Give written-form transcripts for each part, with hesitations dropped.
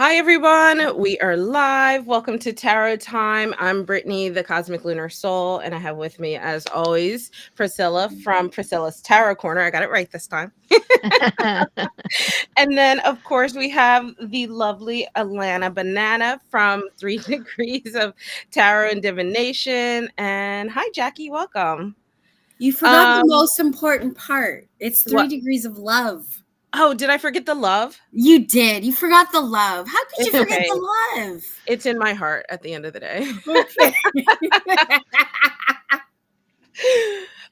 Hi, everyone. We are live. Welcome to Tarot Time. I'm Brittany, the Cosmic Lunar Soul, and I have with me, as always, Priscilla from Priscilla's Tarot Corner. I got it right this time. And then, of course, we have the lovely Alana Banana from 3 Degrees of Tarot and Divination. And hi, Jackie. Welcome. You forgot the Um, most important part. It's three what? degrees of love. Oh, did I forget the love? You did. You forgot the love. How could you It's forget okay. the love? It's in my heart at the end of the day. Okay.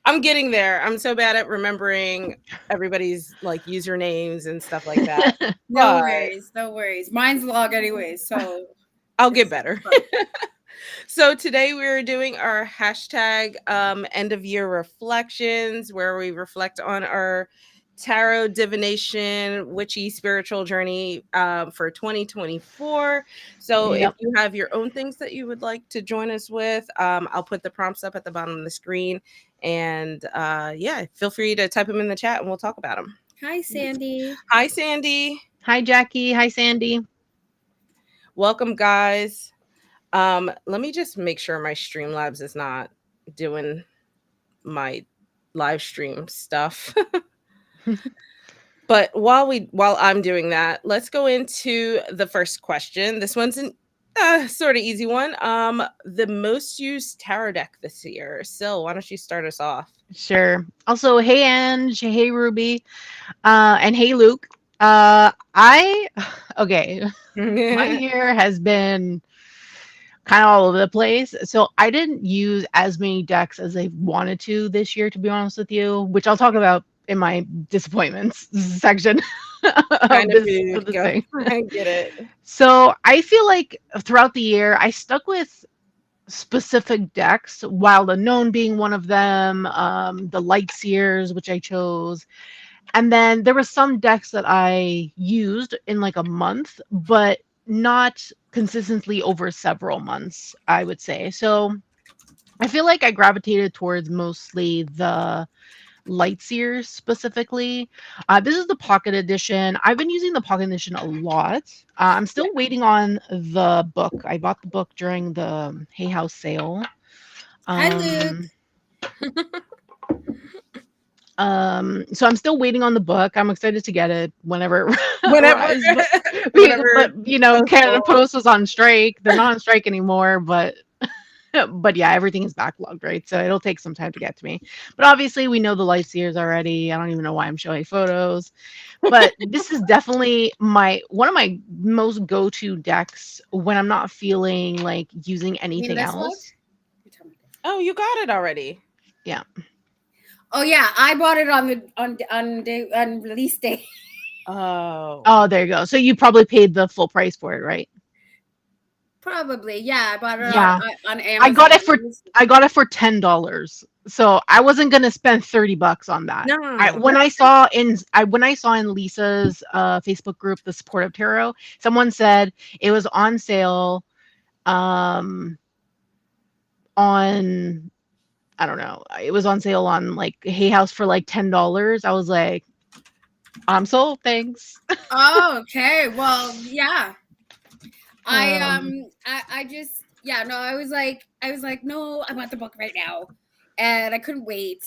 I'm getting there. I'm so bad at remembering everybody's like usernames and stuff like that. No But worries. No worries. Mine's log anyway, so I'll get it's better. fine. So today we're doing our hashtag end of year reflections where we reflect on our tarot divination witchy spiritual journey for 2024. So if Yep. you have your own things that you would like to join us with, I'll put the prompts up at the bottom of the screen, and yeah, feel free to type them in the chat and we'll talk about them. Hi, Sandy. Hi, Sandy. Hi, Jackie. Hi, Sandy. Welcome, guys. Let me just make sure my Streamlabs is not doing my live stream stuff. But while I'm doing that, let's go into the first question. This one's an sort of easy one. The most used tarot deck this year. Sil, why don't you start us off? Sure. Also, hey, Ange. Hey, Ruby. And hey, Luke. Okay. My year has been kind of all over the place. So I didn't use as many decks as I wanted to this year, to be honest with you, which I'll talk about in my disappointments section Kind of of this food. Go. thing. I get it. So I feel like throughout the year, I stuck with specific decks, Wild Unknown being one of them, the Light Seers, which I chose. And then there were some decks that I used in like a month, but not consistently over several months, I would say. So I feel like I gravitated towards mostly the Light Seers specifically. This is the Pocket Edition. I've been using the Pocket Edition a lot. I'm Yeah. still waiting on the book. I bought the book during the Hay House sale. Hi, Luke. Um, so I'm still waiting on the book. I'm excited to get it whenever it Whenever arrives. whenever But you know, Canada postal. Post was on strike. They're not on strike anymore, but but yeah, everything is backlogged, right? So it'll take some time to get to me. But obviously, we know the light seers already. I don't even know why I'm showing photos. But this is definitely one of my most go-to decks when I'm not feeling like using You mean anything this one? else. Oh, you got it already. Yeah. Oh yeah, I bought it on release day. Oh. Oh, there you go. So you probably paid the full price for it, right? Probably, yeah. I bought it Yeah. on I Amazon. got it for $10. So I wasn't gonna spend $30 on that. I No. when I saw in I when I saw in Lisa's Facebook group, the Supportive Tarot, someone said it was on sale um on I don't know. It was on sale on like Hay House for like $10. I was like, I'm sold, thanks. Oh, okay. Well, yeah. Um I just yeah, no, I was like, no, I want the book right now. And I couldn't wait.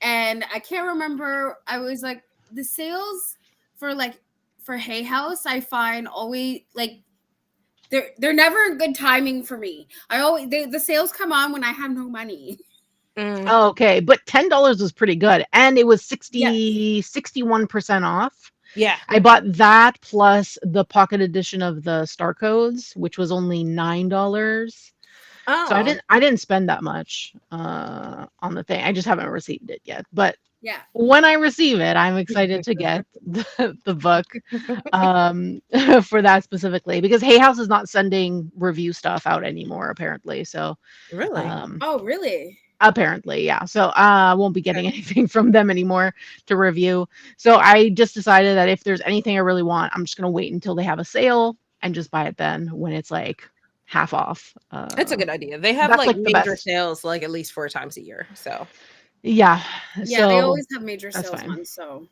And I can't remember, I was like the sales for like for Hay House, I find always like they're never good timing for me. The sales come on when I have no money. Mm, okay, but $10 was pretty good and it was Yeah. 61% off. yeah. I bought that plus the pocket edition of the Star Codes, which was only $9. So Oh. I didn't spend that much on the thing. I just haven't received it yet. But Yeah. when I receive it, I'm excited to get the book for that specifically because Hay House is not sending review stuff out anymore apparently. So Really? Oh, really? apparently, yeah. So I won't be getting Okay. anything from them anymore to review. So I just decided that if there's anything I really want, I'm just gonna wait until they have a sale and just buy it then when it's like half off. That's a good idea. They have That's like like the major best. sales like at least 4 times a year. So Yeah. Yeah, they So always have major that's sales fine. ones, so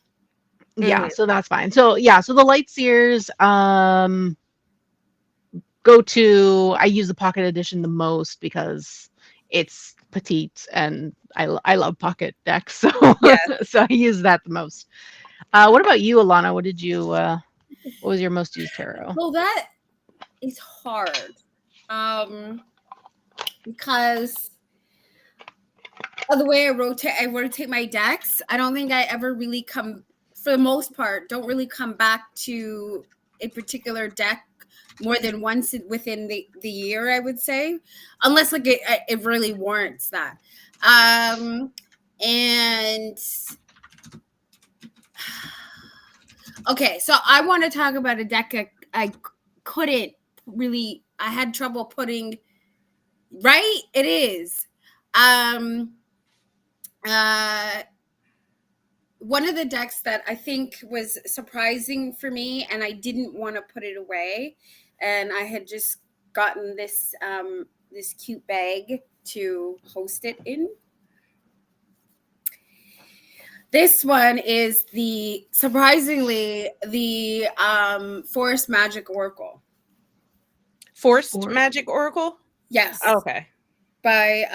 Yeah, mhm. so that's fine. So yeah, so the light seers, go to. I use the pocket edition the most because it's petite and I love pocket decks, so Yes. so I use that the most. What about you, Alana? What did you? What was your most used tarot? Well, that is hard. Because of the way I rotate my decks. I don't think I ever really come, for the most part, don't really come back to a particular deck more than once within the year, I would say, unless like it really warrants that. And okay, so I want to talk about a deck I couldn't really, I had trouble putting right. It is. Uh, One of the decks that I think was surprising for me, and I didn't want to put it away, and I had just gotten this this cute bag to host it in. This one is the surprisingly the Forest Magic Oracle. Forced Magic Oracle? Yes. Okay. By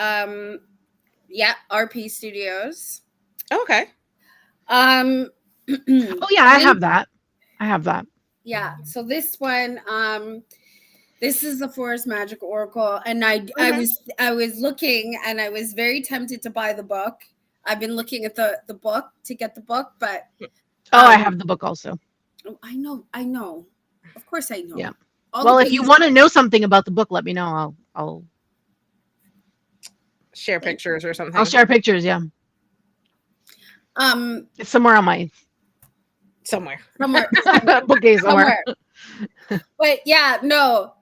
RP Studios. Okay. Oh yeah, I have that. I have that. Yeah. So this one, this is the Forest Magic Oracle, and I was looking, and I was very tempted to buy the book. I've been looking at the book to get the book, but I have the book also. Oh, I know. Of course, I know. Yeah. All Well, the if you pages- want to know something about the book, let me know. I'll share pictures or something. I'll share pictures. Yeah. It's somewhere on my somewhere. bookcase somewhere. But yeah, no.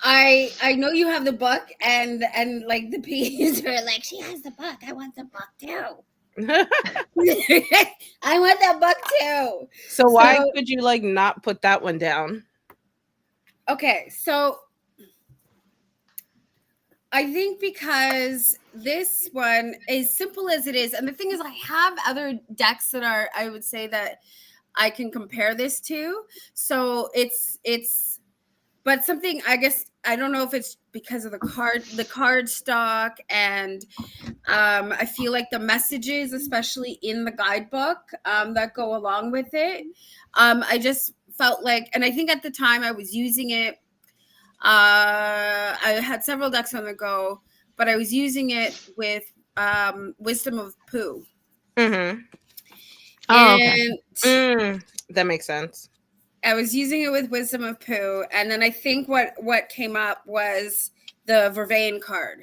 I know you have the book, and like the pages are like, she has the book. I want the book too. I want that book too. So why could you like not put that one down? Okay, so I think because this one, as simple as it is, and the thing is, I have other decks that are, I would say that I can compare this to. So it's, but something, I guess, I don't know if it's because of the card stock, and I feel like the messages, especially in the guidebook, that go along with it. I just felt like, and I think at the time I was using it. I had several decks on the go, but I was using it with Wisdom of Pooh. Mm-hmm. Oh, okay. That makes sense. I was using it with Wisdom of Pooh, and then I think what came up was the Vervain card.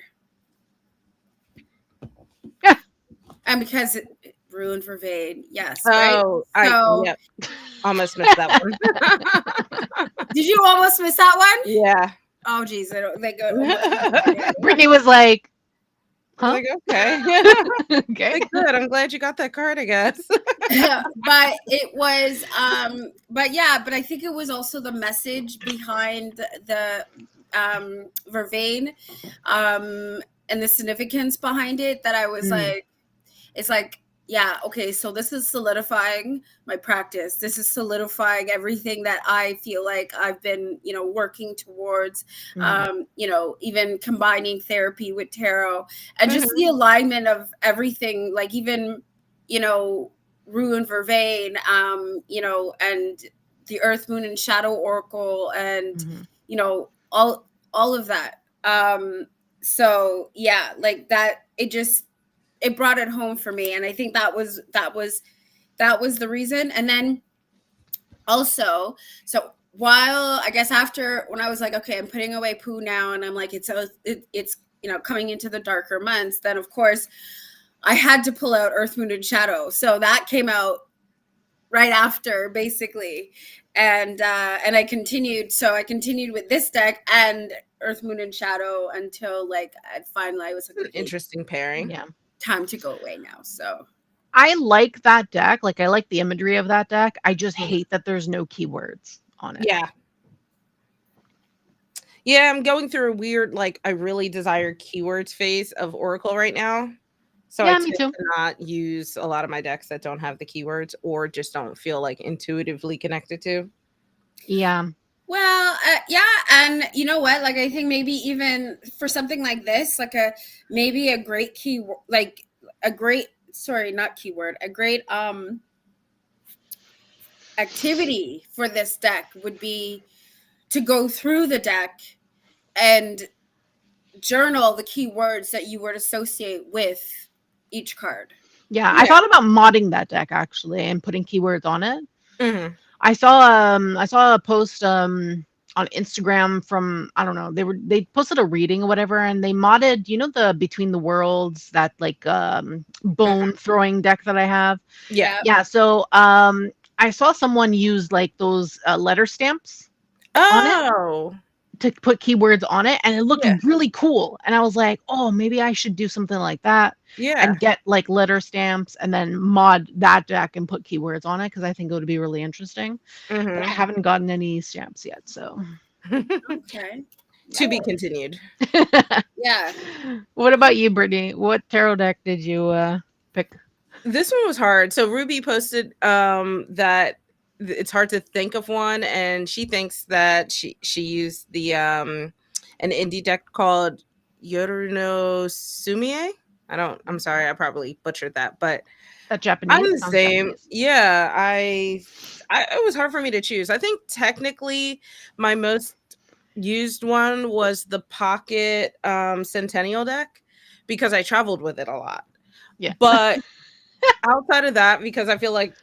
Yeah. And because it ruined Vervain, yes. Oh, right? yep. Almost missed that one. Did you almost miss that one? Yeah. Oh, geez. They go. Brittany was like, huh? Like, okay. Okay. Like, good. I'm glad you got that card, I guess. But it was, but I think it was also the message behind the Vervain, and the significance behind it that I was like, it's like, yeah, okay, so this is solidifying my practice. This is solidifying everything that I feel like I've been, working towards, even combining therapy with tarot, and just the alignment of everything, like even, Rue and Vervain, and the Earth, Moon, and Shadow Oracle, and, all of that. So yeah, like that, it brought it home for me, and I think that was the reason. And then also, so while I guess after, when I was like, okay, I'm putting away Pooh now, and I'm like, it's coming into the darker months, then of course I had to pull out Earth, Moon, and Shadow. So that came out right after, basically, and I continued. So I continued with this deck and Earth, Moon, and Shadow until like I was like, okay, interesting pairing. Yeah. Time to go away now. So I like that deck. Like, I like the imagery of that deck. I just hate that there's no keywords on it. Yeah. Yeah, I'm going through a weird, like, I really desire keywords phase of Oracle right now. So Yeah, I me tend too. to not use a lot of my decks that don't have the keywords, or just don't feel like intuitively connected to. Yeah. Well, yeah, and you know what? Like, I think maybe even for something like this, like maybe a great key, like a great, sorry, not keyword, a great activity for this deck would be to go through the deck and journal the keywords that you would associate with each card. Yeah, I Yeah. thought about modding that deck actually and putting keywords on it. Hmm. I saw a post on Instagram from, I don't know, they posted a reading or whatever, and they modded, the Between the Worlds, that like bone throwing deck that I have. Yeah. Yeah. Yeah, so I saw someone use like those letter stamps on it Oh, to put keywords on it, and it looked yeah. really cool. And I was like, oh, maybe I should do something like that Yeah. and get like letter stamps and then mod that deck and put keywords on it, because I think it would be really interesting. But I Hmm. haven't gotten any stamps yet, so. Okay. To be Oh, continued. yeah. What about you, Brittany? What tarot deck did you pick? This one was hard. So Ruby posted that it's hard to think of one, and she thinks that she used the an indie deck called Yoruno Sumie. I'm sorry, I probably butchered that, but That I'm Japanese? the Sounds same. Japanese. Yeah, it was hard for me to choose. I think technically my most used one was the Pocket Centennial deck because I traveled with it a lot. Yeah, But outside of that, because I feel like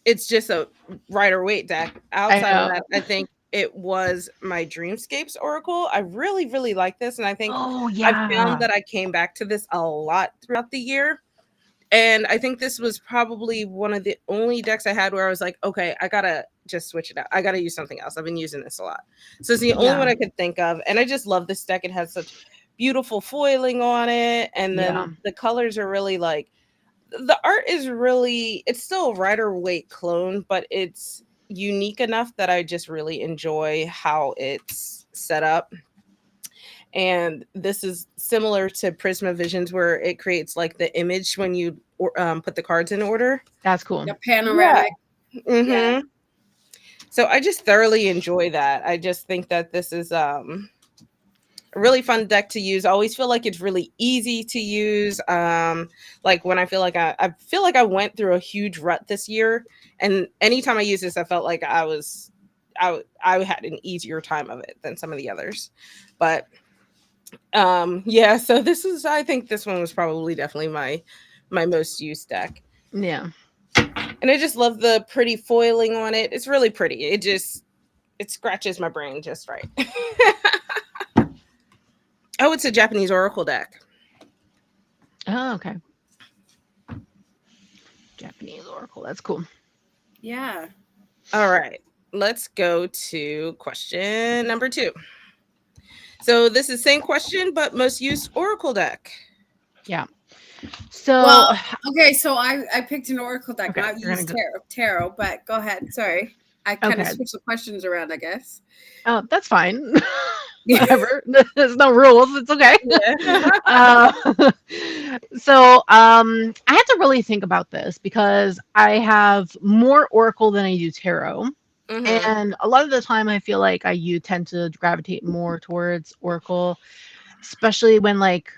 it's just a Rider Waite deck. I Outside of know. that, I think it was my Dreamscapes Oracle. I really, really like this, and I think Oh, I've found yeah. that I came back to this a lot throughout the year. And I think this was probably one of the only decks I had where I was like, okay, I gotta just switch it out. I gotta use something else. I've been using this a lot. So it's the only Yeah. one I could think of. And I just love this deck. It has such beautiful foiling on it. And Yeah. then the colors are really like, the art is really, it's still a Rider Waite clone, but it's unique enough that I just really enjoy how it's set up. And this is similar to Prisma Visions, where it creates like the image when you put the cards in order. That's cool. The Yeah. panoramic. Yeah. Hmm. So I just thoroughly enjoy that. I just think that this is a really fun deck to use. I always feel like it's really easy to use. Like when I feel like I feel like I went through a huge rut this year, and anytime I use this, I felt like I had an easier time of it than some of the others. But yeah, so this is, I think this one was probably definitely my most used deck. Yeah. And I just love the pretty foiling on it. It's really pretty. It scratches my brain just right. Oh, it's a Japanese oracle deck. Oh, okay. Japanese Oracle. That's cool. Yeah. All right. Let's go to question number 2. So this is same question, but most used oracle deck. Yeah. So, Well, okay, so I picked an oracle deck, okay, not you're gonna used go. tarot, but go ahead. Sorry. I kind of Okay. switched the questions around, I guess. Oh, that's fine. Yeah. Whatever. There's no rules. It's okay. Yeah. Uh, so I had to really think about this because I have more Oracle than I do Tarot. Hmm. And a lot of the time I feel like I tend to gravitate more towards Oracle, especially when like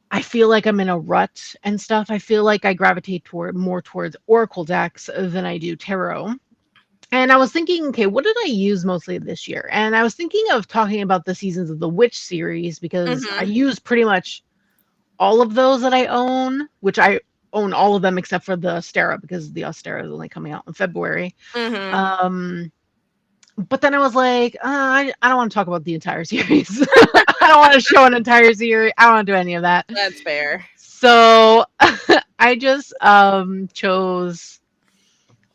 I feel like I'm in a rut and stuff. I feel like I gravitate towards Oracle decks than I do Tarot. And I was thinking, okay, what did I use mostly this year? And I was thinking of talking about the seasons of the Witch series because I Hmm. use pretty much all of those that I own, which I own all of them except for the Astera because the Astera is only coming out in February. Hmm. Um, but then I was like, I don't want to talk about the entire series. I don't want to show an entire series. I don't want to do any of that. That's fair. So I just chose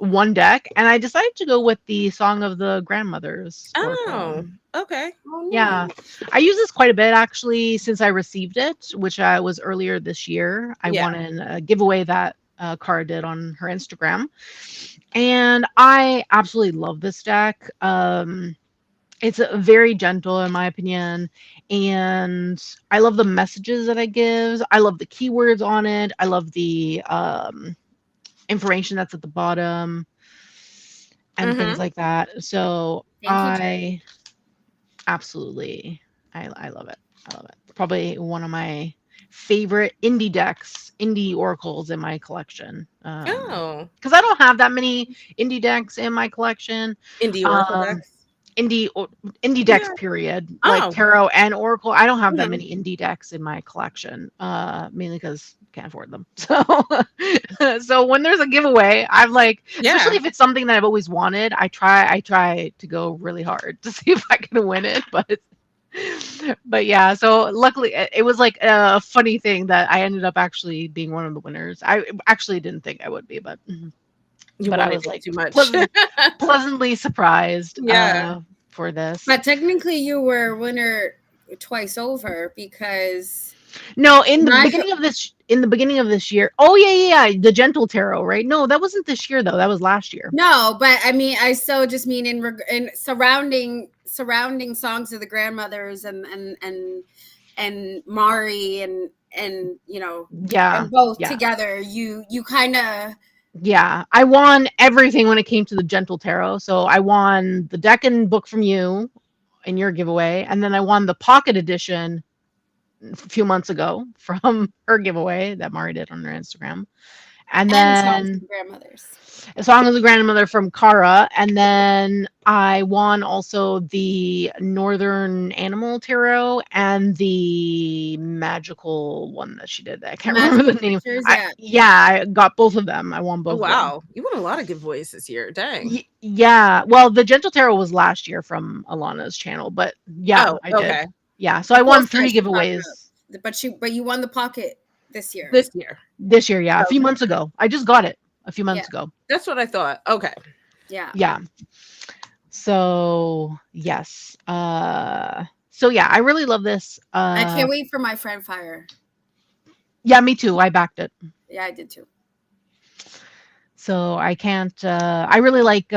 one deck, and I decided to go with the Song of the Grandmothers Oracle. Oh, okay. Oh, Yeah, nice. I use this quite a bit actually since I received it, which was earlier this year. I Yeah. won in a giveaway that Cara did on her Instagram, and I absolutely love this deck. It's very gentle in my opinion, and I love the messages that it gives. I love the keywords on it. I love the information that's at the bottom and things Hmm. like that. So Thank you, Jen. I absolutely, I love it. I love it. Probably one of my favorite indie decks, indie oracles in my collection. Oh, Because I don't have that many indie decks in my collection. indie oracle Um, decks. indie or indie decks Yeah. period, like Oh. tarot and oracle. I don't have that Mhm. many indie decks in my collection, mainly because can't afford them. So so when there's a giveaway, I'm like, especially Yeah. if it's something that I've always wanted, I try to go really hard to see if I can win it. But yeah, so luckily it was like a funny thing that I ended up actually being one of the winners. I actually didn't think I would be, You but I wanted was it like too much. pleasantly surprised Yeah. for this. But technically, you were winner twice over because No, in the my beginning of this year. Oh yeah, yeah, yeah, the Gentle Tarot, right? No, that wasn't this year though. That was last year. no, but I mean, I still just mean in surrounding songs of the grandmothers and Mari and Yeah, and both yeah, together, you kind of yeah. I won everything when it came to the Gentle Tarot. So I won the deck and book from you in your giveaway, and then I won the pocket edition a few months ago from her giveaway that Mari did on her Instagram. And and songs of then the grandmothers. a song of the grandmother from Kara, and then I won also the Northern Animal Tarot and the magical one that she did. I The can't remember magical the name. pictures, yeah. I got both of them. I won Oh, both of them. wow. You won a lot of giveaways this year. Dang. Yeah. Well, the Gentle Tarot was last year from Alana's channel, but yeah, Oh, I did. okay. Yeah. So The I won postcard three she talked giveaways about, but you won the pocket this year. This year. this year. Yeah, a few Okay. months ago. I just got it a few Yeah, months ago. That's what I thought. Okay. yeah. Yeah. So yes. So yeah, I really love this. I can't wait for my friend fire. Yeah, me too. I backed it. Yeah, I did too. So I can't I really like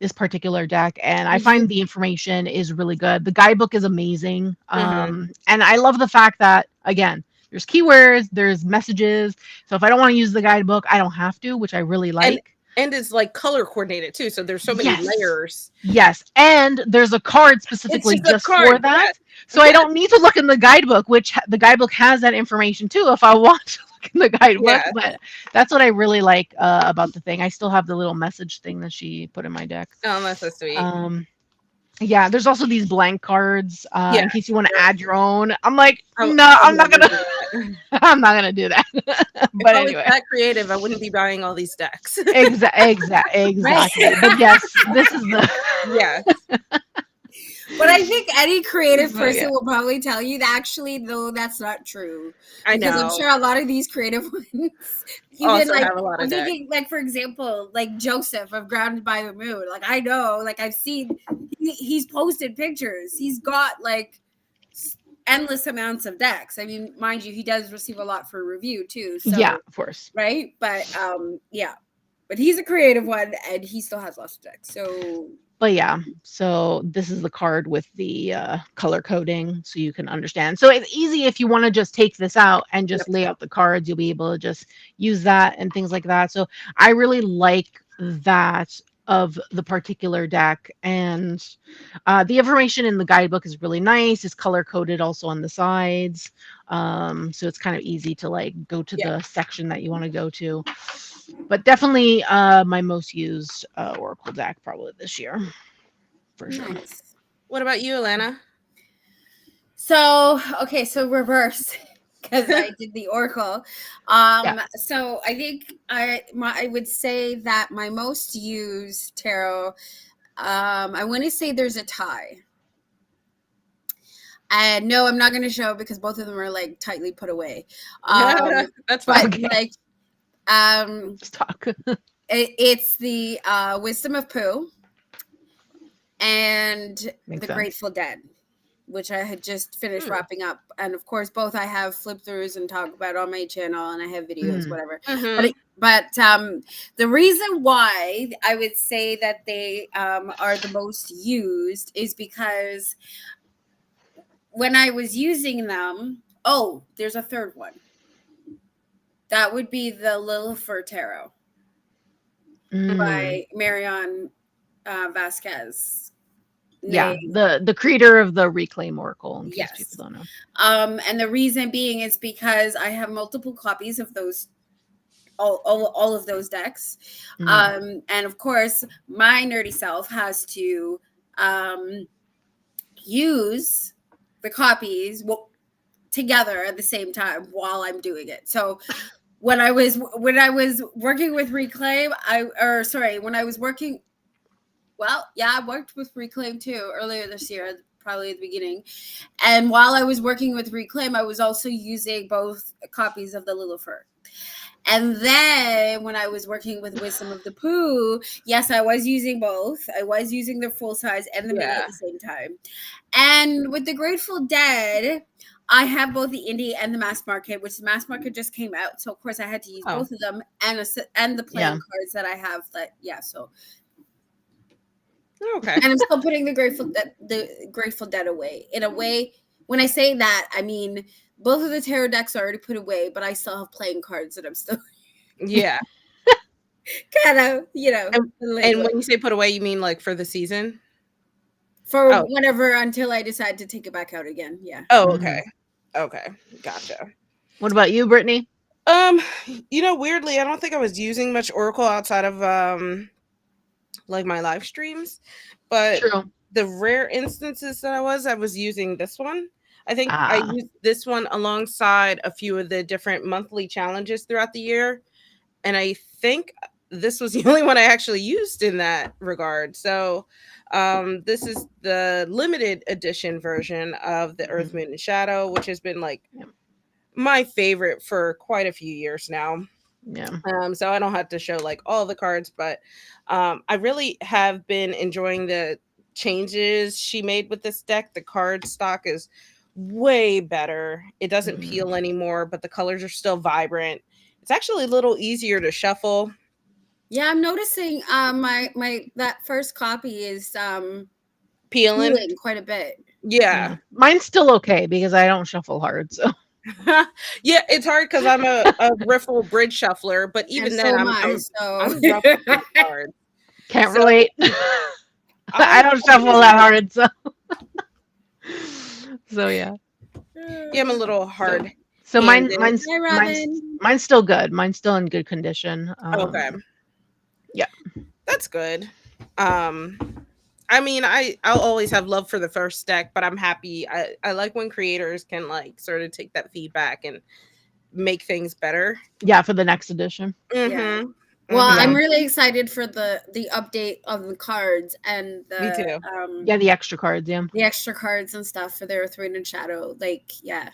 this particular deck, and I Did you? find the information is really good. The guidebook is amazing. Hmm. And I love the fact that again, there's keywords, there's messages. So if I don't want to use the guidebook, I don't have to, which I really And like. and it's like color coordinated too. So there's so many Yes. layers. Yes. And there's a card It's specifically just a just for card. that. Yes. So I don't need to look in the guidebook, which the guidebook has that information too if I want to look in the guidebook. Yeah. But that's what I really like about the thing. I still have the little message thing that she put in my deck. Oh, that's so sweet. Um, yeah, there's also these blank cards Yeah. in case you want to Yep. add your own. I'm like, I, no, I would I'm not never gonna, do that. I'm not gonna do that. If But I was anyway, that creative, I wouldn't be buying all these decks. Right. exactly. But yes, this is the. Yes. But I think any creative So person yeah, will probably tell you that actually, though, that's not true. I Because I'm know. sure a lot of these creative ones, even Also like, have a lot I'm of decks. thinking, like, for example, like Joseph of Grounded by the Moon. Like, I know, like, I've seen, he's posted pictures. He's got, like, endless amounts of decks. I mean, mind you, he does receive a lot for review, too. yeah, So, of course. right? But, yeah. But he's a creative one, and he still has lots of decks. So, But yeah, so this is the card with the color coding so you can understand. So it's easy if you want to just take this out and just Yep. lay out the cards, you'll be able to just use that and things like that. So I really like that of the particular deck, and the information in the guidebook is really nice. It's color coded also on the sides, so it's kind of easy to like go to Yeah. the section that you want to go to. But definitely my most used Oracle deck probably this year, for sure. nice. What What about you, Alana? So, okay, so reverse because I did the Oracle. Yeah. So I think I would say that my most used tarot, I want to say there's a tie. And no, I'm not going to show because both of them are like tightly put away. That's But fine. Okay. like, Just talk. it's the Wisdom of Pooh and Makes the sense. Grateful Dead, which I had just finished Hmm. wrapping up. And of course, both I have flip throughs and talk about on my channel, and I have videos, Mm. whatever. Mhm. But the reason why I would say that they are the most used is because when I was using them, oh, there's a third one. That would be the Lillifer Tarot Mm. by Marion Vasquez. Yeah, They, the creator of the Reclaim Oracle, in case people yes. don't know. And the reason being is because I have multiple copies of those, all of those decks. And of course, my nerdy self has to use the copies together at the same time while I'm doing it. So when I was working with Reclaim, when I was working, well, yeah, I worked with Reclaim too earlier this year, probably at the beginning. And while I was working with Reclaim, I was also using both copies of the Lillifer. And then when I was working with Wisdom of the Pooh, yes, I was using both. I was using the full size and the mini at the same time. And with the Grateful Dead, I have both the indie and the mass market, which the mass market just came out. So of course I had to use both of them, and the playing cards that I have. So Okay. and I'm still putting the Grateful Dead away. In a way, when I say that, I mean both of the tarot decks are already put away, but I still have playing cards that I'm still Yeah. kind of, And when you say put away, you mean like for the season? for whenever, until I decide to take it back out again. Yeah. Oh, okay. Okay. Gotcha. What about you, Brittany? Weirdly, I don't think I was using much Oracle outside of like my live streams, but True. the rare instances that I was using this one. I think I used this one alongside a few of the different monthly challenges throughout the year, and I think this was the only one I actually used in that regard. So this is the limited edition version of the Earth, Moon, and Shadow, which has been like my favorite for quite a few years now. Yeah. So I don't have to show like all the cards, but I really have been enjoying the changes she made with this deck. The card stock is way better. It doesn't peel anymore, but the colors are still vibrant. It's actually a little easier to shuffle. Yeah, I'm noticing my that first copy is Peeling quite a bit. Yeah. Mine's still okay because I don't shuffle hard. So Yeah, it's hard because I'm a riffle bridge shuffler, but even And then so am I, so I'm roughing the cards. can't So, relate. I don't shuffle that hard. So yeah. Yeah, I'm a little hard. So handed. mine's still good. Mine's still in good condition. Okay. Yeah. That's good. I mean, I'll always have love for the first deck, but I'm happy. I like when creators can like sort of take that feedback and make things better. Yeah, for the next edition. Yeah. Mhm. Well, I'm Mhm. really excited for the update of the cards and Me too. Yeah, the extra cards. Yeah. the extra cards and stuff for their Earth, Wind, and Shadow. Like, yeah.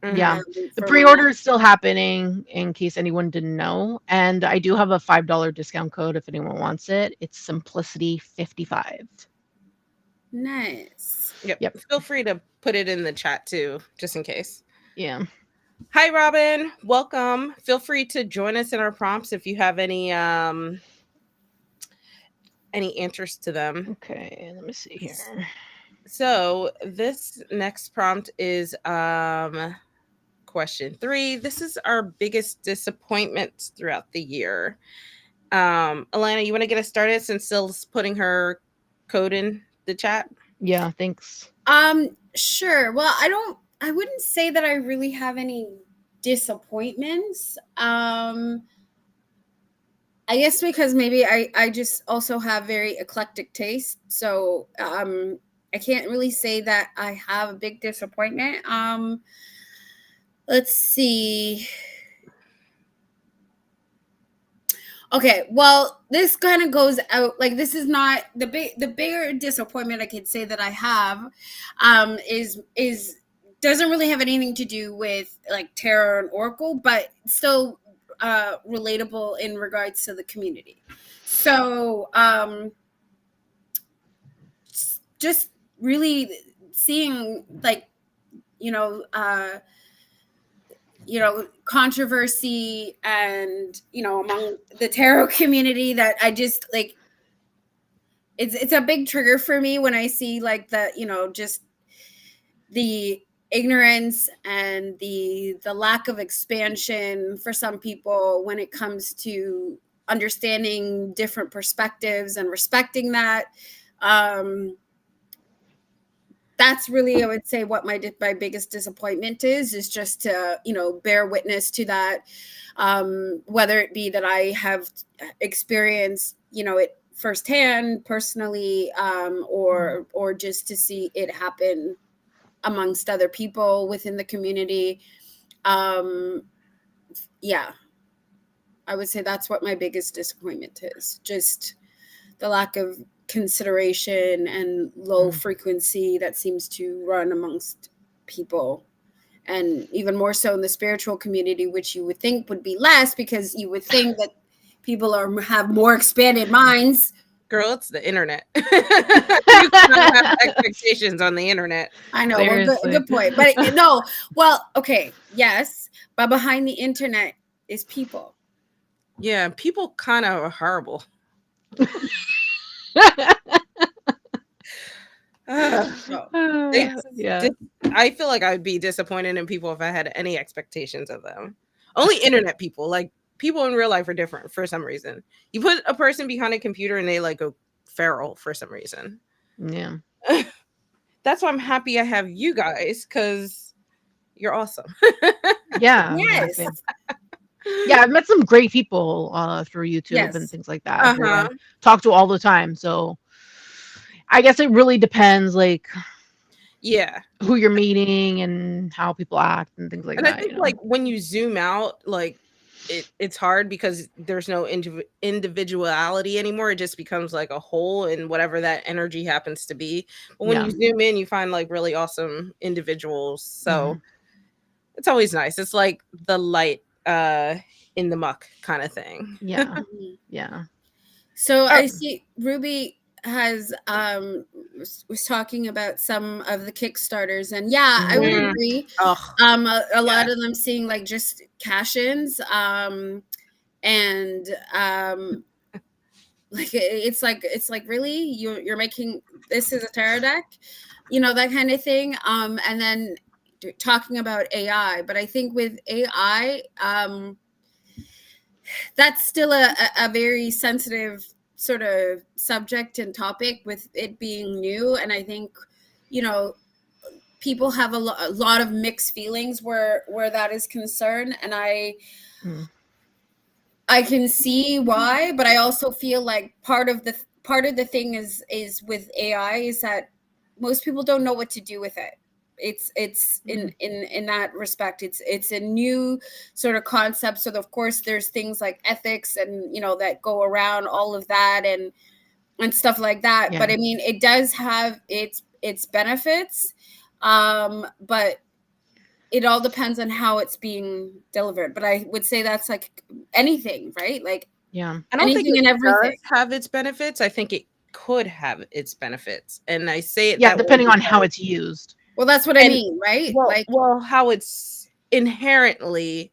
Yeah. Mhm. The pre-order is still happening in case anyone didn't know. And I do have a $5 discount code if anyone wants it. It's Simplicity55. Nice. Yep. Feel free to put it in the chat too, just in case. Yeah. Hi, Robin. Welcome. Feel free to join us in our prompts if you have any answers to them. Okay, let me see here. So this next prompt is question 3. This is our biggest disappointments throughout the year. Alana, you want to get us started since Syl's putting her code in the chat? Yeah, thanks. Sure. Well, I wouldn't say that I really have any disappointments. I guess because maybe I just also have very eclectic taste. So I can't really say that I have a big disappointment. Let's see. Okay, well, this kind of goes out like this is not the bigger disappointment I could say that I have is doesn't really have anything to do with like tarot and oracle, but still relatable in regards to the community. So just really seeing like controversy and among the tarot community that I just like it's a big trigger for me when I see like the just the ignorance and the lack of expansion for some people when it comes to understanding different perspectives and respecting that. that's really, I would say, what my biggest disappointment is just to, bear witness to that, whether it be that I have experienced, it firsthand, personally, or just to see it happen amongst other people within the community. Yeah, I would say that's what my biggest disappointment is. Just the lack of consideration and low frequency that seems to run amongst people, and even more so in the spiritual community, which you would think would be less, because you would think that people have more expanded minds. Girl, it's the internet. You cannot have expectations on the internet. I know. Well, good point. But no, well, okay, yes, but behind the internet is people. Yeah, people kind of are horrible. Yeah. I feel like I would be disappointed in people if I had any expectations of them. Only internet people, like people in real life, are different for some reason. You put a person behind a computer and they like go feral for some reason. Yeah. That's why I'm happy I have you guys, because you're awesome. Yeah. Yes. Yeah, I've met some great people through YouTube Yes. and things like that who I talk to all the time. So I guess it really depends, like, yeah, who you're meeting and how people act and things like and that. I think like when you zoom out, like it's hard because there's no individuality anymore. It just becomes like a whole, and whatever that energy happens to be. But when you zoom in, you find like really awesome individuals. So it's always nice. It's like the light in the muck kind of thing. Yeah. Yeah. So I see Ruby has was talking about some of the Kickstarters, and I would agree. A lot of them seeing like just cash-ins, and like it's like really you're making this as a tarot deck, that kind of thing. And then talking about AI, but I think with AI, that's still a very sensitive sort of subject and topic, with it being new. And I think, people have a lot of mixed feelings where that is concerned. And I can see why, but I also feel like part of the thing is with AI is that most people don't know what to do with it. It's in that respect, it's a new sort of concept. So of course there's things like ethics and that go around all of that and stuff like that. But I mean, it does have its benefits, but it all depends on how it's being delivered. But I would say that's like anything, right? Like I don't think it does have its benefits. I think it could have its benefits, and I say it that depending on how it's used. Well, that's what I mean, right? Well, how it's inherently,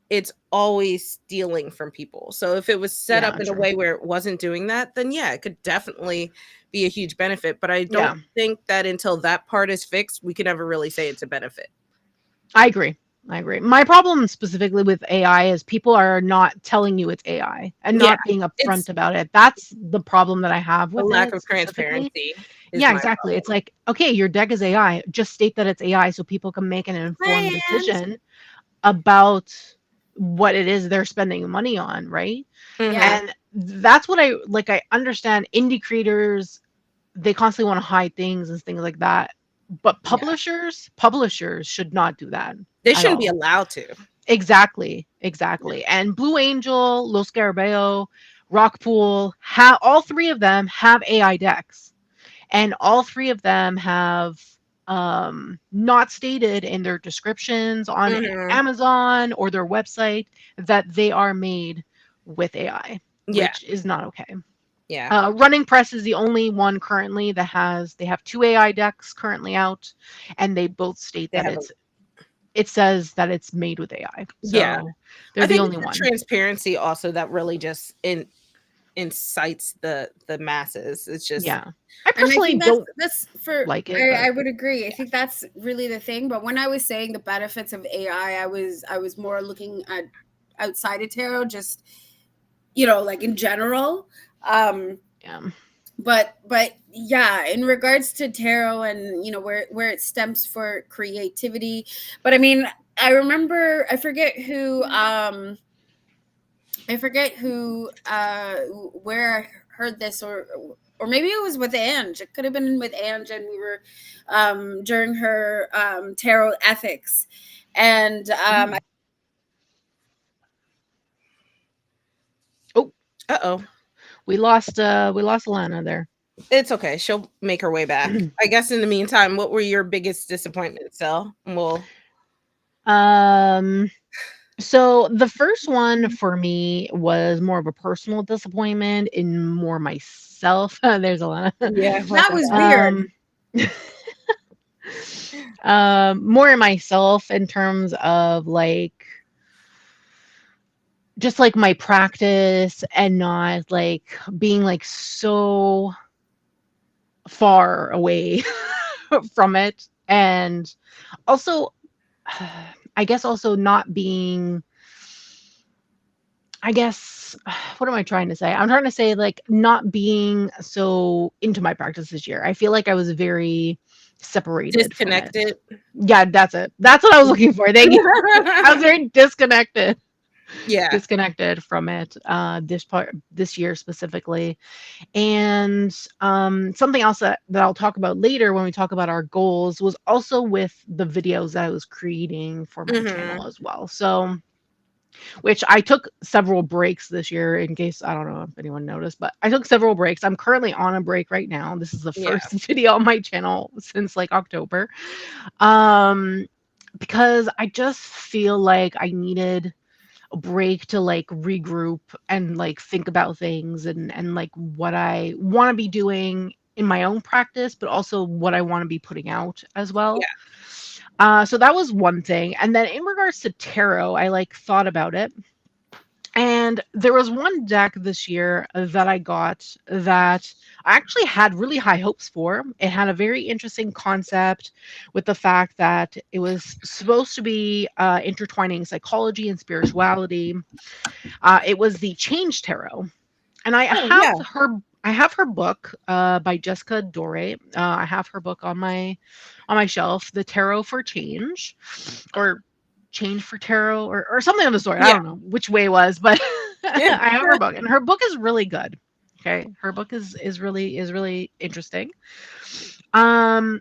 it's always stealing from people. So if it was set up in a way where it wasn't doing that, then it could definitely be a huge benefit. But I don't think that until that part is fixed, we can ever really say it's a benefit. I agree. My problem specifically with AI is people are not telling you it's AI and not being upfront about it. That's the problem that I have with the lack of transparency. Yeah, exactly. It's like, okay, your deck is AI. Just state that it's AI so people can make an informed decision about what it is they're spending money on, right? And that's what I understand indie creators, they constantly want to hide things and things like that. But publishers should not do that. They shouldn't be allowed to. Exactly. And Blue Angel, Los Scarabeo, Rockpool, all three of them have AI decks. And all three of them have not stated in their descriptions on Amazon or their website that they are made with AI, which is not okay. Running Press is the only one currently that they have 2 AI decks currently out, and they both state that it says that it's made with AI. So they're the only one. Transparency also that really just incites the masses. It's just I personally don't that's for like it. I would agree. I think that's really the thing. But when I was saying the benefits of AI, I was more looking at outside of tarot, just like in general. but yeah, in regards to tarot and where it stems for creativity. But I mean, I remember, I forget who where I heard this, or maybe it was with Ange. It could have been with Ange, and we were during her tarot ethics, and Oh, Uh-oh. we lost Alana there. It's okay. She'll make her way back. I guess in the meantime, what were your biggest disappointments, Sel? Well, So the first one for me was more of a personal disappointment in more myself. There's Alana. yeah, that was weird. More in myself in terms of like just like my practice and not like being like so far away from it, and also I guess also not being, I guess, what am I trying to say? I'm trying to say like not being so into my practice this year. I feel like I was very separated from it. disconnected. Yeah, that's it. That's what I was looking for. Thank you. I was very disconnected. Yeah. Disconnected from it this year specifically. And something else that I'll talk about later when we talk about our goals was also with the videos that I was creating for my channel as well. So, which I took several breaks this year, in case, I don't know if anyone noticed, but I took several breaks. I'm currently on a break right now. This is the Yeah. first video on my channel since like October. Because I just feel like I needed a break to like regroup and like think about things and like what I want to be doing in my own practice, but also what I want to be putting out as well. So that was one thing. And then in regards to tarot, I like thought about it. And there was one deck this year that I got that I actually had really high hopes for. It had a very interesting concept with the fact that it was supposed to be intertwining psychology and spirituality. It was the Change Tarot, and I have her book by Jessica Dore. I have her book on my shelf, The Tarot for Change, or Change for Tarot, or something of the sort. I don't know which way it was, but I have her book, and her book is really good. Okay, her book is really interesting. The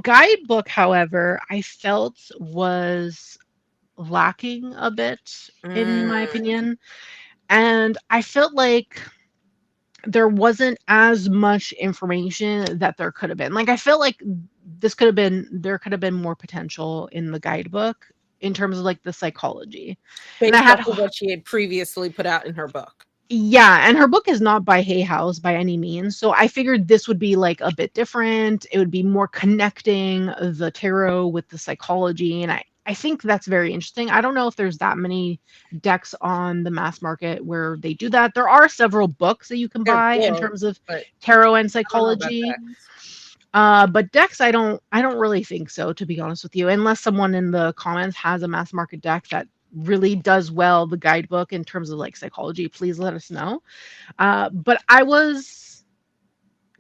guidebook, however, I felt was lacking a bit, in my opinion, and I felt like there wasn't as much information that there could have been. Like I felt like there could have been more potential in the guidebook in terms of like the psychology. Based And I had off of what she had previously put out in her book. Yeah, and her book is not by Hay House by any means. So I figured this would be like a bit different. It would be more connecting the tarot with the psychology. And I think that's very interesting. I don't know if there's that many decks on the mass market where they do that. There are several books that you can buy in terms of tarot and psychology. But decks, I don't really think so, to be honest with you, unless someone in the comments has a mass market deck that really does well the guidebook in terms of like psychology. Please let us know. But I was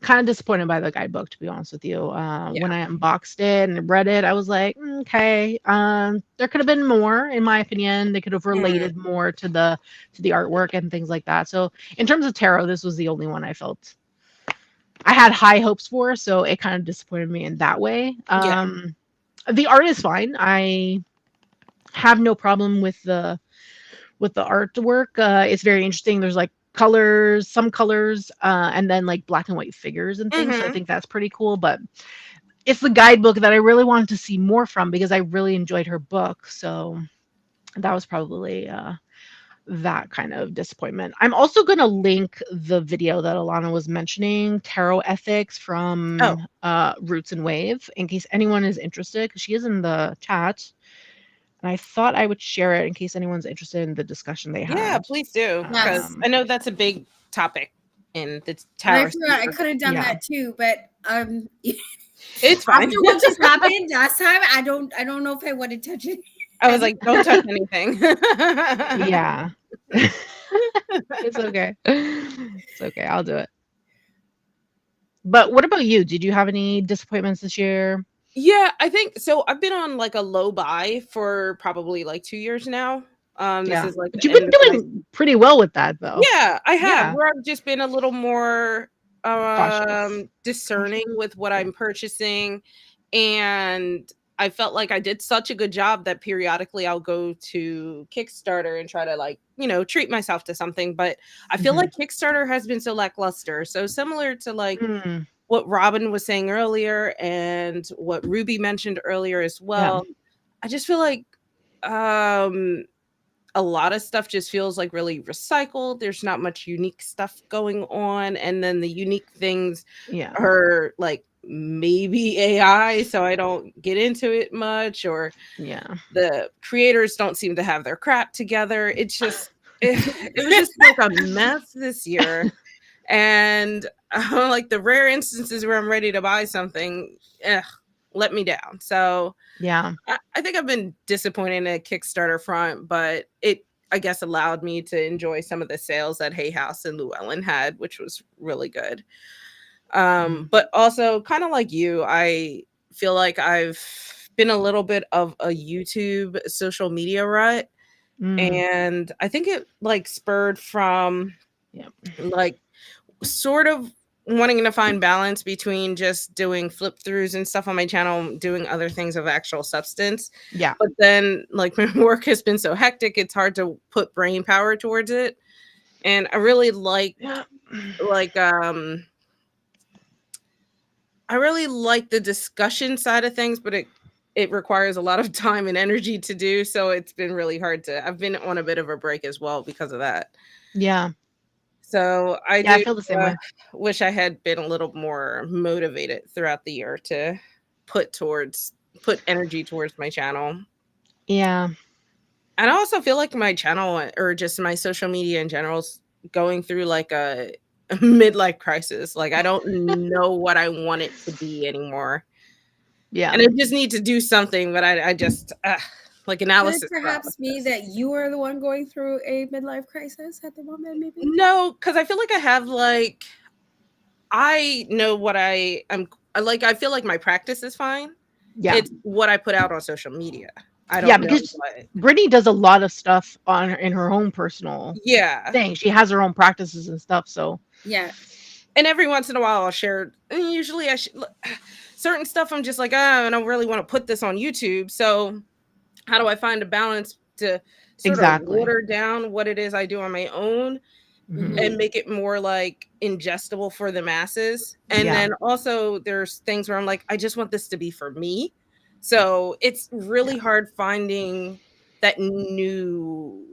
kind of disappointed by the guidebook, to be honest with you. When I unboxed it and read it, I was like, okay, there could have been more, in my opinion. They could have related more to the artwork and things like that. So in terms of tarot, this was the only one I felt I had high hopes for, so it kind of disappointed me in that way. The art is fine. I have no problem with the artwork. It's very interesting. There's like some colors, and then like black and white figures and things. So I think that's pretty cool. But it's the guidebook that I really wanted to see more from, because I really enjoyed her book. So that was probably that kind of disappointment. I'm also going to link the video that Alana was mentioning, Tarot Ethics from Roots and Wave, in case anyone is interested, because she is in the chat. And I thought I would share it in case anyone's interested in the discussion they had. Yeah, please do, because I know that's a big topic in the tarot. I could have done that too, but it's fine. After what just happened last time, I don't know if I want to touch it. I was like, don't touch anything. Yeah. It's okay. It's okay. I'll do it. But what about you? Did you have any disappointments this year? Yeah, I think so. I've been on like a low buy for probably like 2 years now. This Yeah. is like But the you've been end of my. doing pretty well with that though. Yeah, I have. Yeah. Where I've just been a little more Cautious. discerning with what Yeah. I'm purchasing, and I felt like I did such a good job that periodically I'll go to Kickstarter and try to like, treat myself to something, but I feel Mhm. like Kickstarter has been so lackluster. So similar to like Mm. what Robin was saying earlier and what Ruby mentioned earlier as Yeah. well. I just feel like um a lot of stuff just feels like really recycled. There's not much unique stuff going on. And then the unique things Yeah. are like maybe AI, so I don't get into it much, or Yeah. the creators don't seem to have their crap together. It's just, it was just like a mess this year. And like the rare instances where I'm ready to buy something, let me down. So Yeah. I think I've been disappointed in a Kickstarter front, but it, I guess, allowed me to enjoy some of the sales that Hay House and Llewellyn had, which was really good. Mm. But also, kind of like you, I feel like I've been a little bit of a YouTube social media rut, Mm. and I think it like spurred from Yeah. like sort of wanting to find balance between just doing flip throughs and stuff on my channel, doing other things of actual substance. Yeah. But then like my work has been so hectic, it's hard to put brain power towards it. And I really Yeah. like I really like the discussion side of things, but it requires a lot of time and energy to do. So it's been really hard to, I've been on a bit of a break as well because of that. Yeah. So I Yeah, I do feel the same uh, way. wish I had been a little more motivated throughout the year to put towards put energy towards my channel. Yeah. And I also feel like my channel or just my social media in general is going through like a midlife crisis. Like I don't know what I want it to be anymore. Yeah. And I just need to do something, but I just like Could it analysis perhaps be paralysis. that you are the one going through a midlife crisis at the moment, maybe? No, because I feel like I have like I know what I feel like my practice is fine. Yeah. It's what I put out on social media. I Yeah, don't know because what. Brittany does a lot of stuff on her in her own personal Yeah. thing. She has her own practices and stuff, so Yeah. And every once in a while I'll share, and usually certain stuff I'm just like, oh, I don't really want to put this on YouTube. So how do I find a balance to sort of exactly. water down what it is I do on my own Mhm. Hmm. and make it more like ingestible for the masses. And Yeah. then also there's things where I'm like, I just want this to be for me. So it's Yeah. really hard finding that new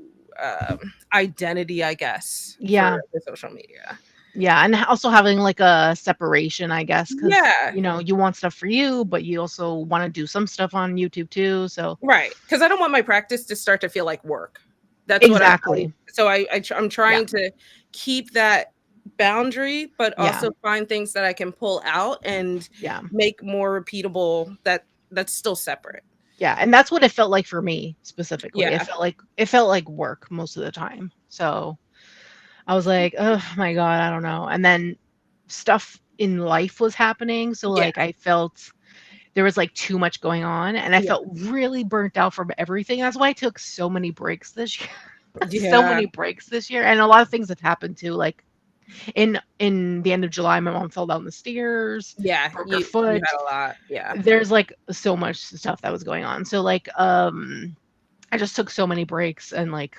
identity, I guess, for Yeah. the social media. Yeah, and also having like a separation, I guess, because Yeah, you want stuff for you, but you also want to do some stuff on YouTube too. So right. Because I don't want my practice to start to feel like work. That's what exactly. so I'm Yeah. trying to keep that boundary, but Yeah. also find things that I can pull out and Yeah. make more repeatable that's still separate. Yeah, and that's what it felt like for me specifically. Yeah. It felt like work most of the time. So I was like, "Oh my God, I don't know." And then stuff in life was happening, so, Yeah. like, I felt there was, like, too much going on, and I Yeah. felt really burnt out from everything. That's why I took so many breaks this year. So Yeah. many breaks this year, and a lot of things have happened too, like, in the end of July, my mom fell down the stairs, Yeah. broke her You foot. had a lot. Yeah. There's, like, so much stuff that was going on. So, like, I just took so many breaks and, like,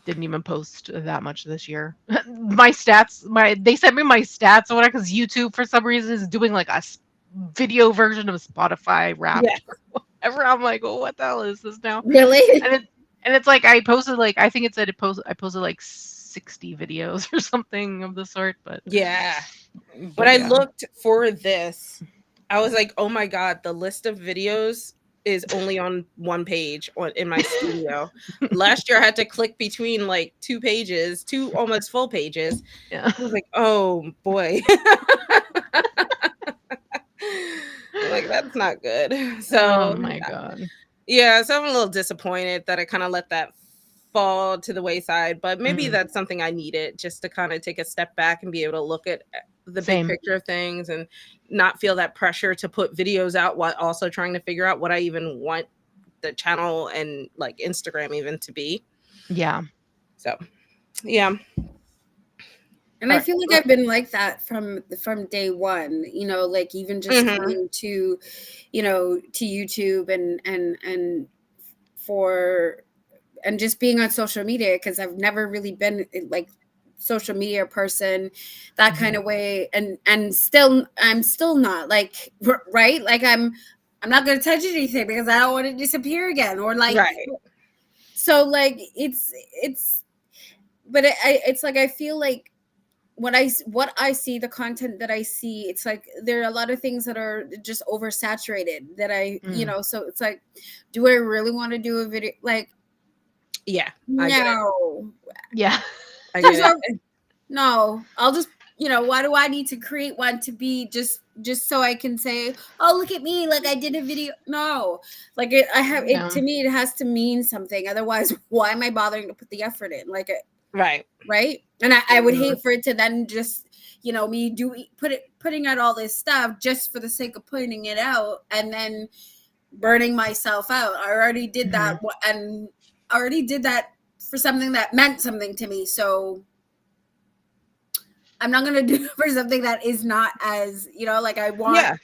didn't even post that much this year. My stats, my they sent me my stats or whatever because YouTube for some reason is doing like a video version of Spotify Yeah. Wrapped or whatever. I'm like, oh, what the hell is this now? Really? And it's like I posted like I think it said I posted like 60 videos or something of the sort, Yeah. When but I yeah. looked for this, I was like, "Oh my god, the list of videos is only on one page on in my studio." Last year I had to click between like two pages, two almost full pages. Yeah. I was like, "Oh boy." Like that's not good. Oh So, my god. yeah, so I'm a little disappointed that I kind of let that fall to the wayside, but maybe Mm, that's something I needed just to kind of take a step back and be able to look at the big same. picture of things and not feel that pressure to put videos out while also trying to figure out what I even want the channel and like Instagram even to be. Yeah. So, yeah. And All I right. feel like I've been like that from day one, like even just Mhm. coming to, to YouTube and for and just being on social media, because I've never really been like social media person that kind Mhm. of way, and still I'm still not like right, like I'm not going to touch anything because I don't want it to disappear again, or like, Right. so like it's but it's like I feel like what I see, the content that I see, it's like there are a lot of things that are just oversaturated that Mm. so it's like, do I really want to do a video? Like, Yeah, I get it. no. Yeah. I There's get no, it. no. I'll just, why do I need to create one to be just so I can say, oh, look at me, like I did a video? No, like I have it, No. to me it has to mean something. Otherwise, why am I bothering to put the effort in? Like, Right. right? And I would Mhm. hate for it to then just, me putting out all this stuff just for the sake of putting it out and then burning myself out. I already did that, Mhm. and I already did that for something that meant something to me. So I'm not gonna do it for something that is not as, like I want. Yeah.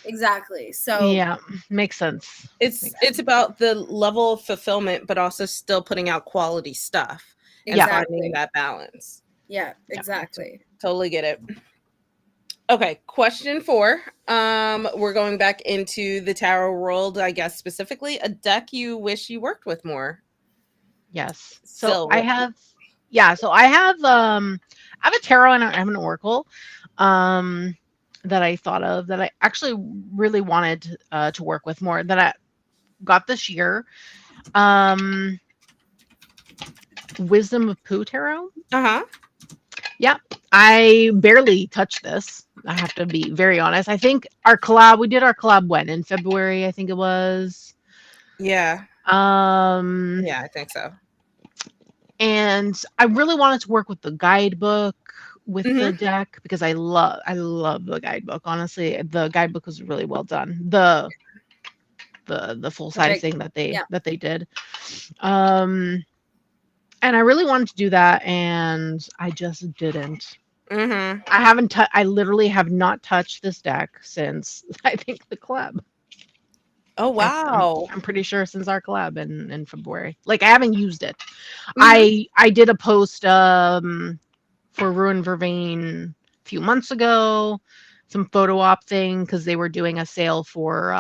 Exactly. So Yeah. Makes sense. Makes It's sense. about the level of fulfillment, but also still putting out quality stuff and Yeah. finding exactly. that balance. Yeah, Yeah. exactly. Totally get it. Okay, question 4. We're going back into the tarot world, I guess specifically a deck you wish you worked with more. Yes. So I Silver. have, yeah, so I have a tarot and I have an oracle um that I thought of that I actually really wanted to work with more that I got this year. Um Wisdom of Pooh tarot. Uh-huh. Yeah. I barely touched this. I have to be very honest. I think we did our collab when in February, I think it was. Yeah. Um Yeah, I think so. and I really wanted to work with the guidebook with the Mhm. deck because I love the guidebook. Honestly, the guidebook was really well done. The full The size big, thing yeah. that they did. Um and I really wanted to do that and I just didn't. Mhm. I literally have not touched this deck since I think the collab. Oh, I'm wow. I'm pretty sure since our collab in February. Like I haven't used it. Mhm. I did a post for Ruin Vervain a few months ago, some photo op thing because they were doing a sale for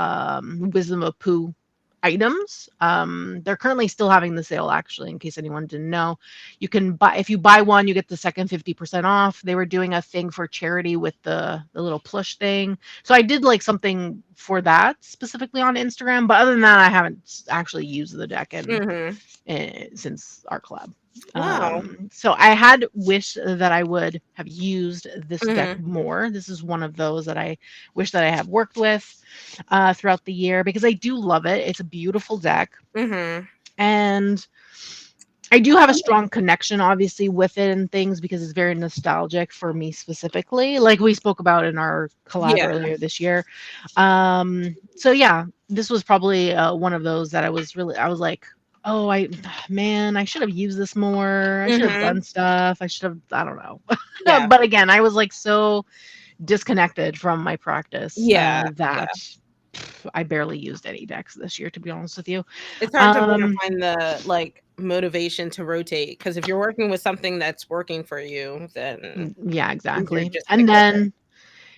Wisdom of Pooh items. They're currently still having the sale actually, in case anyone didn't know. You can buy if you buy one, you get the second 50% off. They were doing a thing for charity with the little plush thing. So I did like something for that specifically on Instagram, but other than that, I haven't actually used the deck Mhm. since our collab. Wow. So I had wished that I would have used this deck Mhm. more. This is one of those that I wish that I have worked with throughout the year because I do love it. It's a beautiful deck, Mhm. and I do have a strong connection, obviously, with it and things because it's very nostalgic for me specifically, like we spoke about in our collab Yeah. earlier this year. So yeah, this was probably one of those that I was like, oh, man, I should have used this more. I should have Mhm. done stuff. I should have, I don't know. Yeah. But again, I was like so disconnected from my practice Yeah. Yeah. that I barely used any decks this year, to be honest with you. It's hard to wanna Um, find the, like, motivation to rotate because if you're working with something that's working for you, then yeah, easier to exactly. just stick And with it. then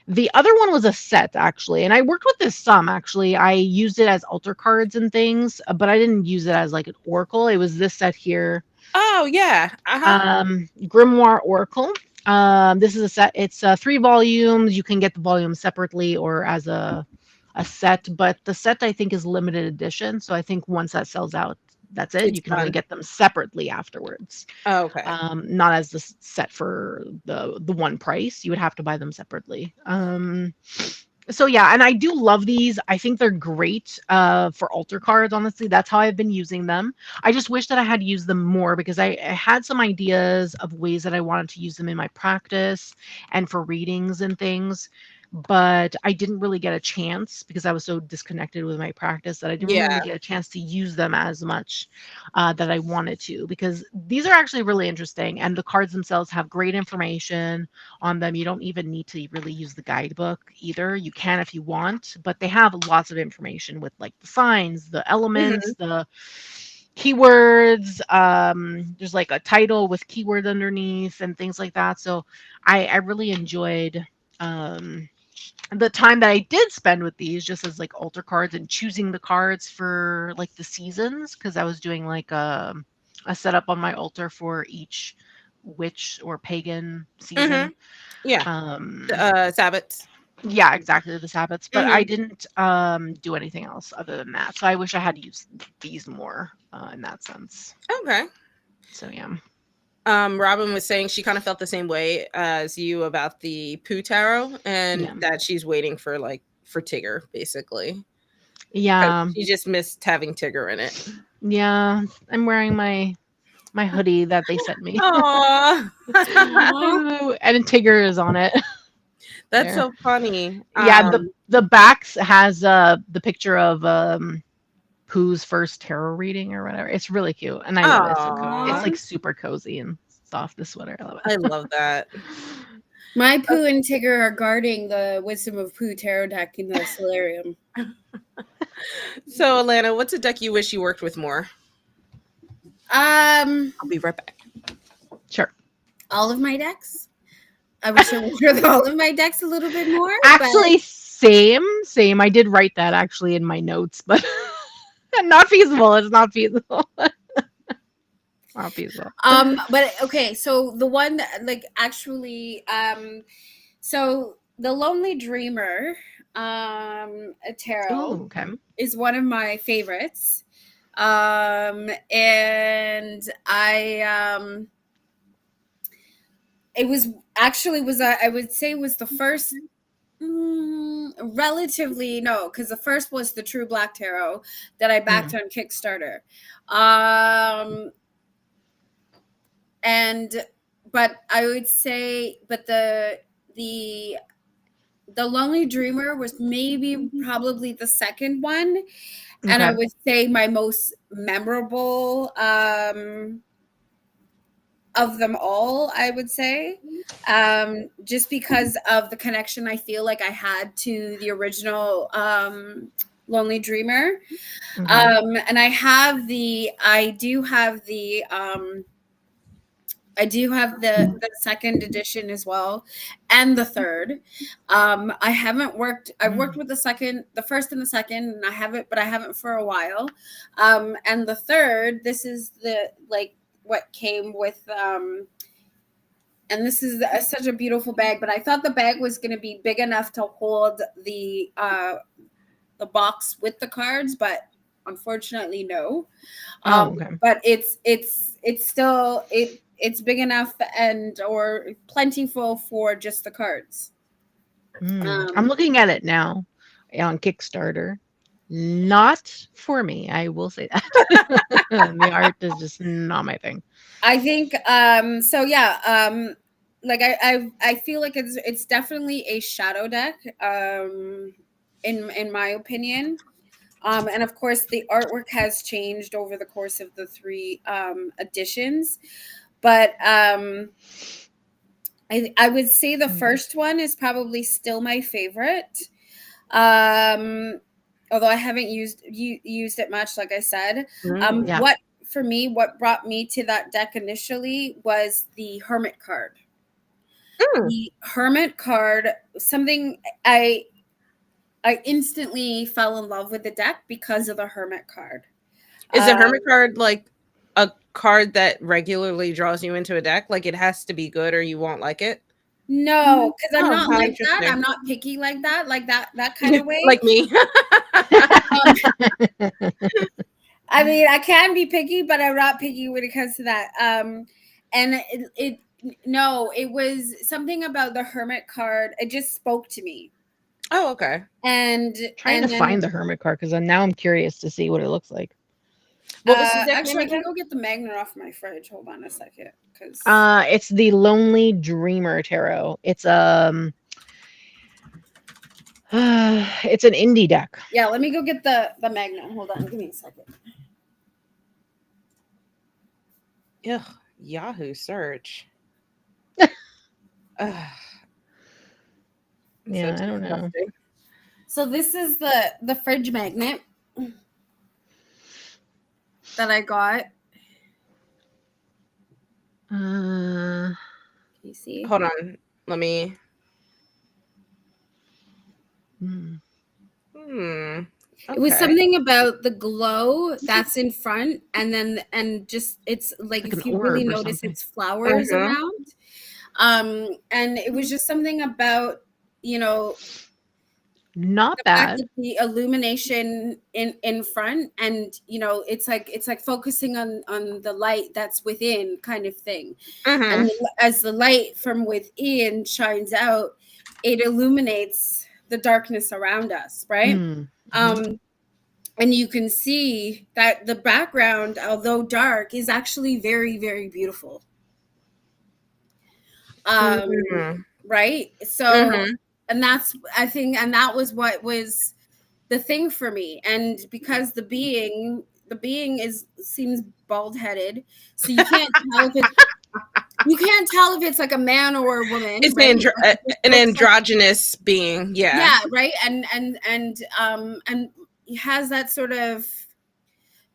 the other one was a set actually, and I worked with this some actually. I used it as altar cards and things, but I didn't use it as like an oracle. It was this set here, Oh, yeah. Uh-huh. Grimoire Oracle. This is a set. It's 3 volumes. You can get the volumes separately or as a set, but the set I think is limited edition. So I think once that sells out, that's it. It's You can only done. get them separately afterwards. Oh, okay. Not as the set for the one price. You would have to buy them separately. So yeah, and I do love these. I think they're great for altar cards. Honestly, that's how I've been using them. I just wish that I had used them more because I had some ideas of ways that I wanted to use them in my practice and for readings and things, but I didn't really get a chance because I was so disconnected with my practice that I didn't Yeah. really get a chance to use them as much that I wanted to. Because these are actually really interesting, and the cards themselves have great information on them. You don't even need to really use the guidebook either. You can if you want, but they have lots of information with like the signs, the elements, Mhm. the keywords. There's like a title with keywords underneath and things like that. So I really enjoyed um, the time that I did spend with these just as like altar cards and choosing the cards for like the seasons because I was doing like a setup on my altar for each witch or pagan season. Mhm. Yeah. Um, Sabbats. yeah, exactly, the Sabbaths, but I Mhm. didn't do anything else other than that. So I wish I had used these more in that sense. Okay. So yeah. Robin was saying she kind of felt the same way as you about the Pooh Tarot, and Yeah. that she's waiting for for Tigger, basically, because Yeah. she just missed having Tigger in it. Yeah. I'm wearing my hoodie that they sent me. Aw. Aw. And Tigger is on it. That's There. so funny. Yeah, the backs has the picture of Pooh's first tarot reading or whatever. It's really cute, and I love it. It's Aw. like super cozy and soft. This sweater, I love I it. love that. My Pooh and Tigger are guarding the Wisdom of Pooh tarot deck in the solarium. So, Alana, what's a deck you wish you worked with more? Um, I'll be right back. Sure. all of my decks. I wish I worked with all of my decks a little bit more, but Actually, same. I did write that actually in my notes, but not feasible. It's not feasible. Not feasible. but okay, so the one that, like actually so the Lonely Dreamer a tarot Oh, okay. is one of my favorites. And it was actually was I would say was the first relatively no, because the first was the True Black Tarot that I backed Mm, on Kickstarter. Um and but I would say but the the Lonely Dreamer was maybe probably the second one, and I okay. would say my most memorable of them all, I would say, just because of the connection I feel like I had to the original Lonely Dreamer. Okay. And I do have the second edition as well, and the third. I haven't worked. I've worked with the first and the second, and I haven't for a while. And the third, this is the like what came with. And this is such a beautiful bag, but I thought the bag was going to be big enough to hold the box with the cards, but unfortunately, no. Oh, okay. But it's still it's big enough and or plentiful for just the cards. I'm Um, looking at it now on Kickstarter. Not for me, I will say that. The art is just not my thing. I think so. Yeah. Like I feel like it's definitely a shadow deck. In my opinion. And of course, the artwork has changed over the course of the three editions. But I would say the Mm, first one is probably still my favorite. Um, although I haven't used it much, like I said. Mm. yeah. What for me, what brought me to that deck initially was the Hermit card. Mm. The Hermit card, something I instantly fell in love with the deck because of the Hermit card. Is a hermit Um, card like a card that regularly draws you into a deck? Like it has to be good or you won't like it? no, because I'm Oh, not how like that. interesting. I'm not picky like that, that kind of way. Like me. Um, I mean, I can be picky, but I'm not picky when it comes to that. And no, it was something about the Hermit card. It just spoke to me. Oh, okay. And Trying to find the hermit card because now I'm curious to see what it looks like. What was the deck name actually, I can again? go get the magnet off my fridge. Hold on a second, because It's the Lonely Dreamer Tarot. It's it's an indie deck. yeah, let me go get the magnet. Hold on, give me a second. Ugh, Yahoo search. Ugh. Yeah, So I don't know. disgusting. So this is the fridge magnet that I got. Can you see? Hold on. Let me. Hmm. Okay. It was something about the glow that's in front, and just it's like Like if an you really orb or notice, something. it's flowers Mhm. around. And it was just something about, you know, Not the fact bad. that the illumination in front, and you know, it's like focusing on the light that's within, kind of thing. Mhm. And as the light from within shines out, it illuminates the darkness around us, right? Mm. And you can see that the background, although dark, is actually very, very beautiful. Mhm. Right? So, Mhm. and that's, I think, and that was what was the thing for me. And because the being is seems bald headed, so you can't tell if it's like a man or a woman, It's right? Like, it just an looks like, androgynous being. Yeah. yeah, right. And he has that sort of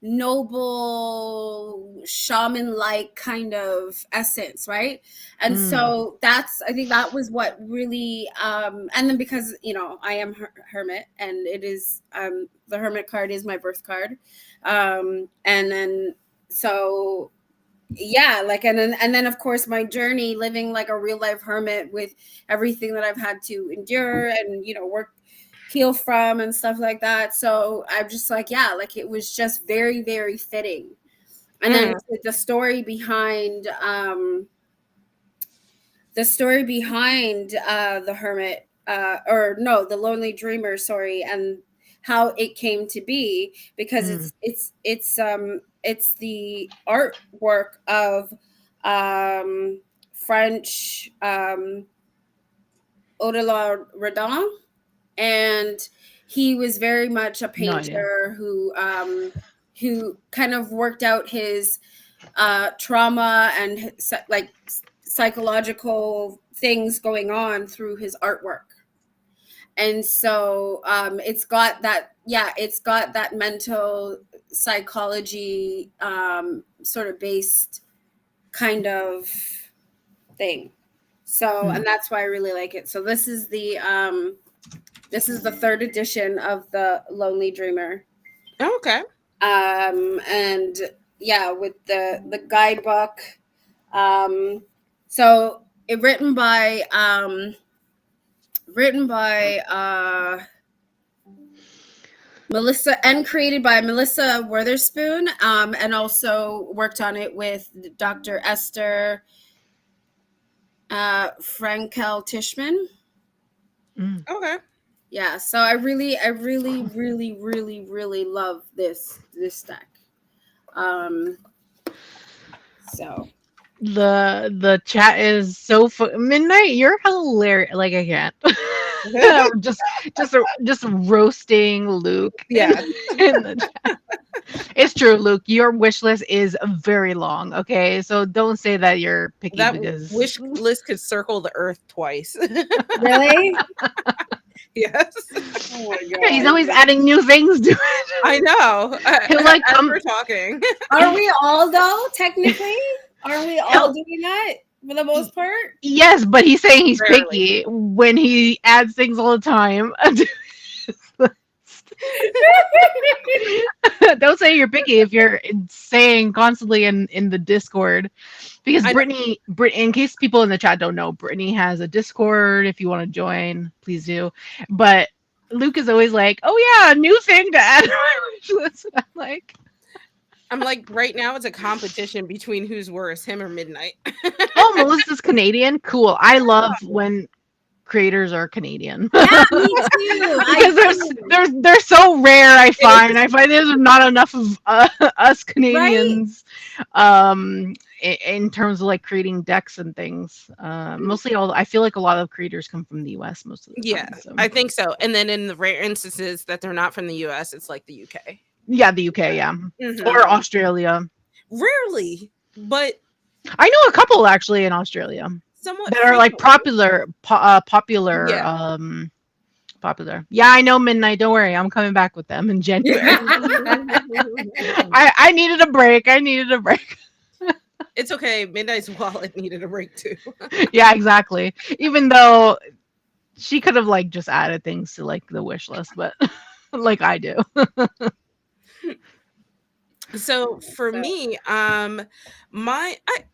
noble shaman like kind of essence, right? And so that's, I think that was what really and then because, you know, I am hermit, and it is the hermit card is my birth card. And then so yeah, like, and then of course my journey living like a real life hermit with everything that I've had to endure and, you know, work, heal from, and stuff like that. So I'm just like, yeah, like it was just very, very fitting. And then Mm. the story behind the hermit, or no, the lonely dreamer, sorry, and how it came to be, because it's the artwork of French Audelaire Rodin, and he was very much a No idea. painter who kind of worked out his trauma and like psychological things going on through his artwork. And so it's got that mental psychology sort of based kind of thing. So, and that's why I really like it. So this is the third edition of the Lonely Dreamer. Okay. And yeah, with the guidebook. So it written by Melissa, and created by Melissa Witherspoon, and also worked on it with Dr. Esther Frankel Tishman. Okay. Yeah, so I really, really love this deck. So The chat is so Midnight. You're hilarious. Like I can't. Just roasting Luke. Yeah. In the chat. It's true, Luke. Your wish list is very long. Okay, so don't say that you're picky That because wish list could circle the earth twice. really, Yes. oh my yeah, he's god, always adding new things to it. I know. He'll like As come. we're talking. are we all though? Technically, are we all He'll, doing that for the most part? yes, but he's saying he's Rarely. picky when he adds things all the time. Don't say you're picky if you're saying constantly in the Discord, because I know. Brittany, in case people in the chat don't know, Brittany has a Discord. If you want to join, please do. But Luke is always like, "Oh yeah, new thing to add to my wish list." I'm like, right now it's a competition between who's worse, him or Midnight. "Oh, Melissa's Canadian. Cool. I love when creators are Canadian. Yeah, me too. Because they're so rare. I find there's not enough of us Right? Canadians, in terms of like creating decks and things. Mostly all I feel like a lot of creators come from the US most of the Yeah, time. So I think so. And then in the rare instances that they're not from the US, it's like the UK. yeah, the UK, yeah, Mhm. or Australia. Rarely, but I know a couple actually in Australia somewhat that are like frequently. popular. Yeah. Popular. Yeah, I know Midnight. Don't worry, I'm coming back with them in January. I needed a break. I needed a break. It's okay. Midnight's wallet needed a break too. Yeah, exactly. Even though she could have like just added things to like the wish list, but like I do. So for So, me, I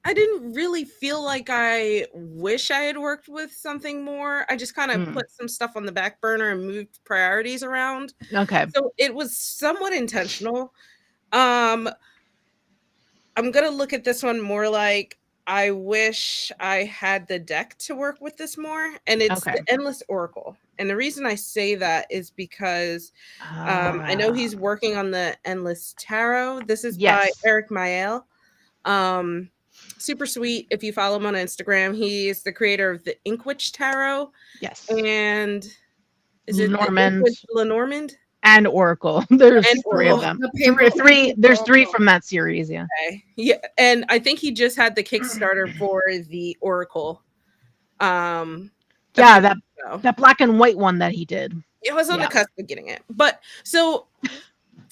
didn't really feel like I wish I had worked with something more. I just kind of Mm, put some stuff on the back burner and moved priorities around. okay. So it was somewhat intentional. Um, I'm gonna look at this one more like I wish I had the deck to work with this more, and it's Okay. the Endless Oracle. And the reason I say that is because I know Ah, he's working on the Endless Tarot. This is by yes. Eric Mael. Um, Super sweet. If you follow him on Instagram, he is the creator of the Inkwitch Tarot. Yes. And is it the Normand Inkwitch Lenormand and Oracle. and There's three of Oracle? them. the paper. There's three from that series, yeah. Okay. Yeah, and I think he just had the Kickstarter for the Oracle a Yeah, few that weeks ago. that black and white one that he did. It was on the Yeah. cusp of getting it. But so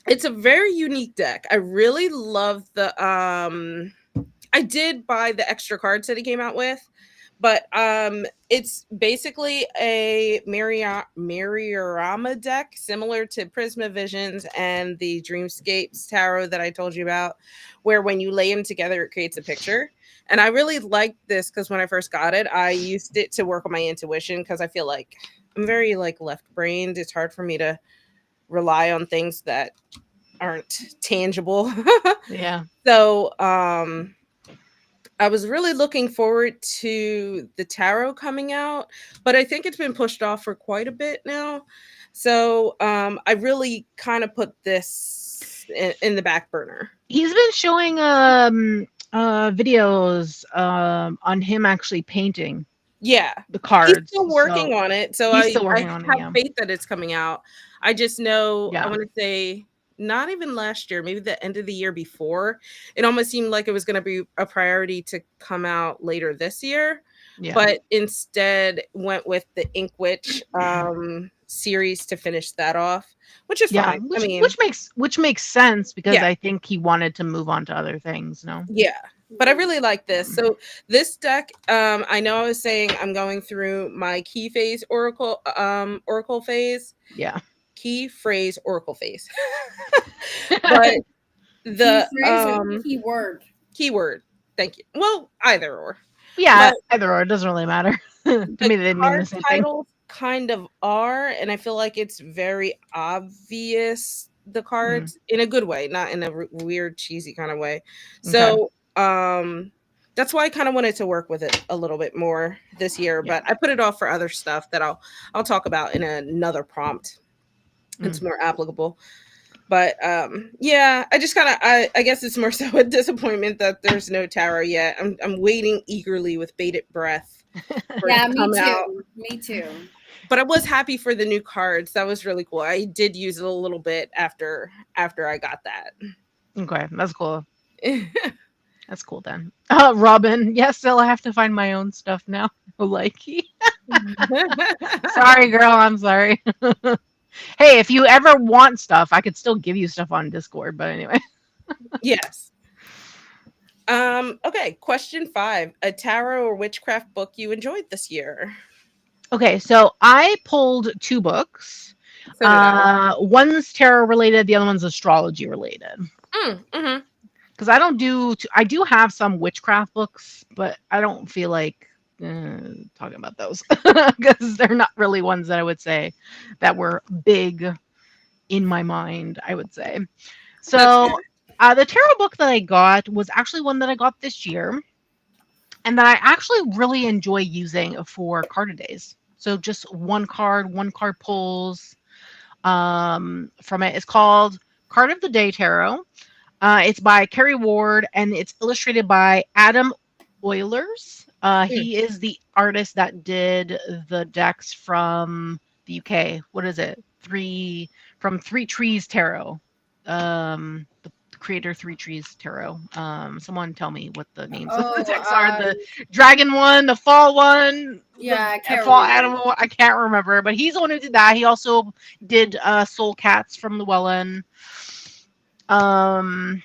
it's a very unique deck. I really love the I did buy the extra cards that he came out with, but it's basically a Mariorama deck similar to Prisma Visions and the Dreamscapes tarot that I told you about, where when you lay them together it creates a picture. And I really liked this because when I first got it, I used it to work on my intuition because I feel like I'm very like left brained. It's hard for me to rely on things that aren't tangible. Yeah. So I was really looking forward to the tarot coming out, but I think it's been pushed off for quite a bit now. So I really kind of put this in the back burner. He's been showing videos on him actually painting Yeah, the he's cards. still working So on it. So he's I still working on it, have yeah. faith that it's coming out. I just know I Yeah. want to say not even last year, maybe the end of the year before. It almost seemed like it was going to be a priority to come out later this year, Yeah. but instead went with the Inkwitch series to finish that off, which is Yeah, fine. I mean, which makes sense because yeah, I think he wanted to move on to other things, no? yeah. But I really like this. So this deck, I know I was saying I'm going through my key phase oracle phase. Yeah. Key phrase oracle phase. But Key the phrase or keyword? keyword. Thank you. Well, either or. Yeah, But either or, it doesn't really matter. To the me, they mean the card same thing. titles kind of are, and I feel like it's very obvious the cards in a good way, not in a weird cheesy kind of way. Okay. So that's why I kind of wanted to work with it a little bit more this year, Yeah. but I put it off for other stuff that I'll talk about in another prompt. It's more applicable. But yeah, I just kind of I guess it's more so a disappointment that there's no tarot yet. I'm waiting eagerly with bated breath for it Yeah, to me come too. out. Me too. But I was happy for the new cards. That was really cool. I did use it a little bit after I got that. Okay, that's cool. That's cool then. Robin, yes, still I have to find my own stuff now. Likey. Sorry, girl, I'm sorry. Hey, if you ever want stuff, I could still give you stuff on Discord, but anyway. Yes. Okay, question 5. A tarot or witchcraft book you enjoyed this year? Okay, so I pulled 2 books. So did I. One's tarot related, the other one's astrology related. Mm-hmm. Because I don't do, I do have some witchcraft books, but I don't feel like talking about those because they're not really ones that I would say that were big in my mind, I would say. So the tarot book that I got was actually one that I got this year and that I actually really enjoy using for card days. So just one card pulls from it. It's called Card of the Day Tarot. It's by Kerry Ward and it's illustrated by Adam Oilers. Mm. He is the artist that did the decks from the UK. What is it? Three Trees Tarot. The creator Three Trees Tarot. Someone tell me what the names of the Oh, decks are. The dragon one, the fall one, yeah, I the can't fall remember. animal. I can't remember, but he's the one who did that. He also did Soul Cats from Llewellyn. Um,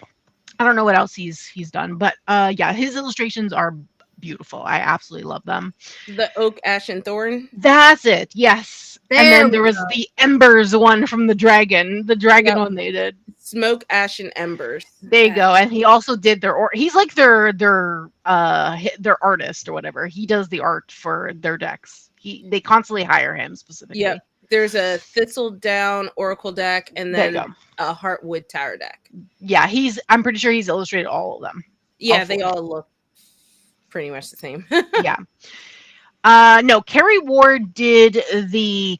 I don't know what else he's done, but yeah, his illustrations are beautiful. I absolutely love them. The Oak, Ash, and Thorn. That's it. Yes. And There then we there was go. the Embers one from the dragon Yep. one they did. Smoke, Ash, and Embers. There you Okay. go. And he also did he's like their artist or whatever. He does the art for their decks. They constantly hire him specifically. Yep. There's a Thistledown Oracle deck and There you then go. a Heartwood Tower deck. Yeah, I'm pretty sure he's illustrated all of them. Yeah, All they four. all look pretty much the same. Yeah. No, Kerry Ward did the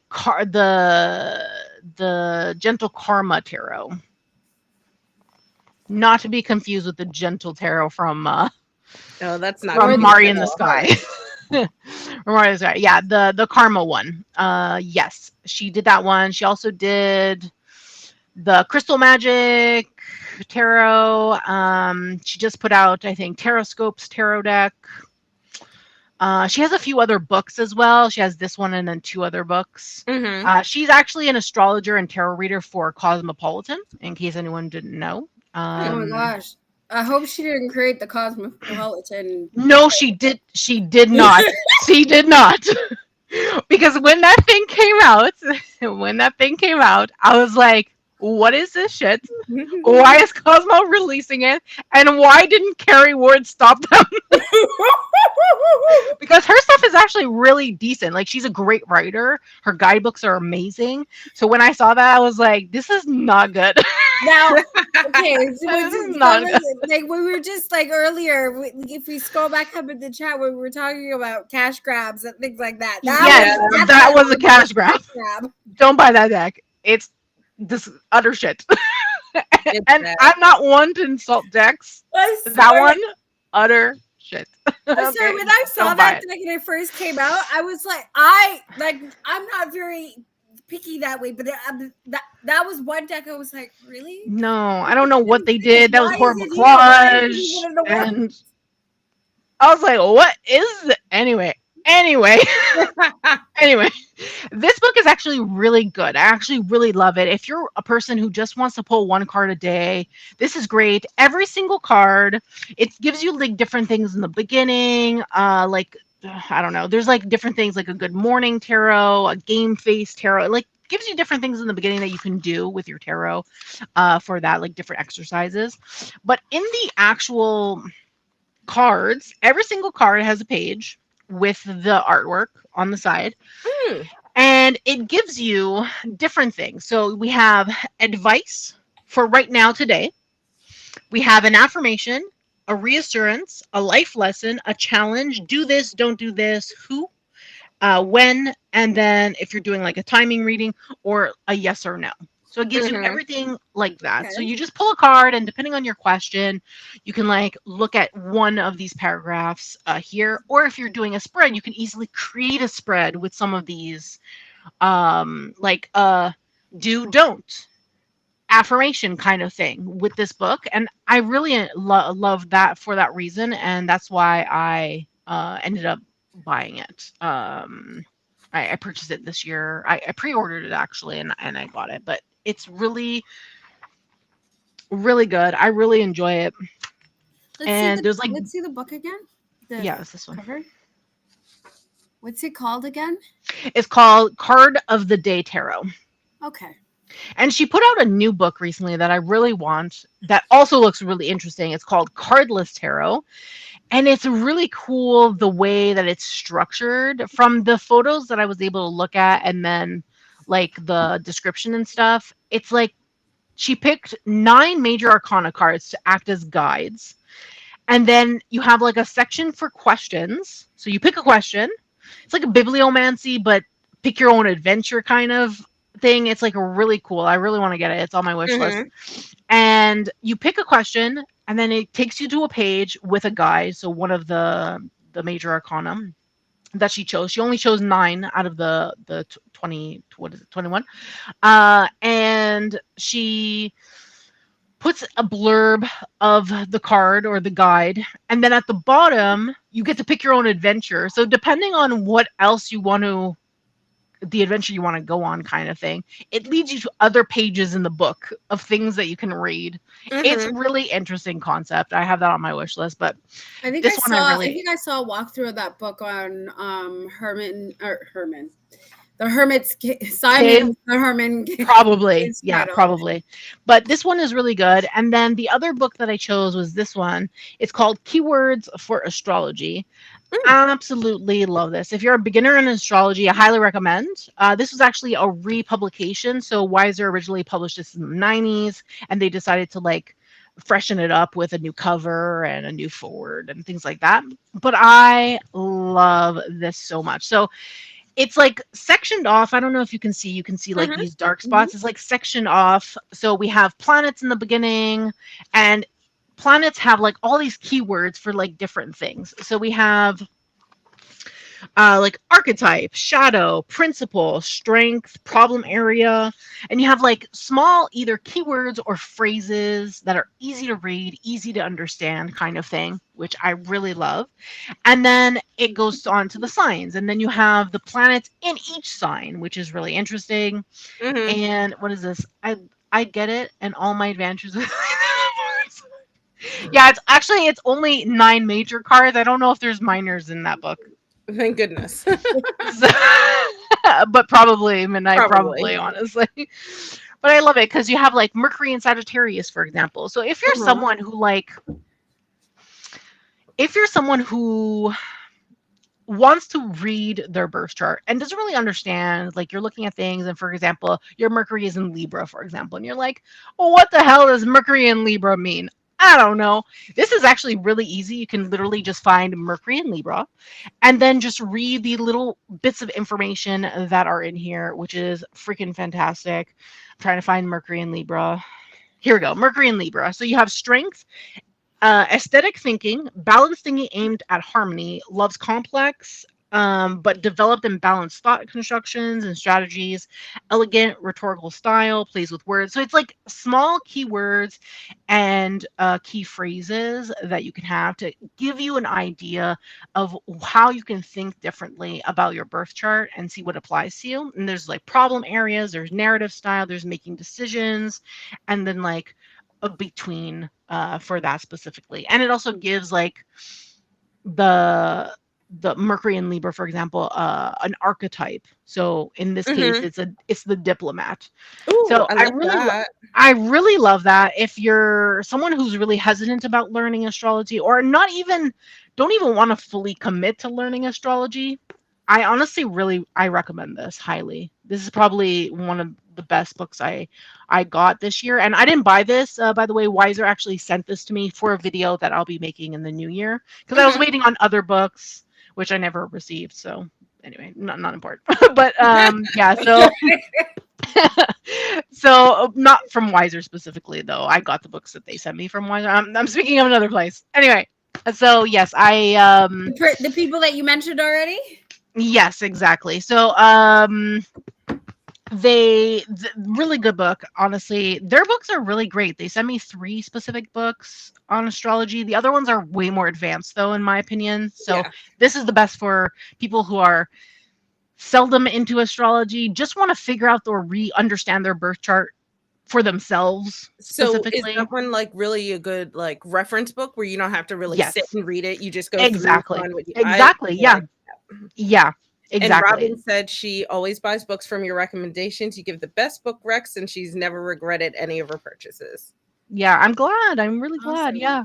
Gentle Karma Tarot. Not to be confused with the Gentle Tarot from Oh, that's not from gonna be Mari in the at all. Sky. From Mari in the Sky. Yeah, the Karma one. Yes, she did that one. She also did the Crystal Magic Tarot. She just put out, I think, Taroscope's tarot deck. She has a few other books as well. She has this one and then two other books. Mhm. She's actually an astrologer and tarot reader for Cosmopolitan, in case anyone didn't know. Oh my gosh. I hope she didn't create the Cosmopolitan. No, she did. She did not. She did not. Because when that thing came out, I was like, "What is this shit? Why is Cosmo releasing it? And why didn't Kerry Ward stop them?" Because her stuff is actually really decent. Like she's a great writer. Her guidebooks are amazing. So when I saw that, I was like, "This is not good." Now, okay, so This is not good. like we were just like earlier, if we scroll back up in the chat when we were talking about cash grabs and things like that. Yes, that's that was a cash grab. grab. Don't buy that deck. It's this utter shit. It's And bad. I'm not one to insult decks. I That swear- one, utter shit. I swear, Okay, when I saw don't buy that it. deck and it first came out, I was like, I'm not very picky that way, but that was one deck I was like, really? No, I don't know what they did. That was Why is horrible it here? Why is it collage. even in the world? And I was like, what is it? Anyway. Anyway, this book is actually really good. I actually really love it. If you're a person who just wants to pull one card a day, this is great. Every single card, it gives you like different things in the beginning. Like I don't know. There's like different things like a good morning tarot, a game face tarot. It, like gives you different things in the beginning that you can do with your tarot for that, like different exercises. But in the actual cards, every single card has a page with the artwork on the side. And it gives you different things. So we have advice for right now today. We have an affirmation, a reassurance, a life lesson, a challenge, do this, don't do this, who, when, and then if you're doing like a timing reading or a yes or no. So it gives you everything like that. So Okay. you just pull a card and depending on your question, you can like look at one of these paragraphs here. Or if you're doing a spread, you can easily create a spread with some of these like do, don't, affirmation kind of thing with this book. And I really love that for that reason. And that's why I ended up buying it. I purchased it this year. I pre-ordered it actually and I got it. But it's really, really good. I really enjoy it. And there's like let's see the book again. yeah, it's this one. Cover. What's it called again? It's called Card of the Day Tarot. Okay. And she put out a new book recently that I really want that also looks really interesting. It's called Cardless Tarot. And it's really cool the way that it's structured from the photos that I was able to look at and then like the description and stuff. It's like she picked 9 major arcana cards to act as guides. And then you have like a section for questions. So you pick a question. it's like a bibliomancy, but pick your own adventure kind of thing. It's like really cool. I really want to get it. It's on my wish list. Mhm. And you pick a question, and then it takes you to a page with a guide. So one of the major arcana that she chose. She only chose 9 out of the 20, what is it, 21? And she puts a blurb of the card or the guide, and then at the bottom you get to pick your own adventure. So depending on what else you want to the adventure you want to go on kind of thing, it leads you to other pages in the book of things that you can read. It's Mhm. really interesting concept. I have that on my wish list, but I think this one I I really think I saw a walkthrough of that book on Herman. The Hermit's Cave. Simon the Herman Probably. Cave's Yeah, title. probably. But this one is really good. And then the other book that I chose was this one. It's called Keywords for Astrology. Mm. Absolutely love this. If you're a beginner in astrology, I highly recommend. This was actually a republication. So Wiser originally published this in the 90s, and they decided to like freshen it up with a new cover and a new forward and things like that. But I love this so much. So it's like sectioned off. I don't know if you can see like Mhm. these dark Mhm. spots. It's like sectioned off. So we have planets in the beginning, and planets have like all these keywords for like different things. So we have like archetype, shadow, principle, strength, problem area, and you have like small either keywords or phrases that are easy to read, easy to understand kind of thing, which I really love. And then it goes on to the signs, and then you have the planets in each sign, which is really interesting. Mhm. And what is this? I get it, and all my adventures. Yeah, it's only 9 major cards. I don't know if there's minors in that book. Thank goodness. So, but probably midnight, Probably. probably honestly. But I love it because you have like Mercury and Sagittarius, for example. So Mhm. if you're someone who wants to read their birth chart and doesn't really understand, like you're looking at things, and for example, your Mercury is in Libra, for example, and you're like, well, what the hell does Mercury in Libra mean? I don't know. This is actually really easy. You can literally just find Mercury in Libra and then just read the little bits of information that are in here, which is freaking fantastic. I'm trying to find Mercury in Libra. Here we go. Mercury in Libra. So you have strength, aesthetic thinking, balanced thinking aimed at harmony, loves complex but developed and balanced thought constructions and strategies, elegant rhetorical style, plays with words. So it's like small keywords and key phrases that you can have to give you an idea of how you can think differently about your birth chart and see what applies to you. And there's like problem areas, there's narrative style, there's making decisions, and then like a between for that specifically. And it also gives like the Mercury and Libra, for example, an archetype. So in this case, Mhm. it's the diplomat. Ooh, So I like that. I really love that. If you're someone who's really hesitant about learning astrology, or not even don't even want to fully commit to learning astrology, I honestly I recommend this highly. This is probably one of the best books I got this year, and I didn't buy this. By the way, Wiser actually sent this to me for a video that I'll be making in the new year because I was Mhm. waiting on other books which I never received. So anyway, not important. But yeah, so so not from Wiser specifically though. I got the books that they sent me from Wiser. I'm speaking of another place. Anyway, so yes, The people that you mentioned already. yes, exactly. So really good book, honestly. Their books are really great. They sent me 3 specific books on astrology. The other ones are way more advanced though, in my opinion. So Yeah. this is the best for people who are seldom into astrology, just want to figure out or understand their birth chart for themselves So is specifically. that one like really a good like reference book where you don't have to really sit Yes, and read it? You just go through, exactly. find what you I Exactly. Yeah. like that. Yeah. And Exactly. Robin said she always buys books from your recommendations. You give the best book recs, and she's never regretted any of her purchases. Yeah. I'm glad. I'm really glad. Awesome. Yeah.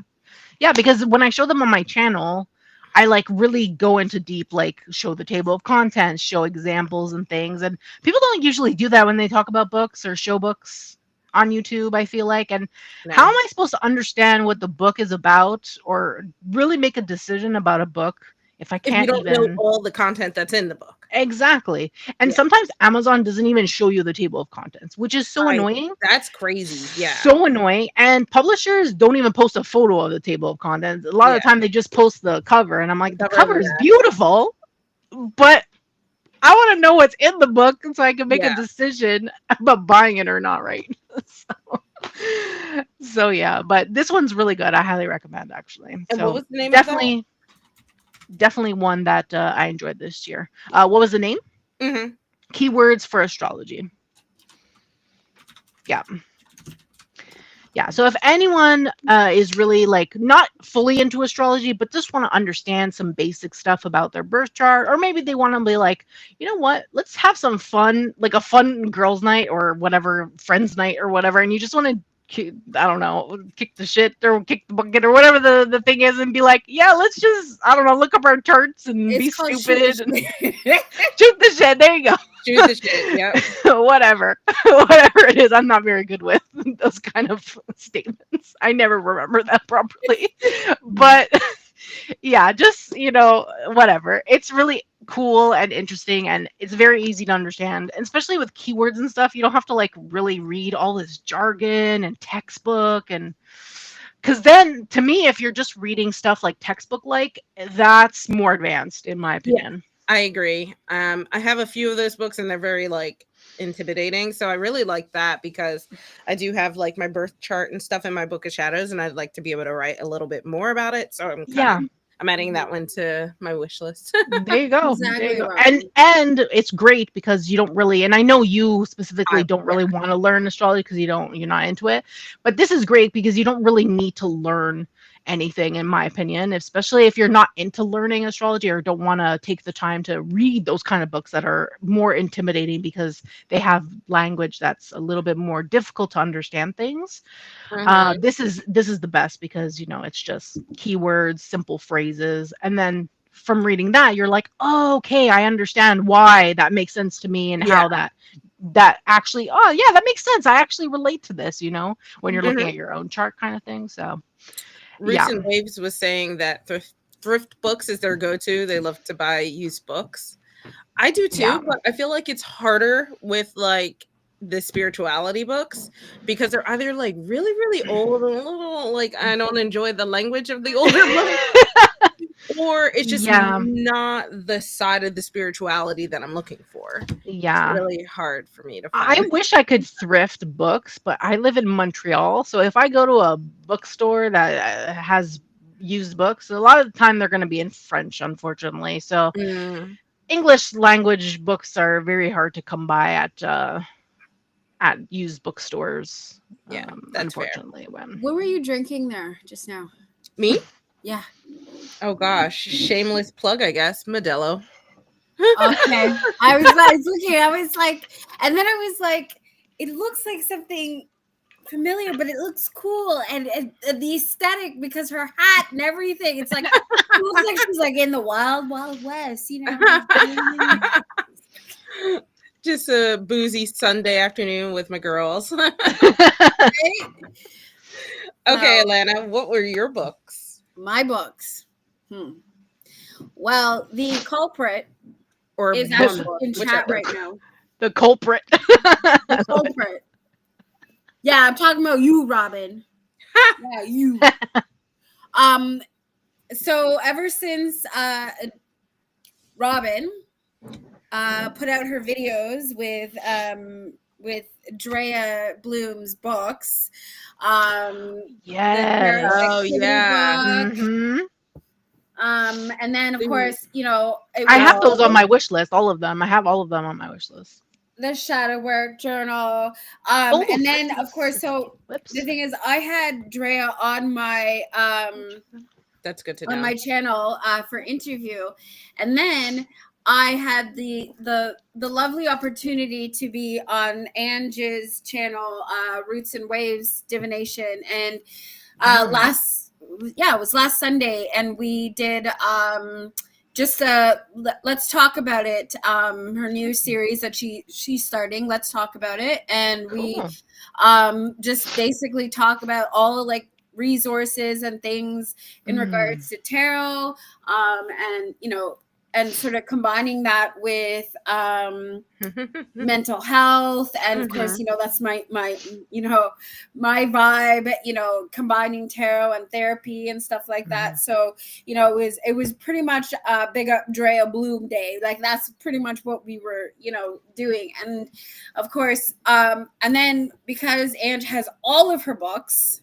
Yeah. Because when I show them on my channel, I like really go into deep, like show the table of contents, show examples and things. And people don't usually do that when they talk about books or show books on YouTube, I feel like. And how No. am I supposed to understand what the book is about or really make a decision about a book if I If you can't don't know even all the content that's in the book. exactly. And Yeah. sometimes Amazon doesn't even show you the table of contents, which is so annoying. That's crazy. Yeah. So annoying. And publishers don't even post a photo of the table of contents. A lot of Yeah. the time they just post the cover, and I'm like, the Cover, cover is yeah. beautiful, but I want to know what's in the book so I can make a Yeah. decision about buying it or not, right? So yeah, but this one's really good. I highly recommend actually. And what So was the name of that? definitely one that I enjoyed this year. What was the name? Mm-hmm. Keywords for Astrology. Yeah. Yeah. So if anyone is really like not fully into astrology, but just want to understand some basic stuff about their birth chart, or maybe they want to be like, you know what, let's have some fun, like a fun girls' night or whatever, friends' night or whatever, and you just want to. I don't know, kick the shit or kick the bucket or whatever the thing is, and be like, yeah, let's just, I don't know, look up our charts and be It's called shoot stupid the and shit. shoot the shit. There you go. Shoot the shit. Yeah. Whatever it is, I'm not very good with those kind of statements. I never remember that properly. But yeah, just, whatever. It's really cool and interesting, and it's very easy to understand, and especially with keywords and stuff. You don't have to like really read all this jargon and textbook, and because then to me, if you're just reading stuff like textbook, like, that's more advanced in my opinion. I agree. I have a few of those books and they're very like intimidating. So I really like that because I do have like my birth chart and stuff in my book of shadows, and I'd like to be able to write a little bit more about it. So I'm adding that one to my wish list. There you go. Exactly, There you go. Robin. And it's great because you don't really, and I know you specifically don't really Yeah. want to learn astrology because you're not into it. But this is great because you don't really need to learn anything, in my opinion, especially if you're not into learning astrology or don't want to take the time to read those kind of books that are more intimidating because they have language that's a little bit more difficult to understand things. Mhm. This is the best because it's just keywords, simple phrases, and then from reading that, you're like, oh, okay, I understand why that makes sense to me, and Yeah. how that actually, oh yeah, that makes sense. I actually relate to this, when you're looking Mhm. at your own chart kind of thing. So Roots yeah, and Waves was saying that thrift books is their go-to. They love to buy used books. I do too, yeah, but I feel like it's harder with like the spirituality books because they're either like really, really old and a little like I don't enjoy the language of the older books, or it's just yeah, not the side of the spirituality that I'm looking for. It's yeah. really hard for me to I find. wish I could thrift books, but I live in Montreal, so if I go to a bookstore that has used books, a lot of the time they're going to be in French, unfortunately. So Mm, English language books are very hard to come by at used bookstores. yeah, that's fair. Unfortunately, when What were you drinking there just now? Me? Yeah. Oh gosh, shameless plug, I guess. Modelo. Okay. I was looking, I was like, and then I was like, it looks like something familiar, but it looks cool, and the aesthetic because her hat and everything. It's like it looks like she's like in the wild, wild west, Just a boozy Sunday afternoon with my girls. Right? Okay, Well, Alana, what were your books? my books. Well, the culprit Or is one actually book? in Which chat right now. the culprit. The culprit. Yeah, I'm talking about you, Robin. Yeah, you. So ever since Robin put out her videos with Drea Bloom's books, Yes. Oh, yeah. book, Hmm. and then of course I have those on my wish list, all of them. I have all of them on my wish list. the shadow work journal, Oh, and then of course, so whoops. the thing is, I had Drea on my That's good to on know. my channel for interview, and then I had the lovely opportunity to be on Angie's channel, Roots and Waves Divination, and it was last Sunday, and we did just let's talk about it, her new series that she's starting, let's talk about it, and we just basically talk about all like resources and things in regards to tarot, and and sort of combining that with mental health, and of course that's my my vibe, combining tarot and therapy and stuff like that. So it was pretty much big up Drea Bloom Day. Like that's pretty much what we were doing. And of course and then because Ange has all of her books,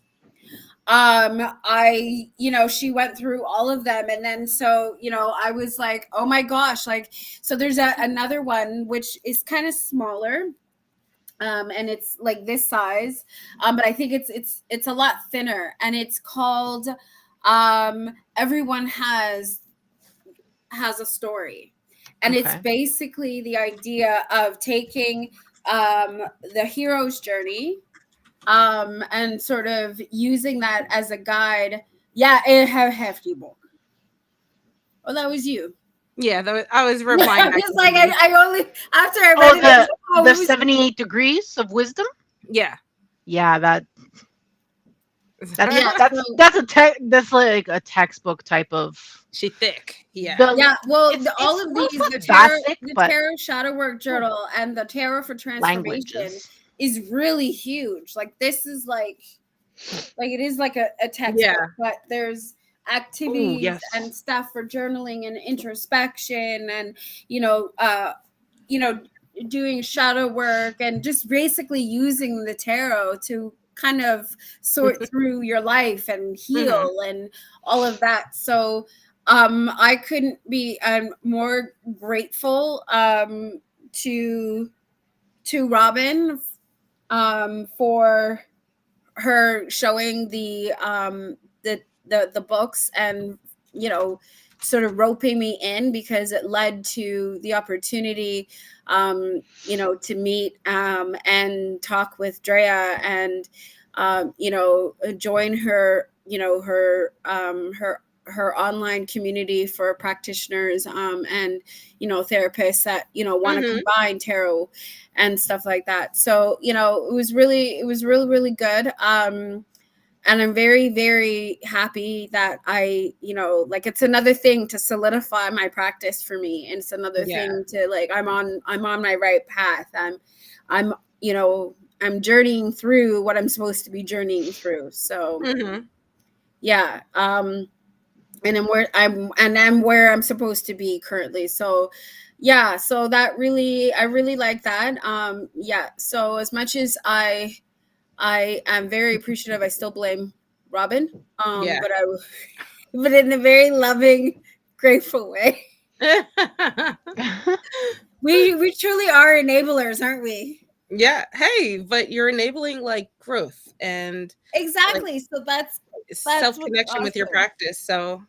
she went through all of them, and then so I was like, oh my gosh, like, so there's another one which is kind of smaller, and it's like this size, but I think it's a lot thinner, and it's called Everyone Has a Story, and it's basically the idea of taking the hero's journey, and sort of using that as a guide. Yeah, it have hefty book. Oh, that was you. Yeah, I was reminded. I was like, I only after I read it. The 78 degrees of wisdom. Yeah, that's like a textbook type of. She thick. Yeah. Well, all of these, the Tarot Shadow Work Journal and the Tarot for Transformation is really huge. Like this is like it is like a textbook, but there's activities and stuff for journaling and introspection, and doing shadow work, and just basically using the tarot to kind of sort through your life and heal and all of that. So I couldn't be more grateful to Robin for her showing the books, and sort of roping me in, because it led to the opportunity to meet and talk with Drea, and join her her online community for practitioners and therapists that want to combine tarot and stuff like that. So it was really good, and I'm very, very happy that I it's another thing to solidify my practice for me, and it's another thing to I'm on my right path. I'm journeying through what I'm supposed to be journeying through. So and I'm where I'm supposed to be currently. So so that I really like that. So as much as I am very appreciative, I still blame Robin, but in a very loving, grateful way. we truly are enablers, aren't we? Yeah. Hey, but you're enabling growth and exactly. So that's self-connection with your practice. So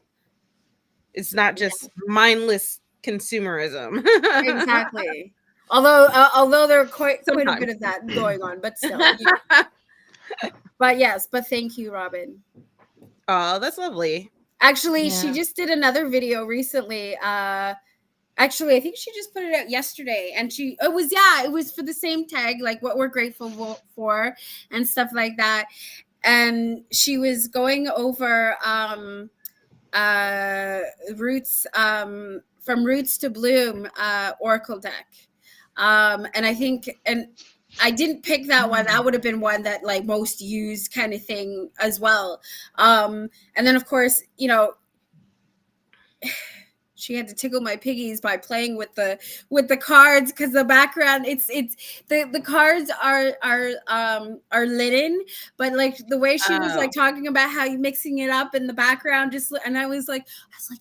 it's not just mindless consumerism. Exactly. Although there are quite a bit of that going on, but still. But thank you, Robin. Oh, that's lovely. Actually, she just did another video recently. Actually, I think she just put it out yesterday, and it was for the same tag, like what we're grateful for and stuff like that. And she was going over roots from Roots to Bloom Oracle deck. And I think, and I didn't pick that one. That would have been one that most used kind of thing as well. And then of course, she had to tickle my piggies by playing with the cards, because the background the cards are linen, but the way she was talking about how you mixing it up in the background, and I was like,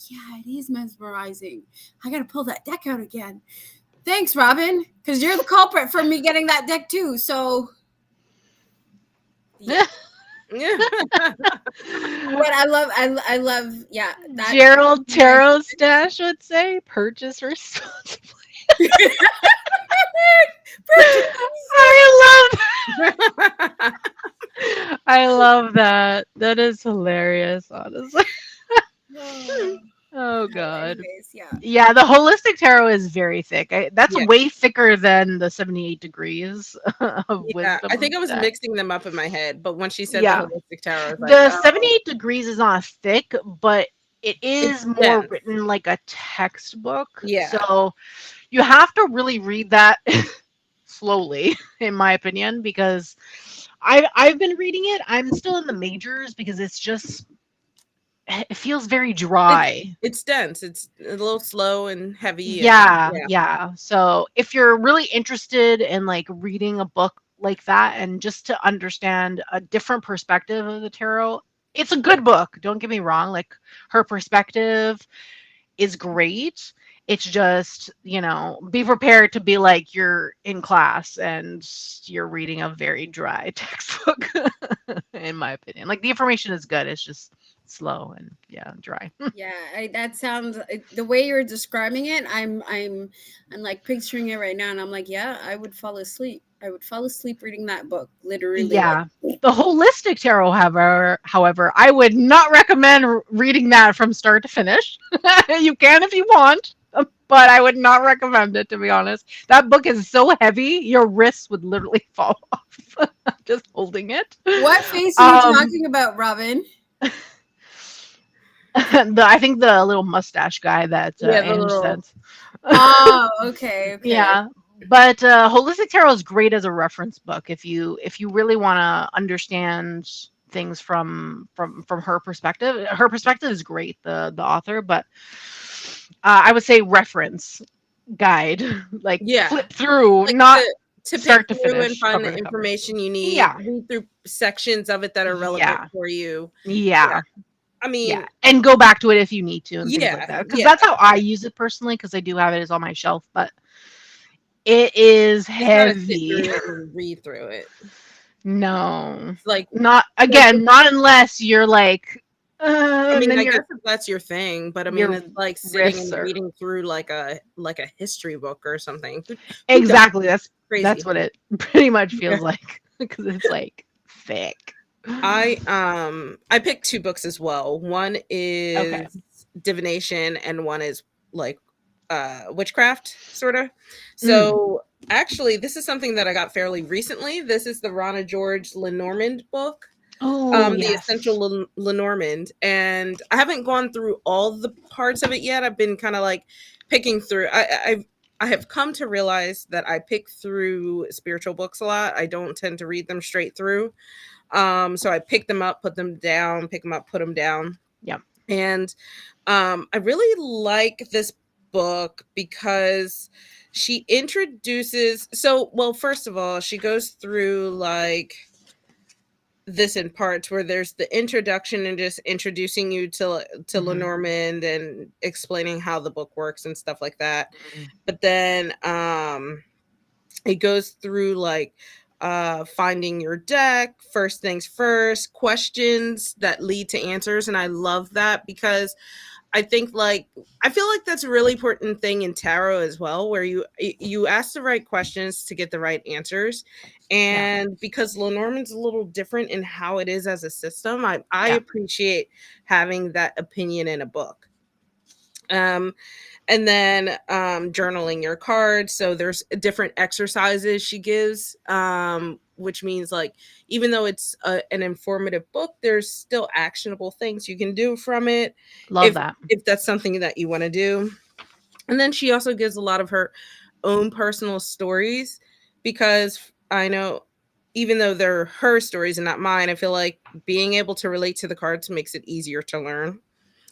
yeah, it is mesmerizing. I gotta pull that deck out again. Thanks, Robin, because you're the culprit for me getting that deck too. So yeah. But I love that. Gerald Tarot Stash would say, purchase responsibly. I love that. That is hilarious, honestly. Oh So god. anyways, yeah. Yeah, the holistic tarot is very thick. That's Yeah. way thicker than the 78 degrees of Yeah, I think wisdom I was deck. mixing them up in my head, but when she said the Yeah. holistic tarot, I was like, The oh, 78 degrees is not thick, but it it's is more dense. written like a textbook. Yeah. So you have to really read that slowly, in my opinion, because I've been reading it. I'm still in the majors because it's just it feels very It's dry. it's dense. It's a little slow and heavy and Yeah, yeah. yeah. So if you're really interested in like reading a book like that and just to understand a different perspective of the tarot, it's a good book. Don't get me wrong. Like her perspective is great. It's just, be prepared to be like you're in class and you're reading a very dry textbook, in my opinion. Like the information is good. It's just slow and yeah, dry. Yeah, that sounds the way you're describing it. I'm like picturing it right now, and I'm like, yeah, I would fall asleep. I would fall asleep reading that book, literally. Like, Yeah. The holistic tarot, however, I would not recommend reading that from start to finish. You can if you want, but I would not recommend it, to be honest. That book is so heavy, your wrists would literally fall off just holding it. what face are you Um, talking about, Robin? I think the little mustache guy that Yeah, the Ange little sent. Oh, okay, okay. Yeah, but holistic tarot is great as a reference book if you really want to understand things from her perspective. Her perspective is great, the author, but I would say reference guide, like yeah. flip through, Like not to pick start to through and finish, find cover the to cover. information you need, Yeah, read through sections of it that are relevant yeah, for you. Yeah. yeah, I yeah, mean, and go back to it if you need to and things like yeah, that. Because yeah. that's how I use it personally. Because I do have it as on my shelf, but it is You gotta sit heavy. through it and read through it. No. It's like Not like again, not unless you're like, I and mean, then I guess if that's your thing, but I mean, your it's like sitting wrists and are reading through like a history book or something. Who does exactly. That's crazy? what it pretty much Yeah. feels like because it's like thick. I picked two books as well. One Okay. is divination and one is like witchcraft sort of. Mm. So actually this is something that I got fairly recently. This is the Ronna George Lenormand book. Oh The Essential yes. Lenormand, and I haven't gone through all the parts of it yet. I've been kind of like picking through. I have come to realize that I pick through spiritual books a lot. I don't tend to read them straight through. So I pick them up, put them down, pick them up, put them down. Yep. And I really like this book because she introduces, so, well, first of all, she goes through like this in parts where there's the introduction and just introducing you to Hmm. Lenormand and explaining how the book works and stuff like that. Mm. But then it goes through like finding your deck, first things first, questions that lead to answers, and I love that because I think like I feel like that's a really important thing in tarot as well, where you ask the right questions to get the right answers. Yeah. And because Lenormand's a little different in how it is as a system, I Yeah. appreciate having that opinion in a book. Um, and then journaling your cards. So there's different exercises she gives, which means like even though it's an informative book, there's still actionable things you can do from it Love if that. if that's something that you want to do. And then she also gives a lot of her own personal stories because I know even though they're her stories and not mine, I feel like being able to relate to the cards makes it easier to learn.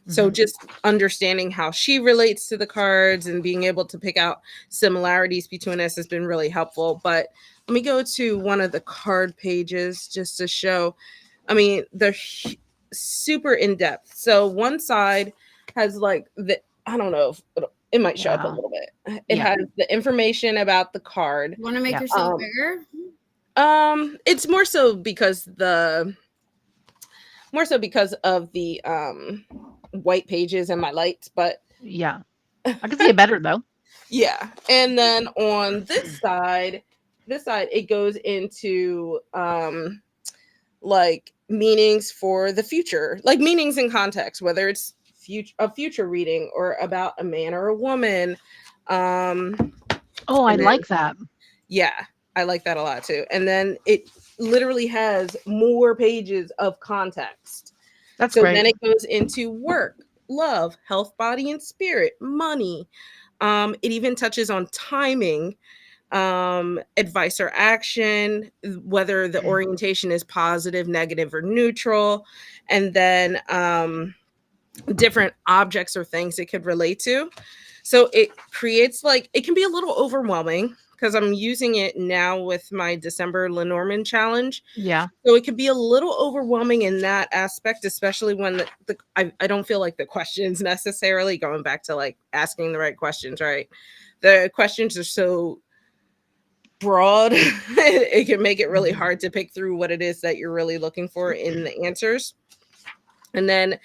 So Hmm. just understanding how she relates to the cards and being able to pick out similarities between us has been really helpful. But let me go to one of the card pages just to show. I mean, they're super in depth. So one side has like the I don't know if it might show up a Wow. little bit. It Yeah. has the information about the card. You want to make Yeah. yourself bigger? It's more so because of the white pages and my lights, but Yeah. I can see it better though. yeah. And then on this side it goes into like meanings for the future, like meanings in context, whether it's future reading or about a man or a woman. Oh, I And then, like that. yeah, I like that a lot too. And then it literally has more pages of context. That's So great. then it goes into work, love, health, body and spirit, money. It even touches on timing, advice or action, whether the orientation is positive, negative, or neutral, and then different objects or things it could relate to. So it creates like it can be a little overwhelming because I'm using it now with my December Lenormand challenge. Yeah. So it could be a little overwhelming in that aspect, especially when I don't feel like the questions necessarily going back to like asking the right questions, right? The questions are so broad, it can make it really hard to pick through what it is that you're really looking for in the answers. And then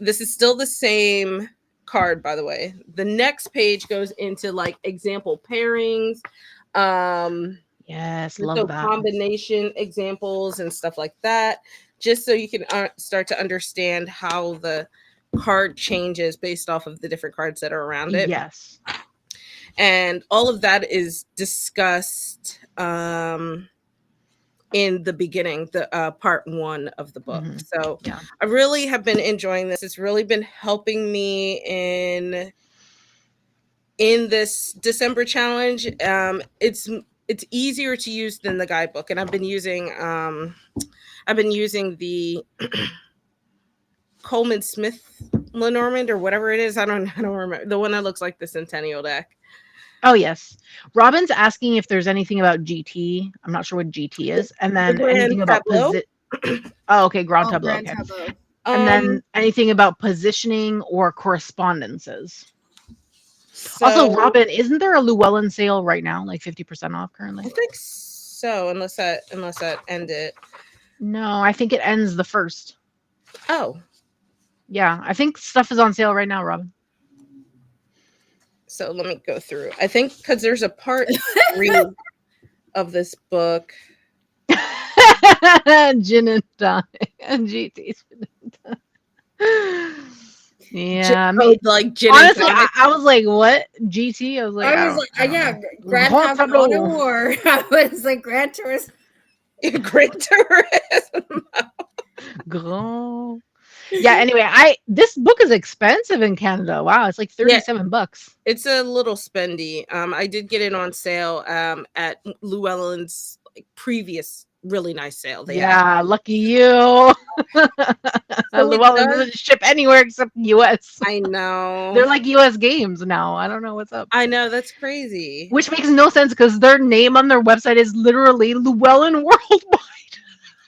this is still the same card, by the way. The next page goes into like example pairings, Yes, love so that. combination examples and stuff like that, just so you can start to understand how the card changes based off of the different cards that are around it. Yes. And all of that is discussed in the beginning, the part 1 of the book. Mhm. So Yeah. I really have been enjoying this. It's really been helping me in this December challenge. It's easier to use than the guidebook, and I've been using the Coleman Smith Lenormand or whatever it is. I don't remember, the one that looks like the Centennial deck. Oh, yes. Robin's asking if there's anything about GT. I'm not sure what GT is. And then Grand anything about Tableau? Oh, okay, Grand Oh, Tableau. Grand Okay. Tableau. And then anything about positioning or correspondences. So Also, Robin, isn't there a Llewellyn sale right now, like 50% off currently? I think so, unless that ended. No, I think it ends the 1st. Oh, Yeah, I think stuff is on sale right now, Robin. so let me go through. I think because there's a part 3 of this book. Gin and tonic and GT's. Yeah, Like gin honestly, and tonic. I was like, "What GT?" I was like, I was like, I don't yeah, know. Grand Grand Theft Tableau. Auto, or I was like Grand Tourist. Great tourism. Grand. Yeah. Anyway, this book is expensive in Canada. Wow, it's like $37. It's a little spendy. I did get it on sale at Llewellyn's like, previous really nice sale. They had. Yeah, lucky you. Llewellyn doesn't ship anywhere except US. I know. They're like US Games now. I don't know what's up. I know, that's crazy. Which makes no sense because their name on their website is literally Llewellyn Worldwide.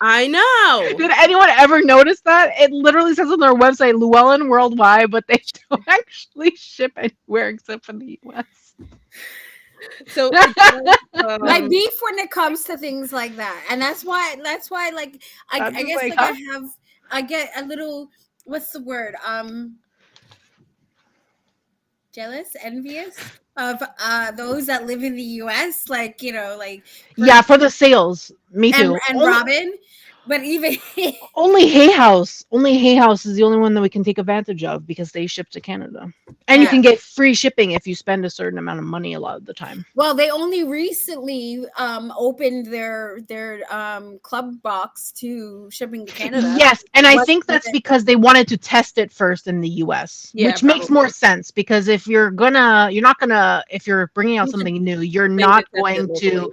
I know. Did anyone ever notice that? It literally says on their website Llewellyn Worldwide, but they don't actually ship anywhere except for the US. So My beef when it comes to things like that, and that's why like I guess like I get a little, what's the word, jealous, envious of those that live in the US, like, you know, like yeah, for the sales. Me too. and Robin. But even only Hay House is the only one that we can take advantage of because they ship to Canada, and you can get free shipping if you spend a certain amount of money a lot of the time. Well, they only recently opened their club box to shipping to Canada. Yes, and I think that's because they wanted to test it first in the US, which makes more sense because if you're bringing out something new, you're not going to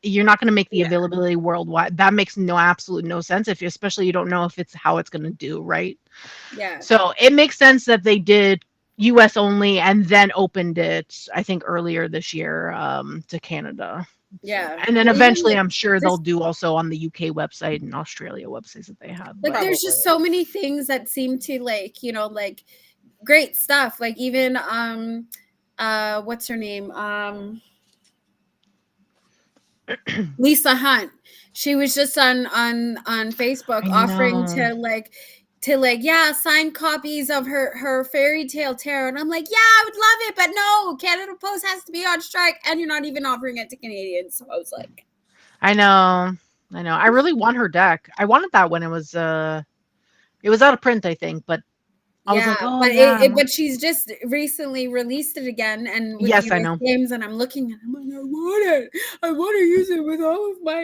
you're not going to make the availability worldwide. That makes absolutely no sense especially you don't know if it's how it's going to do, right? Yeah. So it makes sense that they did US only and then opened it, I think, earlier this year to Canada. Yeah. And then eventually I'm sure they'll do also on the UK website and Australia websites that they have. Like there's just so many things that seem to like, you know, like great stuff. Like even what's her name? Lisa Hunt. She was just on Facebook offering to sign copies of her fairy tale tarot, and I'm like, yeah, I would love it, but no, Canada Post has to be on strike, and you're not even offering it to Canadians. So I was like, I know. I really want her deck. I wanted that when it was It was out of print, I think, but I was like, Yeah, oh but yeah. but she's just recently released it again, and with Yes, I US know. games, and I'm looking, and I'm like, I want it. I want to use it with all of my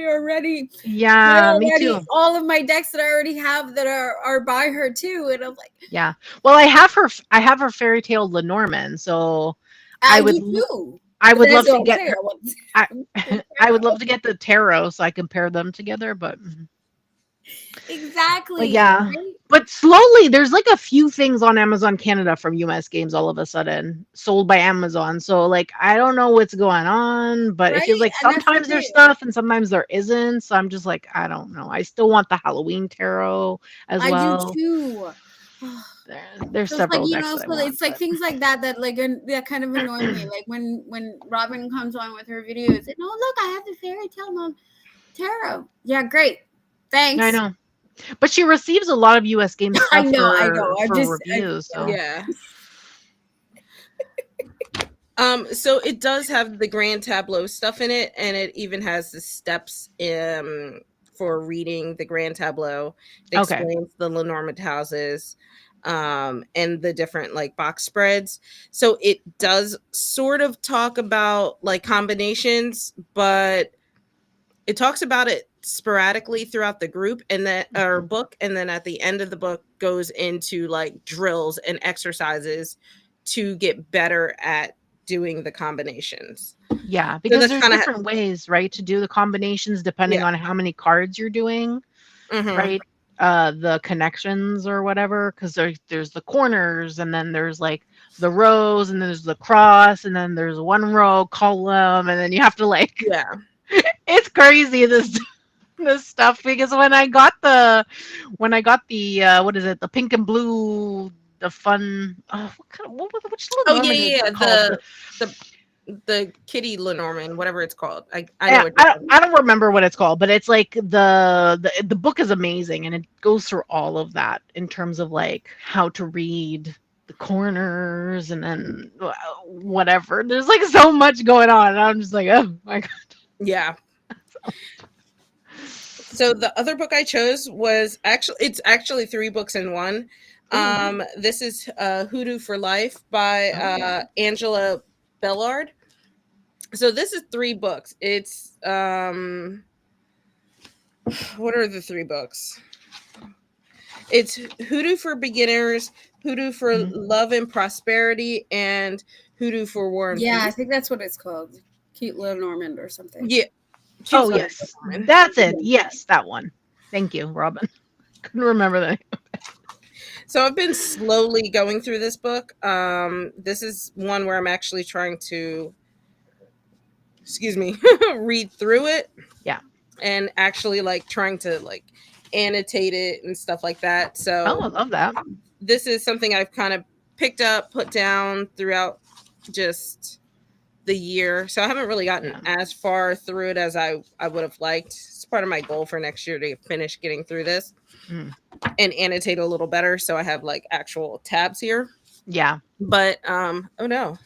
Yeah, me too. all of my decks that I already have that are by her too, and I'm like, Yeah. Well, I have her Fairy Tale Lenormand, so I I would do l- too. I would That's love to what I'm get saying. her. I want I the I would tarot. love to get the tarot so I can pair them together, but Exactly. yeah. Right? But slowly, there's like a few things on Amazon Canada from US Games all of a sudden sold by Amazon. So like I don't know what's going on, but it feels Right? like And that's the sometimes there's thing. stuff and sometimes there isn't. So I'm just like, I don't know. I still want the Halloween tarot as I do well. too. There's So it's like, several decks that I so want, it's like but things like that that like that kind of annoy me. Like when Robin comes on with her videos, and oh look, I have the fairy tale on tarot. Yeah, great. I Thanks. know. But she receives a lot of US game I stuff know, I know. for reviews, so Yeah. So it does have the grand tableau stuff in it, and it even has the steps for reading the grand tableau. It okay. explains the Lenormand houses and the different like box spreads. So it does sort of talk about like combinations, but it talks about it sporadically throughout the group and then or book, and then at the end of the book goes into like drills and exercises to get better at doing the combinations. Yeah, So because that's there's kind of different ways, right, to do the combinations depending yeah. on how many cards you're doing, Hmm. right? The connections or whatever, because there's the corners, and then there's like the rows, and then there's the cross, and then there's one row column, and then you have to like Yeah. it's crazy this stuff because when I got the what is it, the pink and blue, the fun, what kind of, which Oh little yeah, Norman is yeah, it yeah. called? The Kitty Lenormand, whatever it's called. I know Yeah, what you're talking I about. don't remember what it's called, but it's like the book is amazing, and it goes through all of that in terms of like how to read the corners and then whatever. There's like so much going on, and I'm just like, oh my god. Yeah. So the other book I chose was it's actually three books in one. Ooh. This is Hoodoo for Life by Oh. Angela Bellard. So this is three books. It's what are the three books? It's Hoodoo for Beginners, Hoodoo for Mhm. Love and Prosperity, and Hoodoo for War and Yeah, I Peace. think that's what it's called. Cute little Normand or something. Yeah, cute Oh Little yes, Norman. that's it. Yes, that one. Thank you, Robin. Couldn't remember that. So I've been slowly going through this book. This is one where I'm actually trying to, excuse me, read through it Yeah. and actually like trying to like annotate it and stuff like that. Oh, I So love that. this is something I've kind of picked up, put down throughout just the year. So I haven't really gotten Yeah. as far through it as I would have liked. It's part of my goal for next year to finish getting through this Mm. and annotate a little better so I have like actual tabs here. Yeah. But oh no.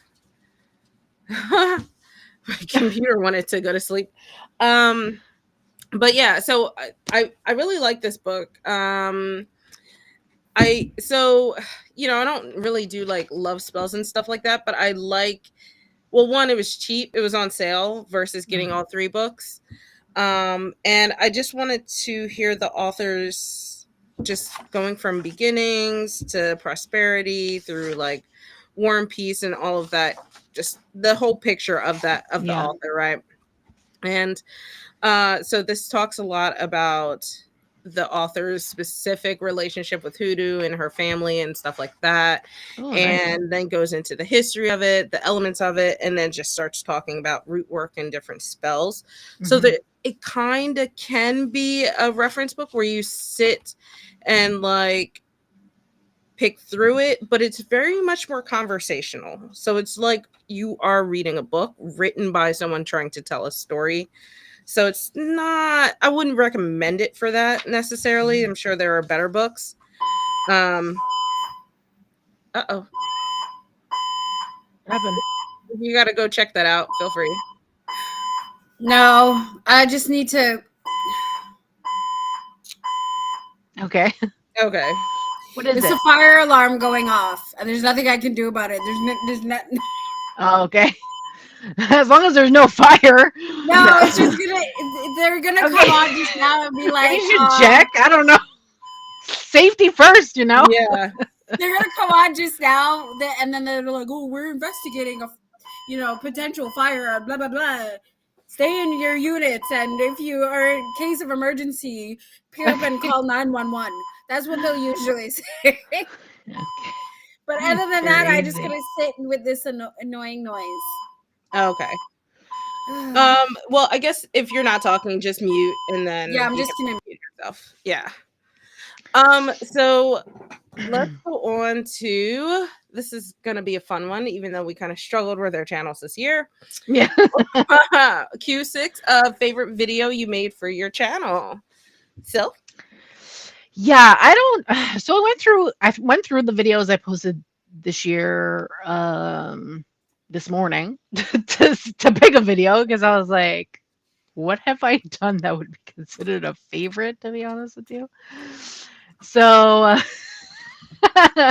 My computer wanted to go to sleep. Um but yeah, so I really like this book. I so I don't really do like love spells and stuff like that, but I like, well, one, it was cheap, it was on sale versus getting Mhm. all three books. And I just wanted to hear the authors just going from beginnings to prosperity through like war and peace and all of that, just the whole picture of that of the Yeah. author, right? And so this talks a lot about the author's specific relationship with hoodoo and her family and stuff like that, Oh, nice. and then goes into the history of it, the elements of it, and then just starts talking about root work and different spells. So Mhm. that it kind of can be a reference book where you sit and like pick through it, but it's very much more conversational. So it's like you are reading a book written by someone trying to tell a story. So it's not, I wouldn't recommend it for that necessarily. I'm sure there are better books. Um uh-oh. What happened? If you got to go check that out, feel free. No, I just need to. Okay. Okay. What is It's it? a fire alarm going off, and there's nothing I can do about it. There's not. Oh, okay. As long as there's no fire. No, Yeah. it's just gonna. They're gonna come Okay. on just now and be Maybe like, you should check. I don't know. Safety first, you know? Yeah. they're gonna come on just now, and then they're like, oh, we're investigating a, potential fire, blah blah blah. Stay in your units, and if you are in case of emergency, pick up and call 911. That's what they'll usually say. But other than that, I just Crazy. gonna sit with this annoying noise. Okay. Well, I guess if you're not talking, just mute and Yeah, then I'm you just can gonna. mute yourself. Yeah. So let's go on to this is gonna be a fun one, even though we kind of struggled with our channels this year. Yeah. Q6, favorite video you made for your channel. So Yeah, I don't so I went through the videos I posted this year this morning to pick a video because I was like, what have I done that would be considered a favorite, to be honest with you? So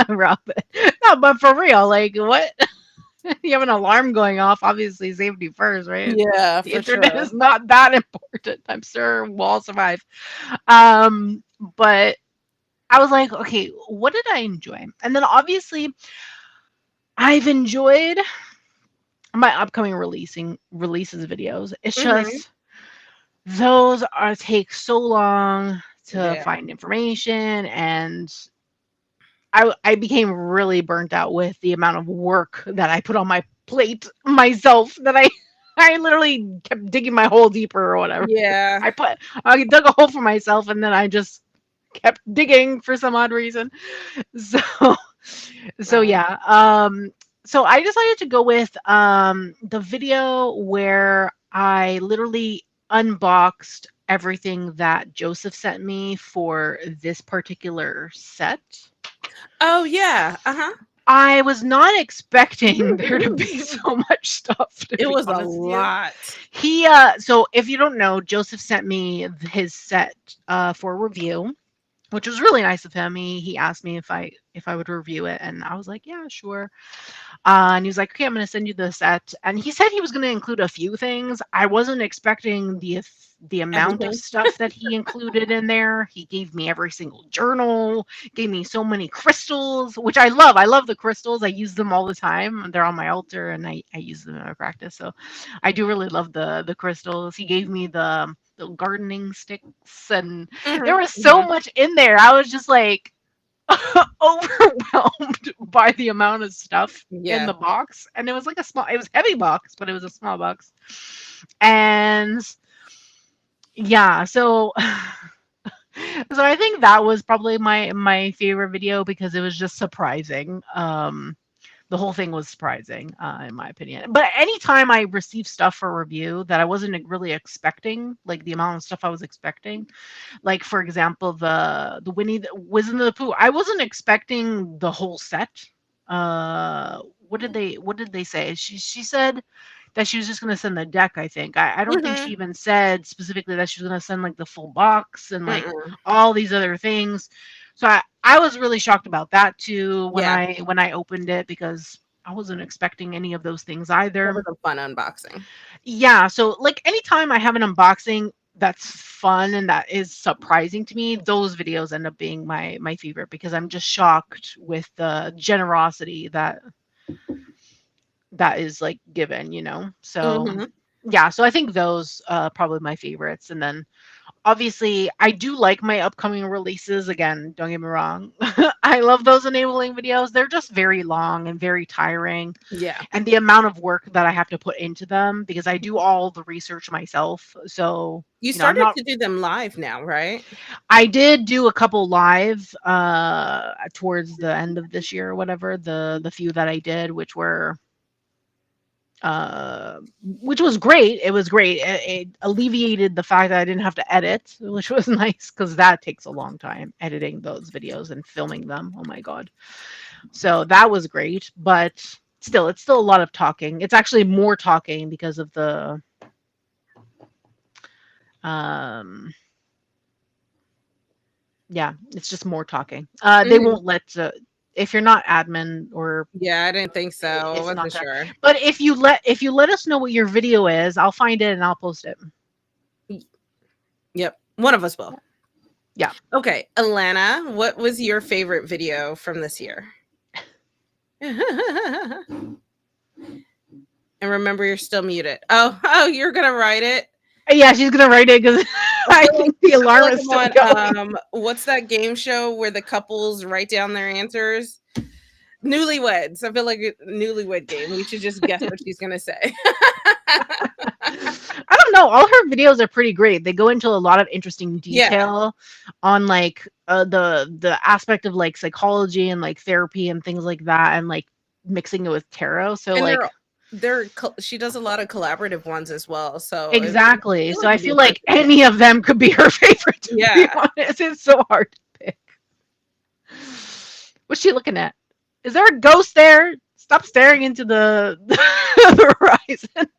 Robin. No, but for real, like what? You have an alarm going off, obviously safety first, right? yeah, The for internet sure. is not that important. I'm sure we'll all survive. But I was like, okay, what did I enjoy? And then obviously I've enjoyed my upcoming releases videos. It's Hmm. just those are take so long to Yeah. find information, and I became really burnt out with the amount of work that I put on my plate myself that I literally kept digging my hole deeper or whatever. Yeah. I dug a hole for myself and then I just kept digging for some odd reason. So so Wow. yeah, so I decided to go with the video where I literally unboxed everything that Joseph sent me for this particular set. Oh yeah. Uh-huh. I was not expecting there to be so much stuff, to It be was a honest with you. lot. So if you don't know, Joseph sent me his set for review, which was really nice of him. He asked me if I would review it, and I was like, yeah, sure. And he was like, okay, I'm going to send you the set. And he said he was going to include a few things. I wasn't expecting the amount of Everything. stuff that he included in there. He gave me every single journal, gave me so many crystals, which I love. I love the crystals. I use them all the time. They're on my altar, and I use them in my practice. So I do really love the crystals. He gave me the gardening sticks, and there Hmm. was so Hmm. much in there. I was just like overwhelmed by the amount of stuff in Yeah. the box, and it was heavy box, but it was a small box. And yeah, so so I think that was probably my favorite video because it was just surprising. The whole thing was surprising, in my opinion. But anytime I receive stuff for review that I wasn't really expecting, like the amount of stuff I was expecting, like for example, the Winnie the Wizard of the Pooh. I wasn't expecting the whole set. What did they say? She said that she was just gonna send the deck, I think. I don't think she Hmm. even said specifically that she was gonna send like the full box and like Mm-mm. all these other things. So I was really shocked about that too when Yeah. I opened it because I wasn't expecting any of those things That either. was a fun unboxing. Yeah, so like anytime I have an unboxing that's fun and that is surprising to me, those videos end up being my favorite because I'm just shocked with the generosity that is like given. So Hmm. yeah, so I think those probably my favorites. And then obviously I do like my upcoming releases. Again, don't get me wrong. I love those enabling videos. They're just very long and very tiring, Yeah. and the amount of work that I have to put into them because I do all the research myself. So, You I'm started not to do them live now, right? I did do a couple live towards the end of this year or whatever, the few that I did, which was great. It was great. It alleviated the fact that I didn't have to edit, which was nice because that takes a long time editing those videos and filming them. Oh my god. So that was great, but still, it's still a lot of talking. It's actually more talking because of um Yeah, it's just more talking. They won't let if you're not admin or Yeah, I didn't think so. I it's not wasn't that. sure. But if you let us know what your video is, I'll find it and I'll post it. Yep, one of us will. Yeah. Okay, Alana, what was your favorite video from this year? And remember, you're still muted. Oh, you're gonna write it. Yeah, she's gonna write it because I think the alarm is still going. What's that game show where the couples write down their answers? Newlyweds. I feel like a newlywed game. We should just guess what she's gonna say. I don't know. All her videos are pretty great. They go into a lot of interesting Yeah. detail on like the aspect of like psychology and like therapy and things like that, and like mixing it with tarot. So And like she does a lot of collaborative ones as well. So exactly. So I it'd be feel a like perfect any of them could be her favorite. To be Yeah. honest, it's so hard to pick. What's she looking at? Is there a ghost there? Stop staring into the the horizon.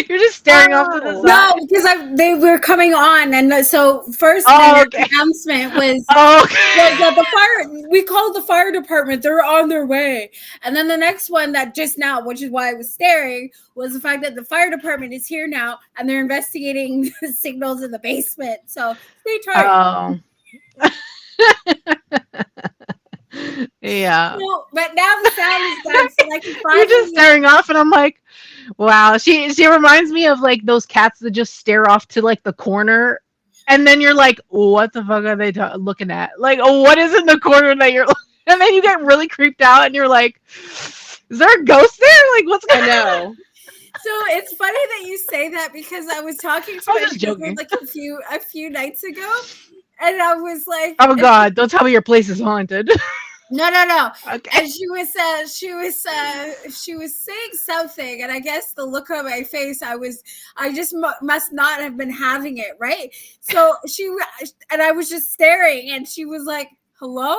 You're just staring off to the side. No, because they were coming on, and so first okay. announcement was Okay. that the fire. We called the fire department; they're on their way. And then the next one that just now, which is why I was staring, was the fact that the fire department is here now, and they're investigating the signals in the basement. So stay tuned. Oh. Yeah. No, but now the sound is done, so I can You're finally. just staring off, and I'm like, wow. She reminds me of like those cats that just stare off to like the corner, and then you're like, what the fuck are they looking at? Like, what is in the corner that you're? And then you get really creeped out, and you're like, is there a ghost there? Like, what's going on? I know. So it's funny that you say that because I was talking to I was my just sister joking. like a few nights ago, and I was like, Oh God, don't tell me your place is haunted. No. Okay. And she was saying something, and I guess the look on my face, I just must not have been having it right. So and I was just staring, and she was like, "Hello,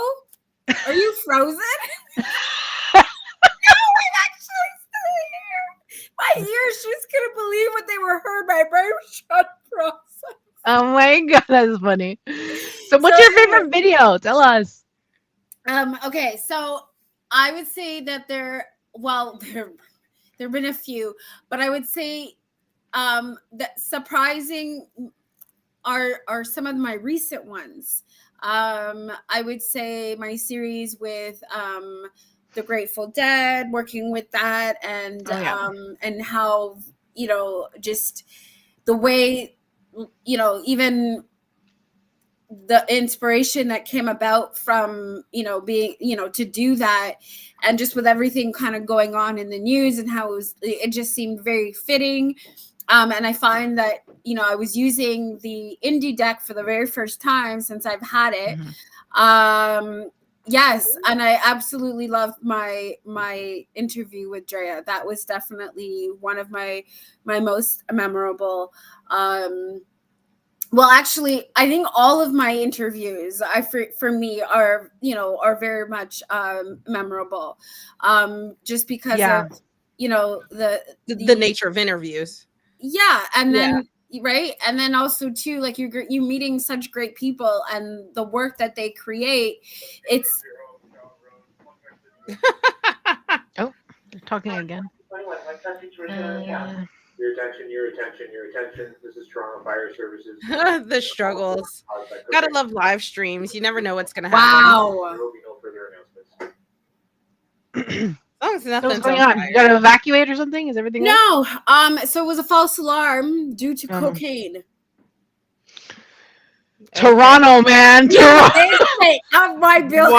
are you frozen?" No, I'm actually still here. My ears just couldn't believe what they were heard. My brain was shut process. Oh my God, that's funny. So, what's your favorite video? Tell us. Okay, so I would say that there have been a few, but I would say that surprising are some of my recent ones. I would say my series with the Grateful Dead, working with that, and and how just the way even the inspiration that came about from being to do that, and just with everything kind of going on in the news, and how it just seemed very fitting. And I find that I was using the indie deck for the very first time since I've had it. Yes, and I absolutely loved my interview with Drea. That was definitely one of my most memorable. Well, actually, I think all of my interviews, for me, are very much memorable, just because of the nature of interviews. Yeah, and then right, and then also too, like you meeting such great people and the work that they create. It's oh, they're talking again. Your attention. This is Toronto Fire Services. The struggles. Gotta love live streams. You never know what's gonna happen. Wow. There will be no further announcements. As long as nothing's What's going on? You gotta evacuate or something? Is everything no? So it was a false alarm due to cocaine. Toronto, man. Toronto. Of my building.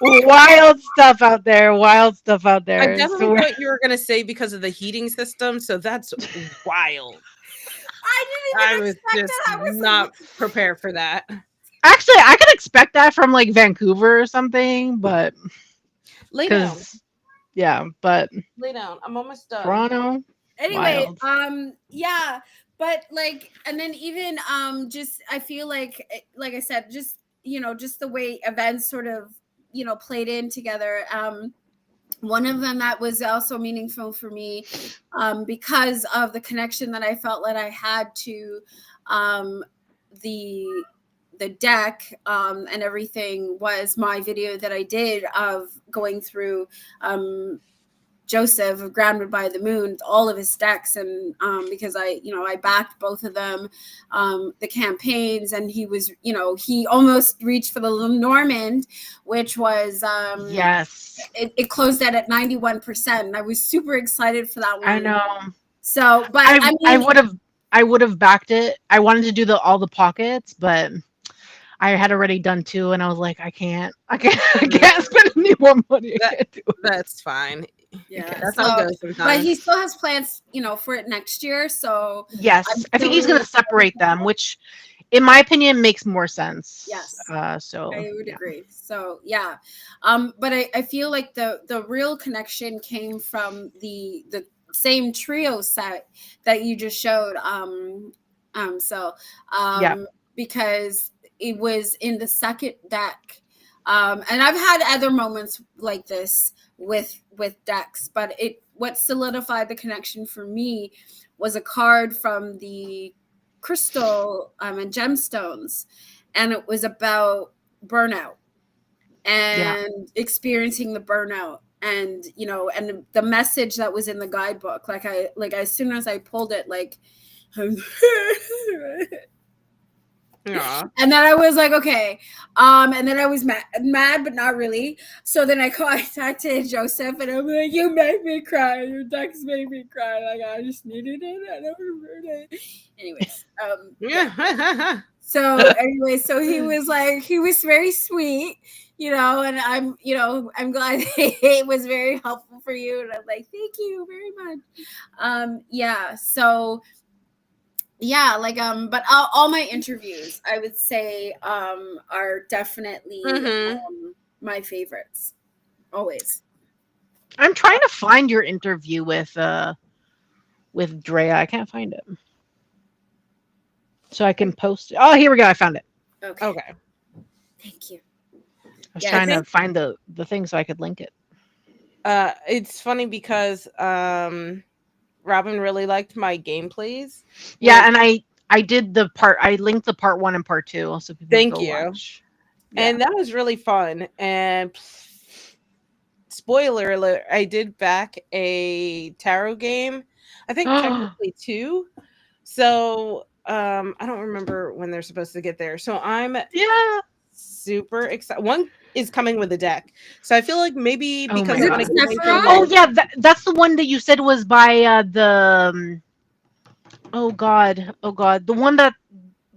Wild stuff out there. Wild stuff out there. I definitely thought you were gonna say because of the heating system, so that's wild. I didn't even expect that. I was not prepared for that. Actually, I could expect that from like Vancouver or something, but lay down. Yeah, but lay down. I'm almost done. Toronto. Anyway, wild. Yeah, but like, and then even just I feel like I said, just just the way events sort of played in together. One of them that was also meaningful for me, because of the connection that I felt that I had to the the deck and everything was my video that I did of going through Joseph of Grounded by the Moon, all of his decks, and because I backed both of them, the campaigns, and he was, he almost reached for the Normand, which was Yes, it closed at 91%, and I was super excited for that one. I know. So, but I would have backed it. I wanted to do all the pockets, but I had already done 2, and I was like, I can't spend any more money. I can't do it. That's fine. Yeah, That's how it goes sometimes. but he still has plans, for it next year. So Yes, I think he's going to separate them, which, in my opinion, makes more sense. Yes. So I would agree. So yeah, but I feel like the real connection came from the same trio set that you just showed. Because it was in the second deck, and I've had other moments like this with decks, but what solidified the connection for me was a card from the crystal and gemstones, and it was about burnout and experiencing the burnout, and and the message that was in the guidebook, like as soon as I pulled it, like yeah. And then I was like, okay. And then I was mad, but not really. So then I contacted Joseph, and I'm like, you made me cry. Your decks made me cry. Like, I just needed it. I never heard it. Anyways. Yeah. So he was like, he was very sweet, and I'm glad it was very helpful for you. And I'm like, thank you very much. So yeah, like but all my interviews, I would say, are definitely my favorites, always. I'm trying to find your interview with Drea. I can't find it, so I can post it. Oh, here we go. I found it. Okay. Thank you. I was trying to find the thing so I could link it. It's funny because Robin really liked my gameplays. Yeah, and I did the part. I linked the part 1 and part 2, so people Thank go you. watch. And that was really fun. And spoiler alert, I did back a tarot game. I think technically 2. So I don't remember when they're supposed to get there. So I'm super excited. One is coming with a deck, so I feel like maybe because I want to get that's the one that you said was by the oh god, the one that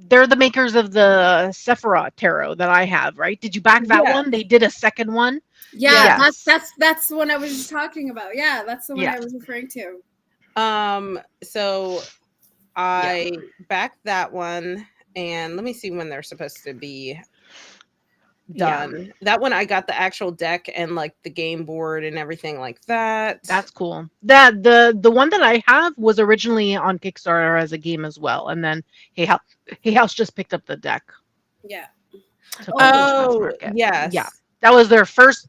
they're the makers of the Sephiroth tarot that I have, right? Did you back that one? They did a second one. Yeah, that's the one I was just talking about. Yeah, that's the one I was referring to. So I backed that one, and let me see when they're supposed to be done. That one I got the actual deck and like the game board and everything like that. That's cool. That the one that I have was originally on Kickstarter as a game as well, and then Hey House just picked up the deck. Yeah. Oh, yes. Yeah. That was their first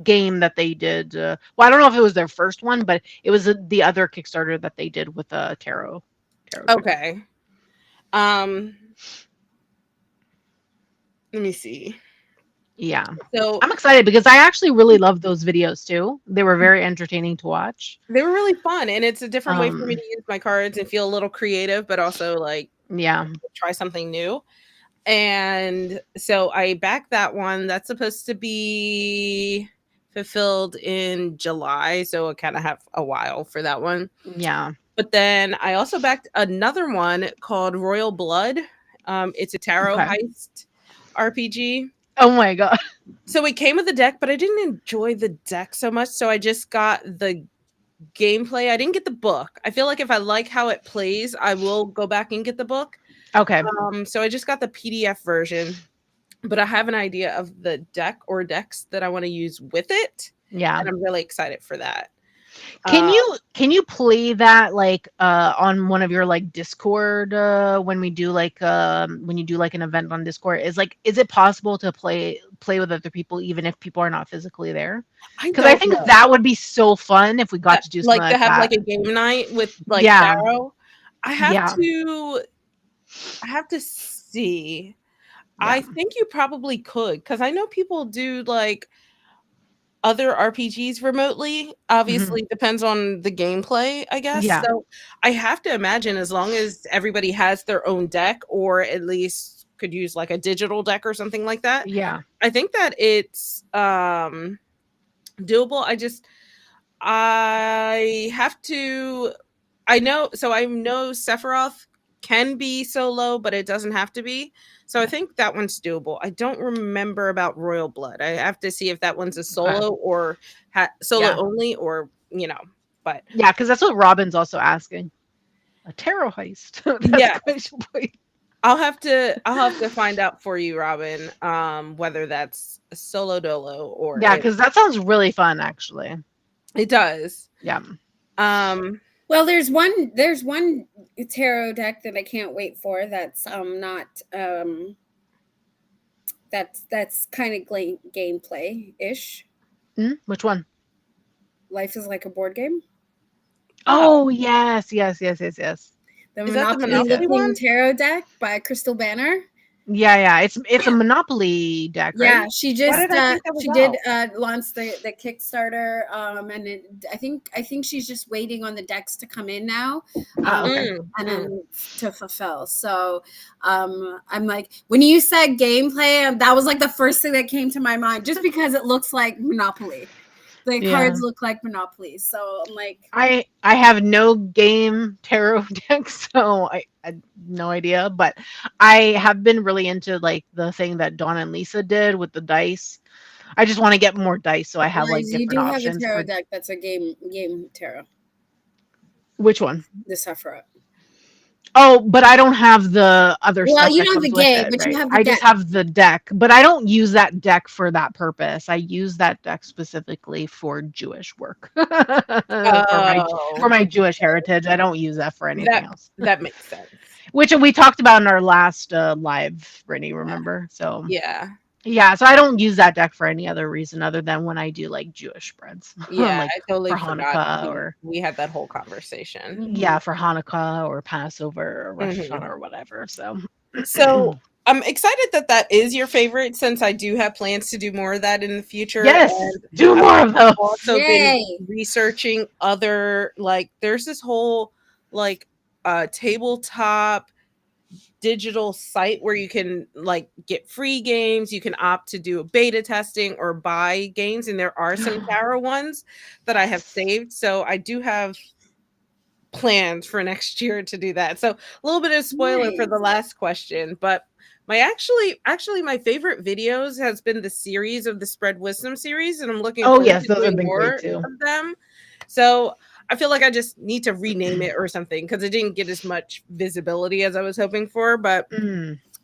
game that they did. Well, I don't know if it was their first one, but it was the other Kickstarter that they did with a tarot. Okay. Let me see. Yeah. So I'm excited because I actually really loved those videos too. They were very entertaining to watch. They were really fun, and it's a different way for me to use my cards and feel a little creative, but also like try something new. And so I backed that one. That's supposed to be fulfilled in July, so I kind of have a while for that one. Yeah. But then I also backed another one called Royal Blood. It's a tarot heist RPG. Oh my god. So it came with the deck, but I didn't enjoy the deck so much, so I just got the gameplay. I didn't get the book. I feel like if I like how it plays, I will go back and get the book. Okay. So I just got the PDF version, but I have an idea of the deck or decks that I want to use with it. Yeah. And I'm really excited for that. Can you play that like on one of your like Discord when you do like an event on Discord? Is it possible to play with other people even if people are not physically there? Because I think that would be so fun if we got to do something like have that. like a game night with like tarot. I have to see. I think you probably could, because I know people do like other RPGs remotely. Obviously, depends on the gameplay, I guess. Yeah. So I have to imagine as long as everybody has their own deck, or at least could use like a digital deck or something like that, Yeah. I think that it's doable. I have to I know Sephiroth can be solo, but it doesn't have to be. So I think that one's doable. I don't remember about Royal Blood. I have to see if that one's a solo or solo Yeah. only, or but Yeah, because that's what Robin's also asking. A tarot heist. That's yeah, question point. I'll have to find out for you, Robin, whether that's a solo dolo or Yeah, because that sounds really fun, actually. it does. Yeah. Well, there's one tarot deck that I can't wait for. That's not that's kind of gameplay ish. Which one? Life is like a board game. Oh, yes. The Is that the Monopoly Monopoly one? looking tarot deck by Crystal Banner. Yeah. It's a Monopoly deck, right? Yeah, she just did I think that was she did launch the Kickstarter, and I think she's just waiting on the decks to come in now, Okay. and then to fulfill. So I'm like, when you said gameplay, that was like the first thing that came to my mind, just because it looks like Monopoly. The cards look like Monopoly, so I'm like, I have no game tarot deck, so I had no idea. But I have been really into like the thing that Dawn and Lisa did with the dice. I just want to get more dice, so I have like you different do have a options. tarot deck that's a game tarot. Which one? The Sephiroth. Oh, but I don't have the other Well, stuff you that don't have comes the with game, it, but you right? have the I deck. just have the deck, but I don't use that deck for that purpose. I use that deck specifically for Jewish work, for my Jewish heritage. I don't use that for anything else. That makes sense. Which we talked about in our last live, Brittany, remember? So Yeah, so I don't use that deck for any other reason other than when I do like Jewish spreads, yeah. like I totally for forgot Hanukkah or we had that whole conversation. for Hanukkah or Passover or Rosh Hashanah or whatever. So I'm excited that is your favorite, since I do have plans to do more of that in the future. Yes, And do more of those. also been researching other, like, there's this whole like tabletop digital site where you can like get free games. You can opt to do a beta testing or buy games, and there are some tarot ones that I have saved. So I do have plans for next year to do that. So a little bit of spoiler for the last question, but my actually my favorite videos has been the series of the Spread Wisdom series, and I'm looking forward to Those have doing been more great too. of them. So I feel like I just need to rename it or something, because it didn't get as much visibility as I was hoping for. But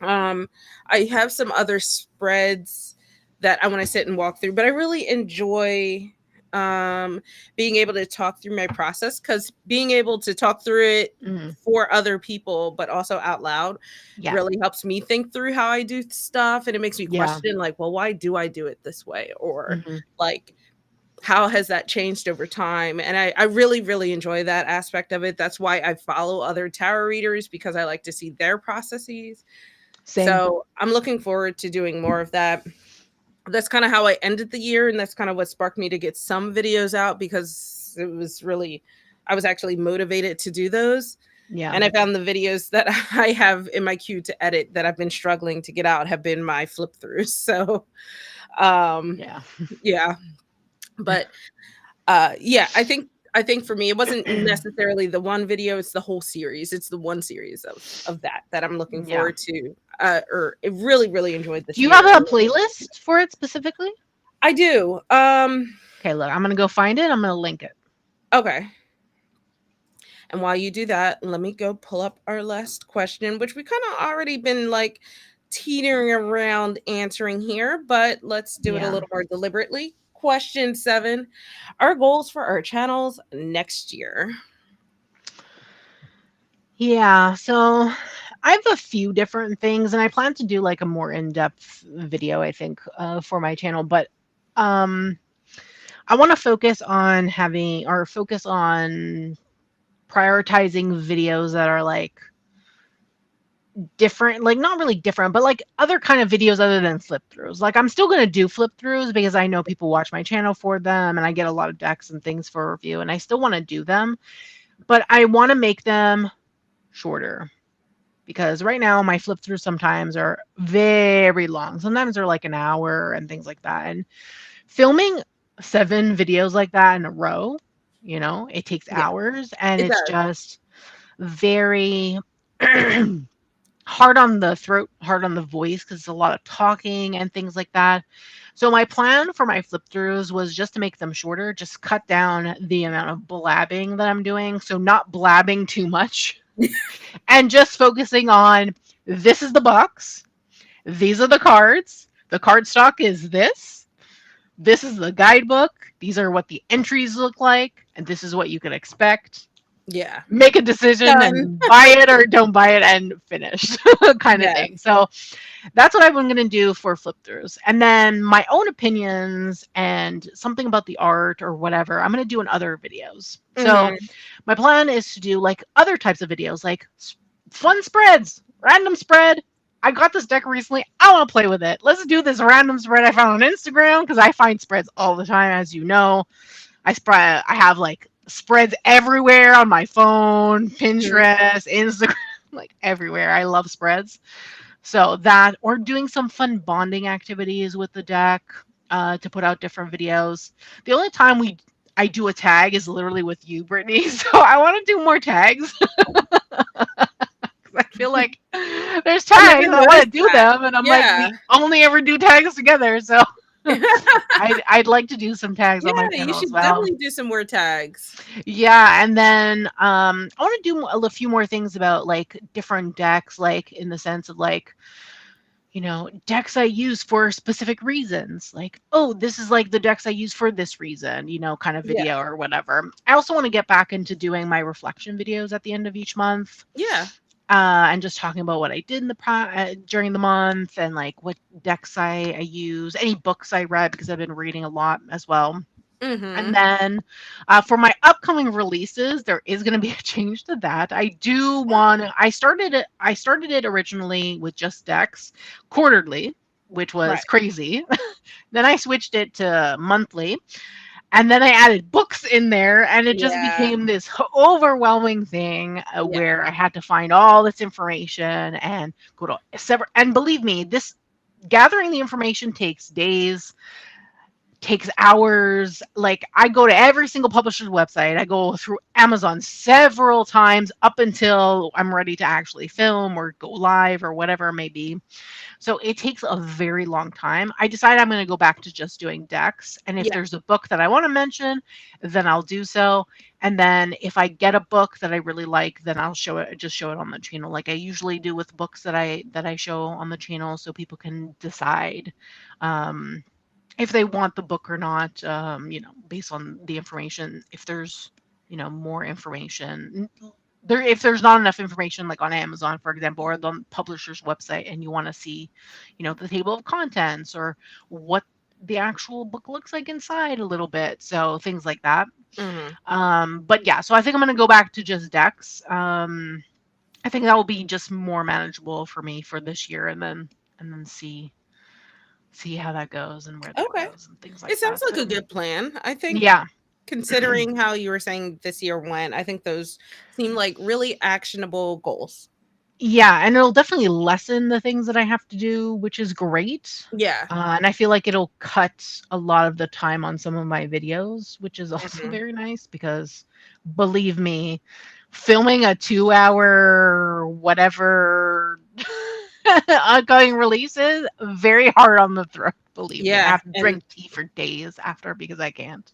I have some other spreads that I want to sit and walk through, but I really enjoy being able to talk through my process, because being able to talk through it for other people but also out loud really helps me think through how I do stuff, and it makes me question like, well, why do I do it this way, or like how has that changed over time? And I really, really enjoy that aspect of it. That's why I follow other tarot readers, because I like to see their processes. So I'm looking forward to doing more of that. That's kind of how I ended the year, and that's kind of what sparked me to get some videos out, because I was actually motivated to do those. And I found the videos that I have in my queue to edit that I've been struggling to get out have been my flip throughs. So but I think for me, it wasn't necessarily the one video, it's the whole series. It's the one series of that I'm looking forward to. Or it really, really enjoyed this. Do you have a playlist for it specifically? I do. Okay, look, I'm gonna go find it. I'm gonna link it. Okay. And while you do that, let me go pull up our last question, which we kind of already been like teetering around answering here, but let's do it a little more deliberately. Question 7. Our goals for our channels next year. Yeah, so I have a few different things, and I plan to do like a more in-depth video, I think, for my channel. But I want to focus on prioritizing videos that are like different, like not really different, but like other kind of videos other than flip throughs. Like I'm still going to do flip throughs because I know people watch my channel for them and I get a lot of decks and things for review and I still want to do them, but I want to make them shorter because right now my flip throughs sometimes are very long. Sometimes they're like an hour and things like that. And filming 7 videos like that in a row, you know, it takes Yeah. hours and It it's does. just very hard on the throat, hard on the voice because it's a lot of talking and things like that. So my plan for my flip throughs was just to make them shorter, just cut down the amount of blabbing that I'm doing. So not blabbing too much and just focusing on this is the box, these are the cards, the card stock is this is the guidebook, these are what the entries look like, and this is what you can expect. Yeah. Make a decision Done. and buy it or don't buy it and finish kind of Yes. thing. So that's what I'm going to do for flip throughs. And then my own opinions and something about the art or whatever, I'm going to do in other videos. So my plan is to do like other types of videos, like fun spreads, random spread. I got this deck recently. I want to play with it. Let's do this random spread I found on Instagram because I find spreads all the time, as you know. I have like spreads everywhere on my phone, Pinterest, Instagram, like everywhere. I love spreads. So that, or doing some fun bonding activities with the deck to put out different videos. The only time I do a tag is literally with you, Brittany. So I want to do more tags. I feel like there's tags. I want to do them, and I'm like, we only ever do tags together. So I'd like to do some tags on my Yeah, you channel as should well. definitely do some more tags. Yeah, and then I want to do a few more things about like different decks, like in the sense of like, you know, decks I use for specific reasons. Like, oh, this is like the decks I use for this reason, you know, kind of Yeah. video or whatever. I also want to get back into doing my reflection videos at the end of each month. Yeah. And just talking about what I did in the during the month and like what decks I use, any books I read because I've been reading a lot as well. And then for my upcoming releases, there is going to be a change to that. I do want to. I started it originally with just decks quarterly, which was crazy. Then I switched it to monthly. And then I added books in there, and it just became this overwhelming thing where I had to find all this information and go to several. And believe me, this gathering the information takes days, takes hours. Like I go to every single publisher's website. I go through Amazon several times up until I'm ready to actually film or go live or whatever it may be. So it takes a very long time. I decided I'm going to go back to just doing decks. And if there's a book that I want to mention, then I'll do so. And then if I get a book that I really like, then I'll just show it on the channel. Like I usually do with books that I show on the channel so people can decide if they want the book or not, you know, based on the information. If there's, you know, more information if there's not enough information like on Amazon, for example, or the publisher's website, and you want to see, you know, the table of contents or what the actual book looks like inside a little bit. So things like that. But yeah, so I think I'm going to go back to just decks. I think that will be just more manageable for me for this year, and then see how that goes and where that goes and things like that. It sounds like a good plan. I think considering how you were saying this year went, I think those seem like really actionable goals. Yeah, and it'll definitely lessen the things that I have to do, which is great. Yeah. And I feel like it'll cut a lot of the time on some of my videos, which is also very nice because believe me, filming a 2-hour whatever ongoing release is very hard on the throat. Believe me, I have to drink tea for days after because I can't.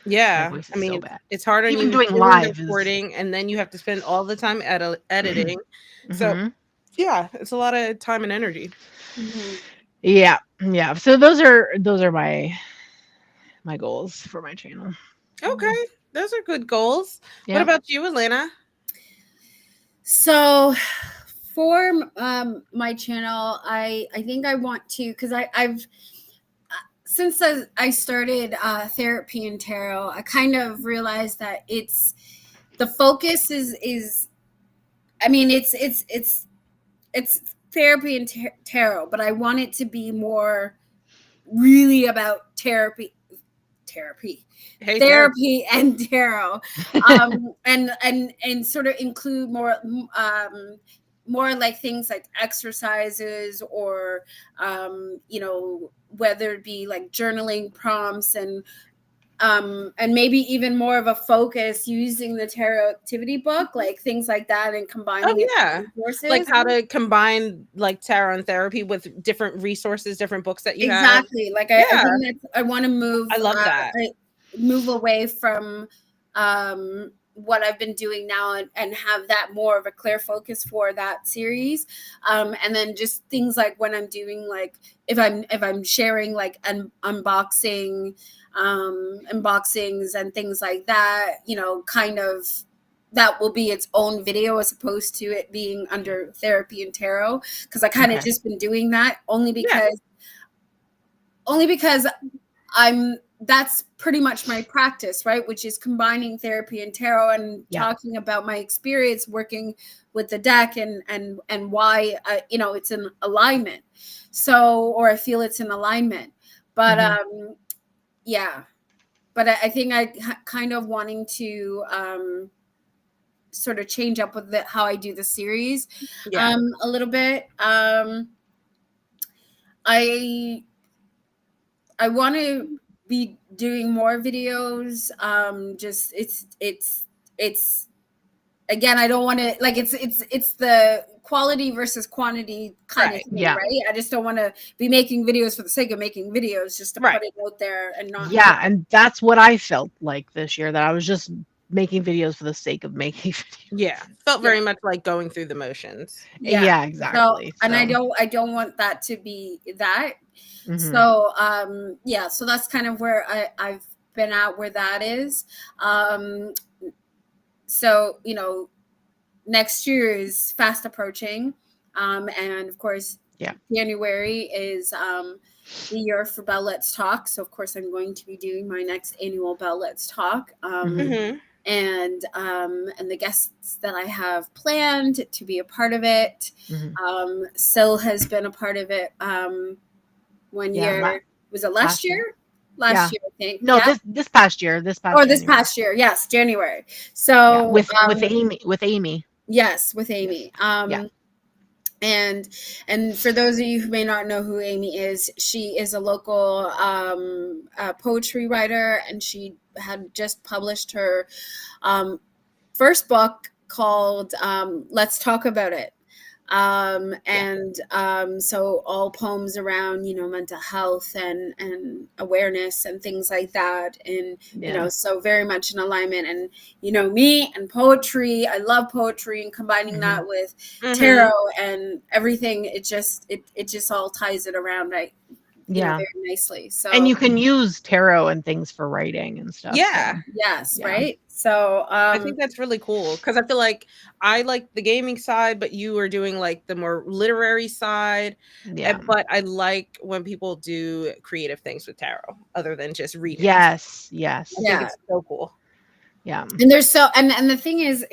Yeah, I mean, so it's hard on even you doing live recording, and then you have to spend all the time editing. So, yeah, it's a lot of time and energy. Yeah. So those are my goals for my channel. Okay, those are good goals. What about you, Alana? So, for my channel, I think I want to, because I've since I started therapy and tarot, I kind of realized that it's the focus is I mean it's it's therapy and tarot, but I want it to be more really about therapy Hey, therapy and tarot, and sort of include more like things like exercises, or you know, whether it be like journaling prompts, and maybe even more of a focus using the tarot activity book, like things like that, and combining it with resources. Like how to combine like tarot and therapy with different resources, different books that you have. Exactly. Like I think that's, I want to move. I love that. Move away from what I've been doing now, and have that more of a clear focus for that series, and then just things like when I'm doing, like if I'm sharing like unboxings and things like that, you know, kind of that will be its own video as opposed to it being under therapy and tarot, because I kind of just been doing that only because that's pretty much my practice, right? Which is combining therapy and tarot, and talking about my experience working with the deck, and why you know, it's in alignment. So, or I feel it's in alignment. But but I think I kind of wanting to sort of change up with how I do the series a little bit. I want to be doing more videos. Just it's again, I don't want to, like, it's the quality versus quantity kind of thing, right? I just don't want to be making videos for the sake of making videos, just to put it out there and not. Yeah, and that's what I felt like this year, that I was just making videos for the sake of making videos. Yeah, felt very much like going through the motions. Yeah, exactly. So, and I don't want that to be that. So so that's kind of where I've been at, where that is. So, you know, next year is fast approaching, and of course January is the year for Bell Let's Talk. So of course I'm going to be doing my next annual Bell Let's Talk. And the guests that I have planned to be a part of it. Sil has been a part of it 1 year. Was it last year? Last year, I think. No, this past year. This past year. Yes, January. So with Amy. Yes, with Amy. And for those of you who may not know who Amy is, she is a local poetry writer, and she had just published her first book called Let's Talk About It. So all poems around, you know, mental health and awareness and things like that, and you know, so very much in alignment. And you know, me and poetry, I love poetry, and combining that with tarot and everything, it just all ties it around, right? You know, very nicely. So, and you can use tarot and things for writing and stuff. Right. So I think that's really cool, because I feel like I like the gaming side, but you are doing like the more literary side. But I like when people do creative things with tarot other than just reading. Yes. I think it's so cool. And there's and the thing is,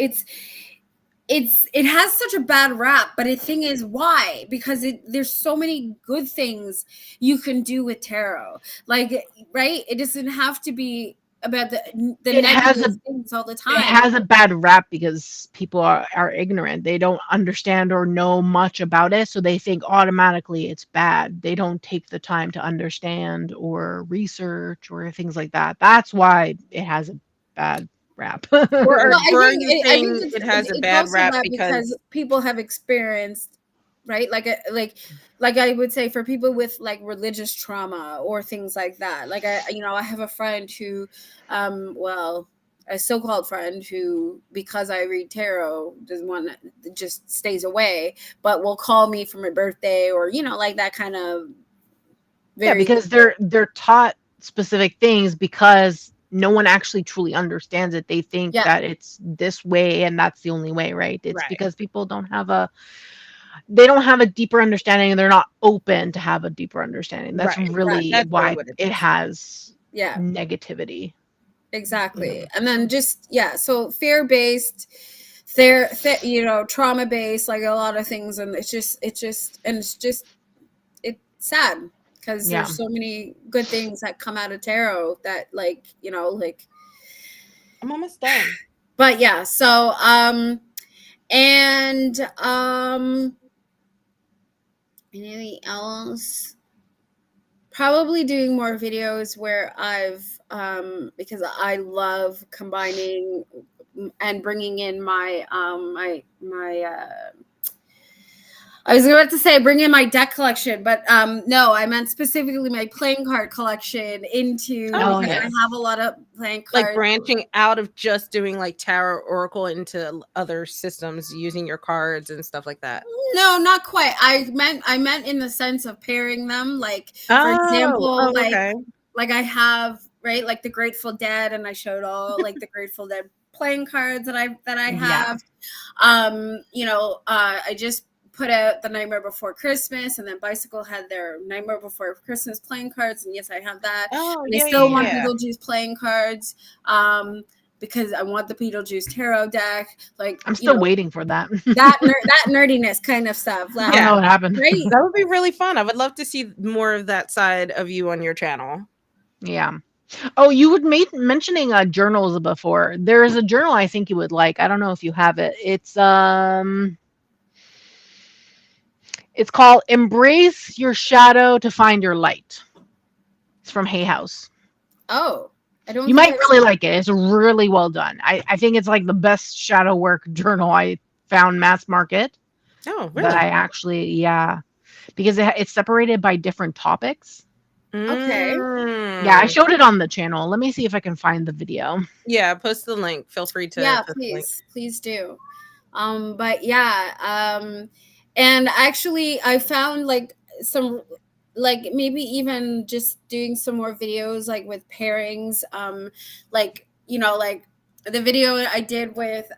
it has such a bad rap, but the thing is, why? Because there's so many good things you can do with tarot, like, right? It doesn't have to be about the negative things all the time. It has a bad rap because people are ignorant. They don't understand or know much about it, so they think automatically it's bad. They don't take the time to understand or research or things like that. That's why it has a bad rap. I think it has a bad rap because people have experienced, right? Like I would say, for people with like religious trauma or things like that. Like I have a friend who, a so-called friend who, because I read tarot, just stays away, but will call me for my birthday, or you know, like that kind of. Because they're taught specific things because no one actually truly understands it. They think that it's this way and that's the only way, right? It's because people don't have a deeper understanding, and they're not open to have a deeper understanding. That's really why it has negativity. Exactly. And then just so fear-based you know, trauma based, like a lot of things, and it's sad because Yeah. there's so many good things that come out of tarot that, like, you know, like, I'm almost done. but yeah, so anything else? Probably doing more videos where I've because I love combining and bringing in my I was about to say bring in my deck collection, but no, I meant specifically my playing card collection into Oh, because yes. I have a lot of playing cards. Like branching out of just doing like tarot oracle into other systems using your cards and stuff like that. No, not quite. I meant in the sense of pairing them. Like, for Oh, example, okay. like I have, right, like the Grateful Dead, and I showed all like the Grateful Dead playing cards that I Yeah. have. You know, I just put out the Nightmare Before Christmas, and then Bicycle had their Nightmare Before Christmas playing cards, and yes, I have that. Oh, And I yeah, still yeah, want yeah. Beetlejuice playing cards. Because I want the Beetlejuice tarot deck. Like, I'm you still know, waiting for that. that nerdiness kind of stuff. I don't know what happened. Great. That would be really fun. I would love to see more of that side of you on your channel. Yeah. Oh, you would mentioning journals before. There is a journal I think you would like. I don't know if you have it. It's called Embrace Your Shadow to Find Your Light. It's from Hay House. Oh, I don't. You might really like it. It's really well done. I think it's like the best shadow work journal I found mass market. Oh, That really? I actually, yeah, because it's separated by different topics. Okay. Yeah, I showed it on the channel. Let me see if I can find the video. Yeah, post the link. Feel free to. Yeah, post the link. please do. But yeah, and actually, I found like some, like maybe even just doing some more videos like with pairings, like, you know, like the video I did with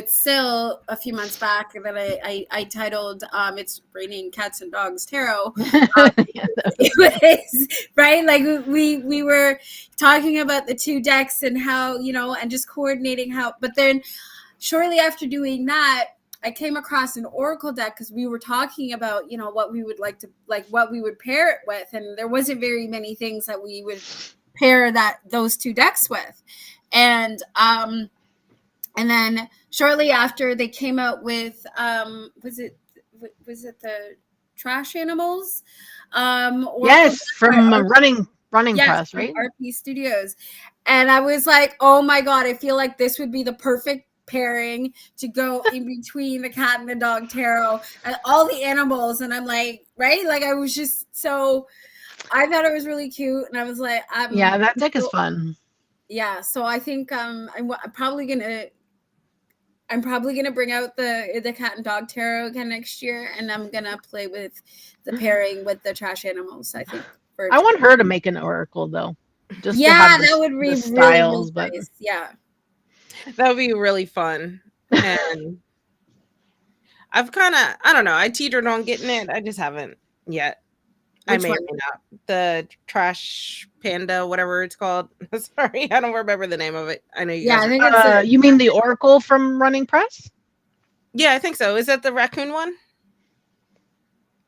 Sil a few months back that I titled It's Raining Cats and Dogs Tarot. It was, right, like we were talking about the two decks and how, you know, and just coordinating how, but then shortly after doing that, I came across an oracle deck because we were talking about, you know, what we would like to, like what we would pair it with, and there wasn't very many things that we would pair those two decks with. And then shortly after, they came out with was it the Trash Animals? Yes, from Running yes, Press, from right? RP Studios. And I was like, oh my God, I feel like this would be the perfect pairing to go in between the cat and the dog tarot and all the animals. And I'm like, right? Like, I was just so, I thought it was really cute. And I was like, yeah, that deck is fun. Yeah. So I think I'm probably going to bring out the cat and dog tarot again next year. And I'm going to play with the pairing with the Trash Animals, I think. I want her to make an oracle though. Just yeah, to have that would be styles, really nice. Yeah. That would be really fun. And I've kind of, I don't know, I teetered on getting it. I just haven't yet. I may or may not. The Trash Panda, whatever it's called. Sorry, I don't remember the name of it. I know you guys. I think it's you mean the oracle from Running Press? Yeah, I think so. Is that the raccoon one?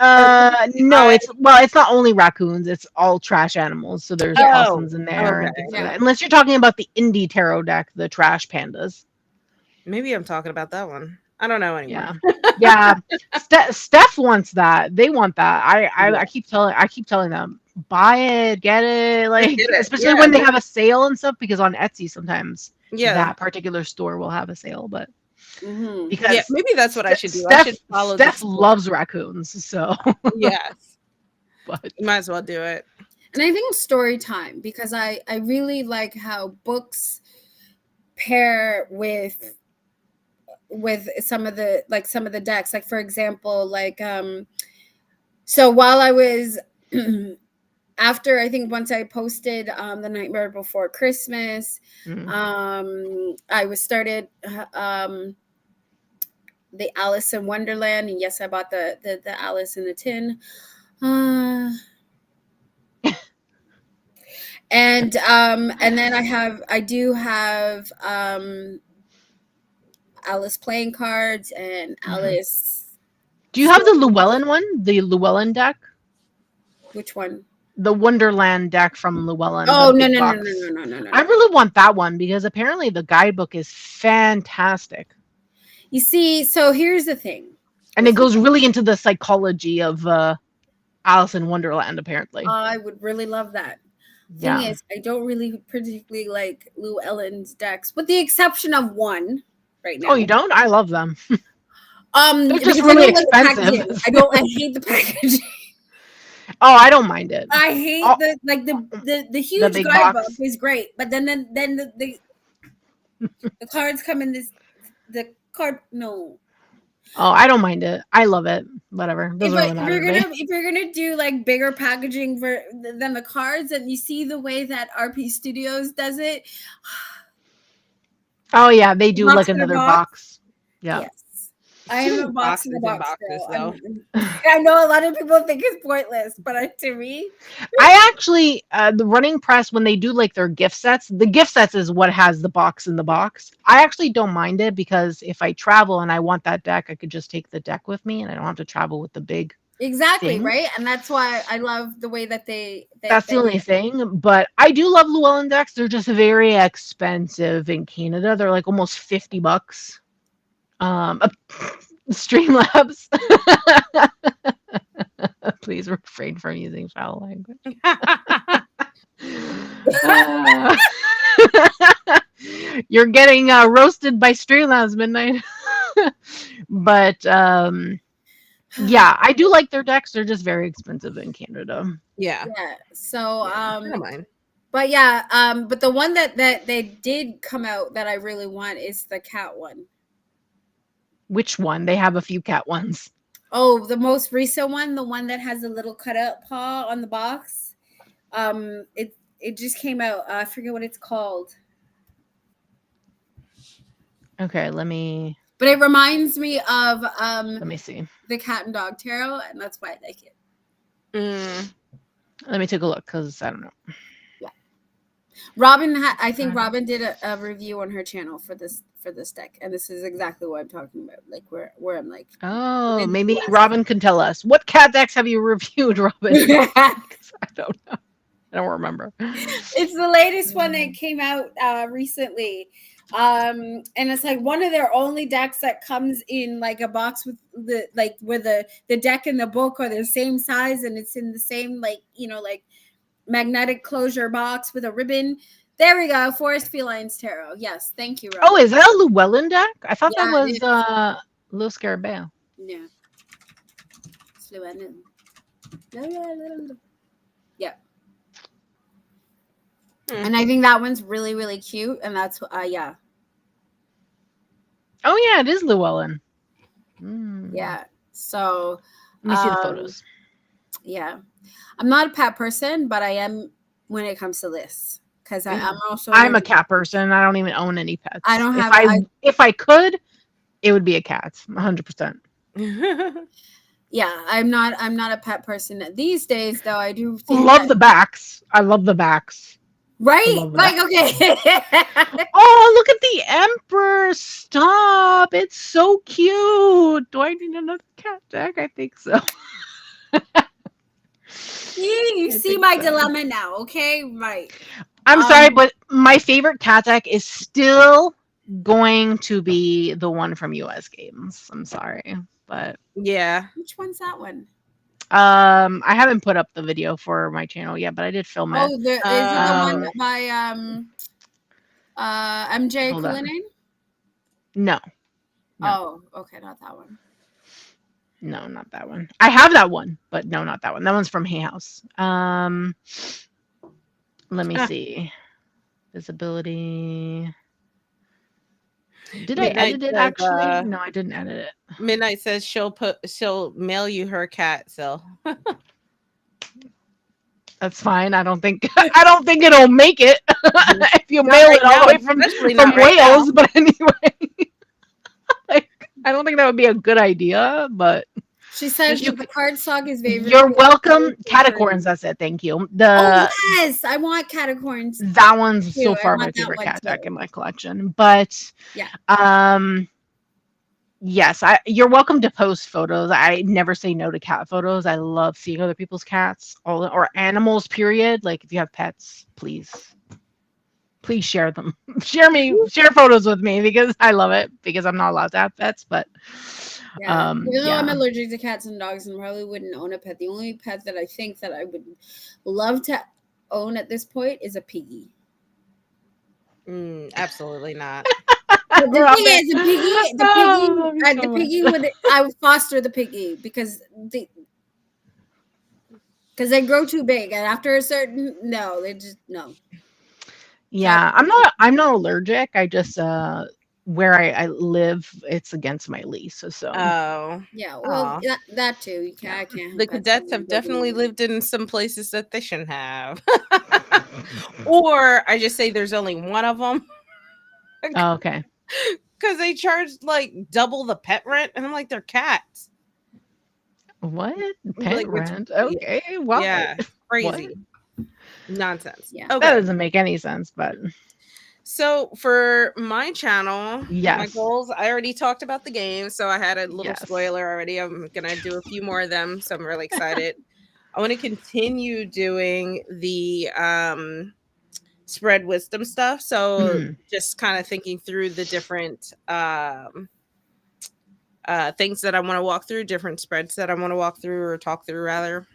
No, it's not only raccoons, it's all trash animals. So there's possums in there and things like that. Unless you're talking about the indie tarot deck, the Trash Pandas. Maybe I'm talking about that one. I don't know anymore. Yeah. Steph wants that. They want that. I keep telling them, buy it, get it, like especially when they have a sale and stuff, because on Etsy sometimes that particular store will have a sale, but because maybe that's what I should do. Steph loves raccoons, so yes. But you might as well do it. And I think story time, because I really like how books pair with some of the decks. Like, for example, like so while I was after, I think once I posted the Nightmare Before Christmas, I was started the Alice in Wonderland, and yes, I bought the Alice in the Tin. And then I do have Alice playing cards and Mhm. Alice. Do you have the Llewellyn one? The Llewellyn deck? Which one? The Wonderland deck from Llewellyn. Oh, the no, big no, no, box. no, no, no, no, no. I really want that one because apparently the guidebook is fantastic. You see, so here's the thing. And it goes really into the psychology of Alice in Wonderland, apparently. I would really love that. Yeah. Thing is, I don't really particularly like Llewellyn's decks, with the exception of one right now. Oh, you don't? I love them. They're because just I really don't like the expensive. packaging. I hate the packaging. Oh, I don't mind it. I hate Oh, the huge big guidebook box. is great, but then the cards come in the card. No. Oh, I don't mind it. I love it. Whatever. Doesn't really matter to me. If you're gonna do like bigger packaging than the cards, and you see the way that RP Studios does it. Oh yeah, they do Box like in a another box? box. Yeah. Yes. I am a box in a Boxes and box boxes, girl. though. I know a lot of people think it's pointless, but to me, I actually the running press, when they do like their gift sets, the gift sets is what has the box in the box. I actually don't mind it because if I travel and I want that deck, I could just take the deck with me and I don't have to travel with the big exactly, thing. right? And that's why I love the way that That's the only thing. But I do love Llewellyn decks. They're just very expensive in Canada. They're like almost $50. Streamlabs. Please refrain from using foul language. You're getting roasted by Streamlabs Midnight. But yeah, I do like their decks. They're just very expensive in Canada. Yeah. Yeah. So I don't mind. but yeah, but the one that they did come out that I really want is the cat one. Which one? They have a few cat ones. Oh, the most recent one, the one that has a little cutout paw on the box. It just came out. I forget what it's called. Okay, let me. But it reminds me of Let me see. the cat and dog tarot, and that's why I like it. Let me take a look because I don't know. Yeah, Robin. I think Robin did a review on her channel for this deck, and this is exactly what I'm talking about. Like where I'm like, oh, maybe Robin can tell us what cat decks have you reviewed, Robin? I don't know. I don't remember. It's the latest one that came out recently. And it's like one of their only decks that comes in like a box with the like where the deck and the book are the same size, and it's in the same like like magnetic closure box with a ribbon. There we go. Forest Felines Tarot. Yes, thank you, Rob. Oh, is that a Llewellyn deck? I thought Yeah, that was Little Scarabeo. Yeah. It's Llewellyn. Yeah. And I think that one's really, really cute. And that's yeah. Oh yeah, it is Llewellyn. Yeah. So let me see the photos. Yeah. I'm not a pet person, but I am when it comes to this. Because I'm also I'm a cat person. I don't even own any pets. I don't have if I could, it would be a cat, 100%. Yeah, I'm not a pet person these days, though. I do love the backs. I love the backs. Right? Like, okay. Oh, look at the Emperor. Stop. It's so cute. Do I need another cat deck? I think so. You see my dilemma now, okay? Right. I'm sorry, but my favorite cat deck is still going to be the one from US Games. I'm sorry, but yeah. Which one's that one? I haven't put up the video for my channel yet, but I did film it. Oh, is it the one by MJ Cullinan? No. Oh, okay, not that one. No, not that one. I have that one, but no, not that one. That one's from Hay House. Let me see. Visibility. Did I edit it actually? No, I didn't edit it. Midnight says she'll mail you her cat, so that's fine. I don't think it'll make it if you mail it all the way from Wales. But anyway, like I don't think that would be a good idea. But she says the cardstock is very. You're welcome. Catacorns. That's it. Thank you. Yes, I want Catacorns. That one's so far my favorite cat deck in my collection. But yeah. Yes, you're welcome to post photos. I never say no to cat photos. I love seeing other people's cats, or animals, period. Like if you have pets, please share them. Share photos with me because I love it because I'm not allowed to have pets, but Yeah. Even though I'm yeah. allergic to cats and dogs and probably wouldn't own a pet, the only pet that I think that I would love to own at this point is a piggy. Absolutely not. But the thing Robin. is, Oh, love you so the much. piggy I would foster the piggy because they grow too big, and after a certain they just no. Yeah, I'm not allergic. I just where I live, it's against my lease. So Oh, Yeah, well, aw. that too. yeah. I can't The have pets in cadets the have building. definitely lived in some places that they shouldn't have. Or I just say there's only one of them Oh, okay. because they charged like double the pet rent, and I'm like, they're cats. What? Pet Like, rent? Okay. Why? yeah, What? crazy nonsense. Yeah. That Okay, doesn't make any sense, but so for my channel, my yes. goals, I already talked about the game, so I had a little Yes. spoiler already. I'm gonna do a few more of them, so I'm really excited. I want to continue doing the spread wisdom stuff. So Mhm. just kind of thinking through the different things that I want to walk through, different spreads that I want to walk through or talk through rather.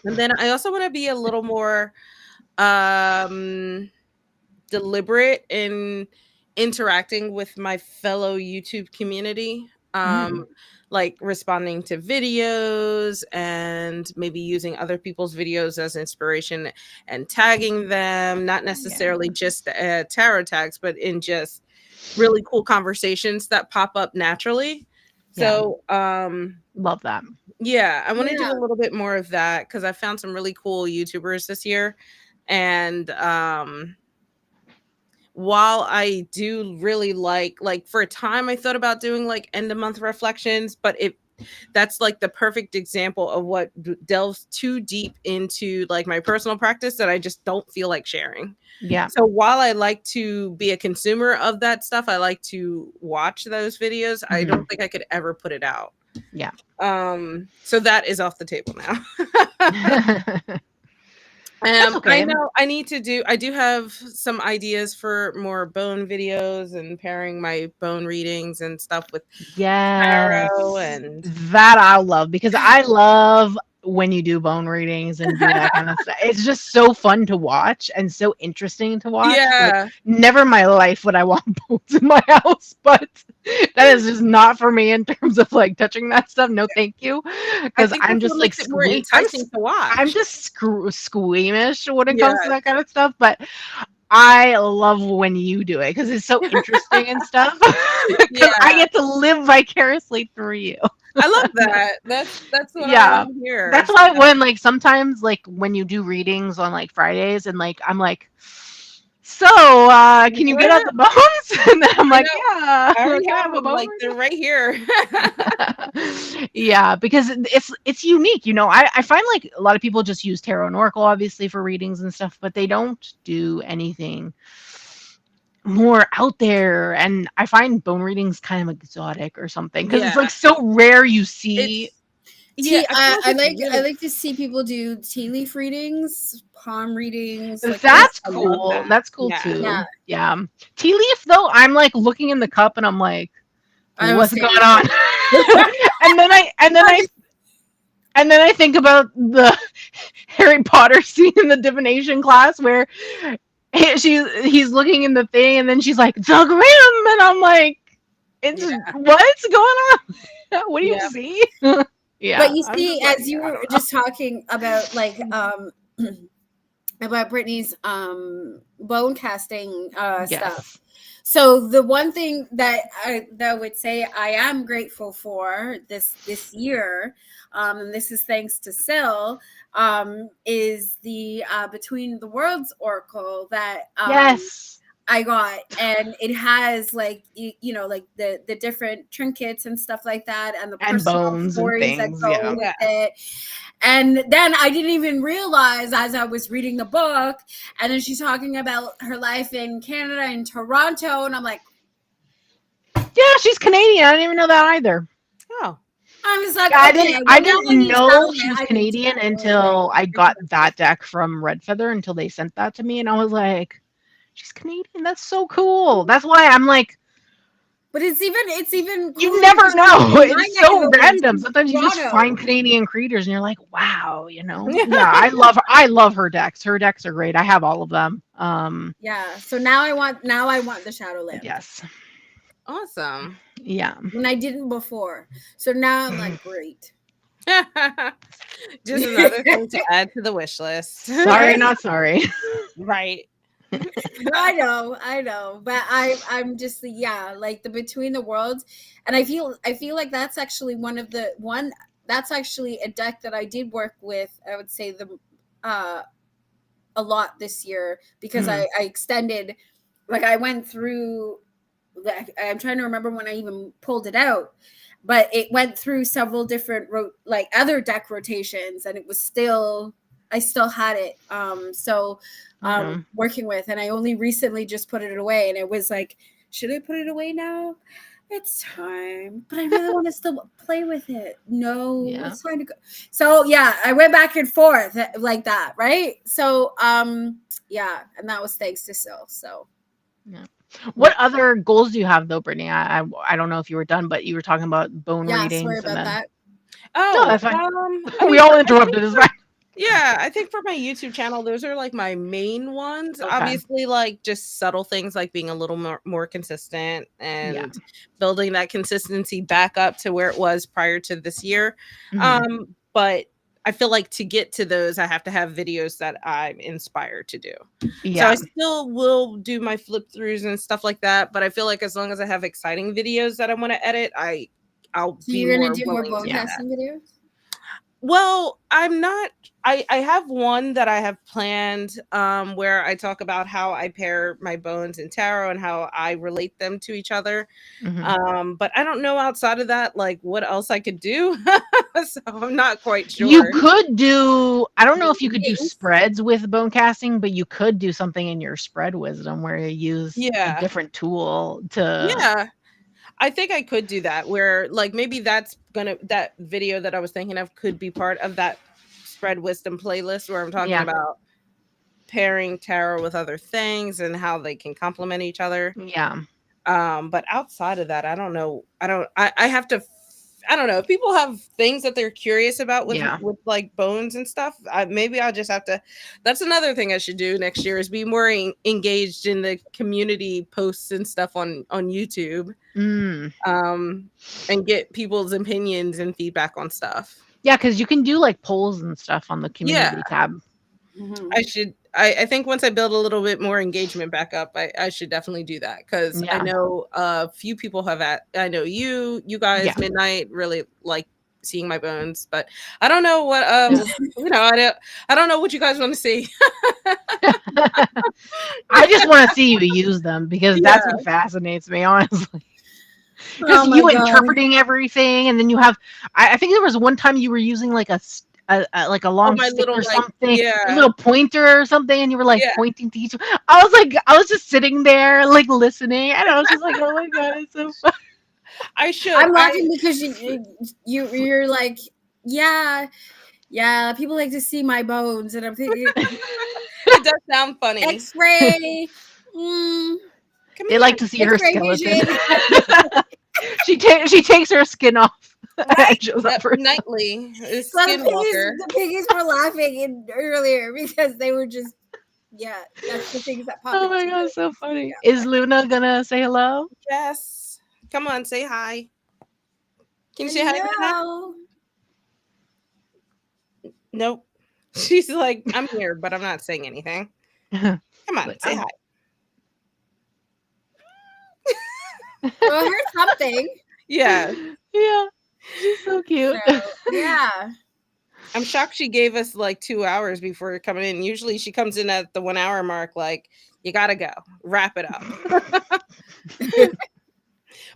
And then I also want to be a little more deliberate in interacting with my fellow YouTube community. Mm. Like responding to videos and maybe using other people's videos as inspiration and tagging them, not necessarily just tarot tags, but in just really cool conversations that pop up naturally. Yeah. So, Love that. yeah, I want to do Yeah. a little bit more of that because I found some really cool YouTubers this year. And while I do really like for a time I thought about doing like end of month reflections, but that's like the perfect example of what delves too deep into like my personal practice that I just don't feel like sharing. Yeah. So while I like to be a consumer of that stuff, I like to watch those videos. I Mhm. don't think I could ever put it out. Yeah. So that is off the table now. That's I okay. know I do have some ideas for more bone videos and pairing my bone readings and stuff with Yes. tarot and That I love because I love when you do bone readings and do that kind of stuff. It's just so fun to watch and so interesting to watch. Like, yeah. never in my life would I want bones in my house, but that is just not for me in terms of like touching that stuff. No, thank you. I Because think I'm that's what just like makes it more enticing to I'm watch. just squeamish when it Yeah. comes to that kind of stuff. But I love when you do it because it's so interesting and stuff. Because I Yeah. get to live vicariously through you. I love that. That's what I Yeah. want to hear. That's why when like sometimes like when you do readings on like Fridays and like I'm like, so can you get out the bones? And then I'm I like, know. yeah, I already can I have have a them. bone Like they're right here. reading? Yeah, because it's unique, you know. I find like a lot of people just use tarot and oracle obviously for readings and stuff, but they don't do anything more out there. And I find bone readings kind of exotic or something because it's Yeah. like so rare you see. It's yeah. I feel like I it's I really. like to see people do tea leaf readings, palm readings. Like That's I love cool. that. That's cool Yeah. too. Yeah. Yeah. Tea leaf though, I'm like looking in the cup and I'm like, I was what's saying going on? and then I think about the Harry Potter scene in the divination class where he's looking in the thing and then she's like, the grim, and I'm like, it's Yeah. what's going on? What do you Yeah. see? Yeah. But you I'm see, just like, as you I were don't know. just talking about like about Brittany's bone casting stuff. Yes. So the one thing that I would say I am grateful for this year, and this is thanks to Syl, is the Between the Worlds Oracle that Yes. I got, and it has like you know like the different trinkets and stuff like that, and the And personal bones and stories that things. go Yeah. with Yeah. it. And then I didn't even realize as I was reading the book, and then she's talking about her life in Canada in Toronto, and I'm like, Yeah, she's Canadian. I didn't even know that either. Oh. I was like, Yeah, okay, I well, now I didn't need know Shadow she was I need Canadian Shadow until I Land. got that deck from Red Feather, until they sent that to me, and I was like, she's Canadian. That's so cool. That's why I'm like, But it's even you cooler never because know. in my It's neck of so the woods, random. it's Sometimes you just Toronto. find Canadian creators and you're like, wow, you know? Yeah, I love her decks. Her decks are great. I have all of them. Yeah. So now I want the Shadowland. Yes. Awesome. Yeah. And I didn't before. So now I'm like, great. Just another thing to add to the wish list. Sorry, not sorry. Right. I know, but I'm just like the Between the Worlds, and I feel like that's actually that's actually a deck that I did work with. I would say a lot this year because I extended, like I went through. I'm trying to remember when I even pulled it out, but it went through several different other deck rotations, and it was still. I still had it. Working with, and I only recently just put it away, and it was like, should I put it away now? It's time, but I really want to still play with it. No, it's time to go. So yeah, I went back and forth like that, right? So and that was thanks to Sil. So yeah. What other goals do you have though, Brittany? I don't know if you were done, but you were talking about bone readings. Sorry about that. Oh, no, that's fine. we all interrupted. Is fine. Yeah, I think for my YouTube channel, those are like my main ones. Okay. Obviously, like just subtle things like being a little more consistent and building that consistency back up to where it was prior to this year. But I feel like to get to those, I have to have videos that I'm inspired to do. So I still will do my flip throughs and stuff like that. But I feel like as long as I have exciting videos that I want to edit, I'll be you're more gonna do more willing bone to casting videos? Well, I'm not. I have one that I have planned where I talk about how I pair my bones and tarot and how I relate them to each other. But I don't know outside of that, like what else I could do. So I'm not quite sure. You could do, I don't know if you could do spreads with bone casting, but you could do something in your spread wisdom where you use a different tool to. Yeah. I think I could do that where like maybe that video that I was thinking of could be part of that spread wisdom playlist where I'm talking about pairing tarot with other things and how they can complement each other. Yeah. But outside of that, I don't know. I have to, I don't know. If people have things that they're curious about with like bones and stuff, maybe I'll just have to, that's another thing I should do next year is be more engaged in the community posts and stuff on YouTube. And get people's opinions and feedback on stuff. Yeah, because you can do like polls and stuff on the community tab. I think once I build a little bit more engagement back up, I should definitely do that because I know a few people have I know you guys, Midnight, really like seeing my bones, but I don't know what I don't know what you guys want to see. I just want to see you use them because that's what fascinates me, honestly. Because you interpreting everything, and then you have. I think there was one time you were using like a long stick little, or something, like, a little pointer or something, and you were like pointing to each. I was just sitting there like listening, and I was just like, oh my god, it's so fun. I'm laughing because you're like, people like to see my bones, and I'm thinking it does sound funny. X-ray. They like to see her skeleton. she takes her skin off. Right? Nightly. The piggies were laughing earlier because they were just that's the things that pop. Oh my god, so funny. Is Luna gonna say hello? Yes. Come on, say hi. Can you say hi, Luna? Nope. She's like, I'm here, but I'm not saying anything. Come on, say hi. Well, I heard something. Yeah. She's so cute. So, yeah. I'm shocked she gave us like 2 hours before coming in. Usually she comes in at the 1 hour mark, like, you gotta go. Wrap it up.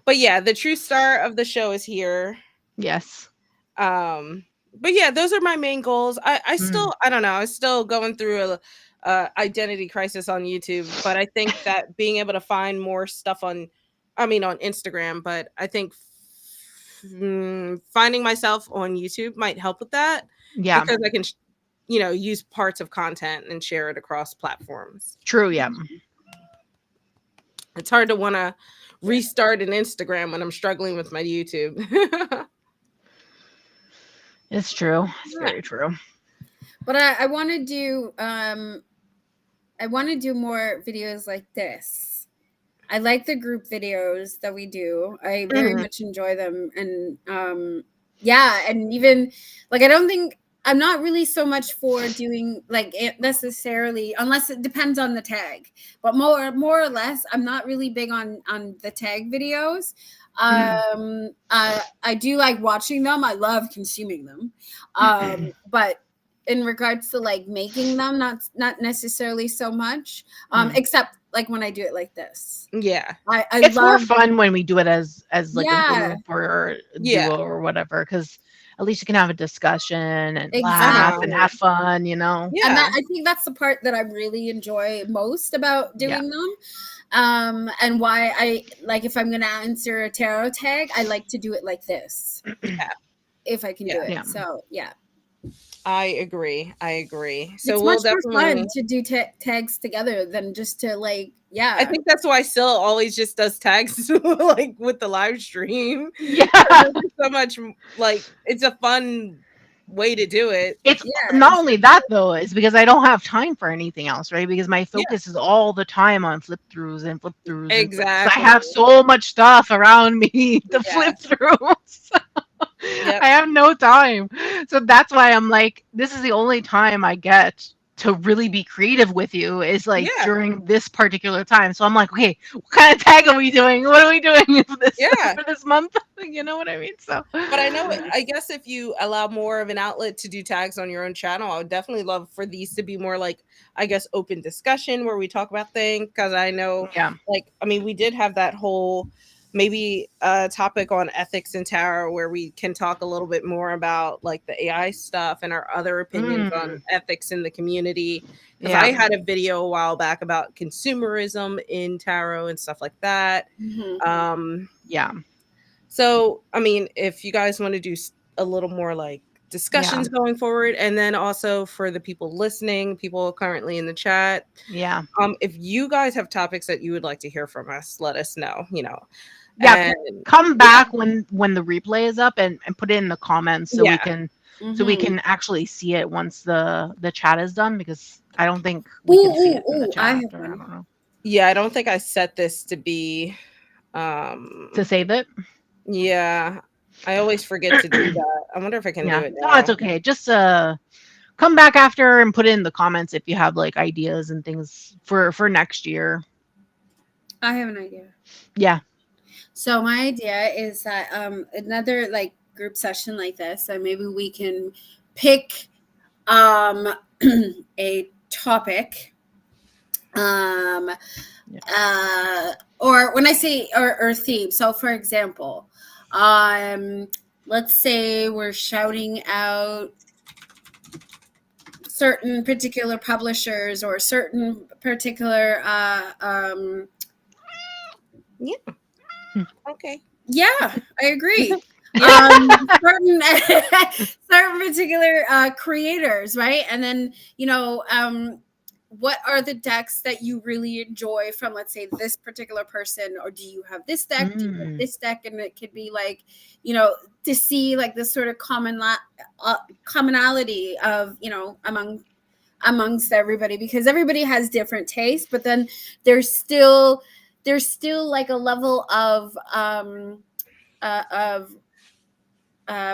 But yeah, the true star of the show is here. Yes. But yeah, those are my main goals. I still, I don't know, I'm still going through a identity crisis on YouTube, but I think that being able to find more stuff on I mean, on Instagram, but I think finding myself on YouTube might help with that Yeah. because I can, use parts of content and share it across platforms. True. Yeah. It's hard to want to restart an Instagram when I'm struggling with my YouTube. It's true. It's very true. But I want to do more videos like this. I like the group videos that we do. I very much enjoy them. And and even like I'm not really so much for doing like it necessarily, unless it depends on the tag. But more or less, I'm not really big on the tag videos. I do like watching them. I love consuming them. But in regards to like making them, not necessarily so much. Except like when I do it like this. Yeah. It's more fun when we do it as like a group or a Yeah. duo or whatever, because at least you can have a discussion and laugh and have fun, you know? Yeah. And I think that's the part that I really enjoy most about doing them. And why I like, if I'm going to answer a tarot tag, I like to do it like this. If I can do it. So, yeah. I agree. So it's we'll much definitely more fun to do tags together than just to like, I think that's why Syl always just does tags like with the live stream. Yeah. So much like it's a fun way to do it. It's not only that though, is because I don't have time for anything else, right? Because my focus is all the time on flip throughs. Exactly. I have so much stuff around me to flip through. I have no time. So that's why I'm like, this is the only time I get to really be creative with you is like during this particular time. So I'm like, okay, what kind of tag are we doing? What are we doing for this month? You know what I mean? So, but I guess if you allow more of an outlet to do tags on your own channel, I would definitely love for these to be more like, I guess, open discussion where we talk about things. Cause I know, like, I mean, we did have that whole maybe a topic on ethics in tarot where we can talk a little bit more about like the AI stuff and our other opinions on ethics in the community. Because I had a video a while back about consumerism in tarot and stuff like that. So, I mean, if you guys want to do a little more like discussions going forward, and then also for the people listening, people currently in the chat, if you guys have topics that you would like to hear from us, let us know, and come back when the replay is up and put it in the comments so we can we can actually see it once the chat is done, because I don't think we can see it in the chat. I don't know. Yeah, I don't think I set this to be to save it. Yeah, I always forget to do that. I wonder if I can do it now. No, it's okay. Just come back after and put it in the comments if you have like ideas and things for next year. I have an idea. Yeah. So my idea is that another like group session like this, and maybe we can pick a topic. Or when I say or theme, so for example, let's say we're shouting out certain particular publishers or certain particular okay. Yeah, I agree. Certain particular creators, right? And then what are the decks that you really enjoy from, let's say, this particular person, or do you have this deck? Do you have this deck? And it could be like, to see like this sort of commonality of, amongst everybody, because everybody has different tastes, but then there's still like a level of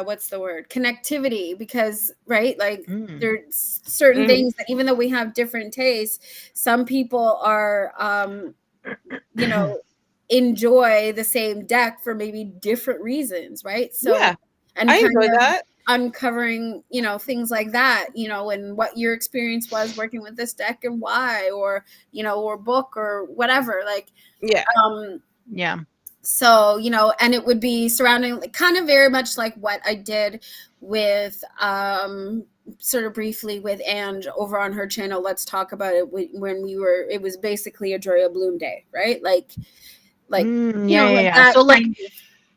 what's the word? Connectivity, because like there's certain things that even though we have different tastes, some people are enjoy the same deck for maybe different reasons, right? So and I enjoy that. Uncovering things like that, and what your experience was working with this deck and why, or or book or whatever, like so, and it would be surrounding kind of very much like what I did with sort of briefly with Ange over on her channel, Let's Talk About It, when it was basically a Joya Bloom day, right? Like like yeah. that So like, kind of-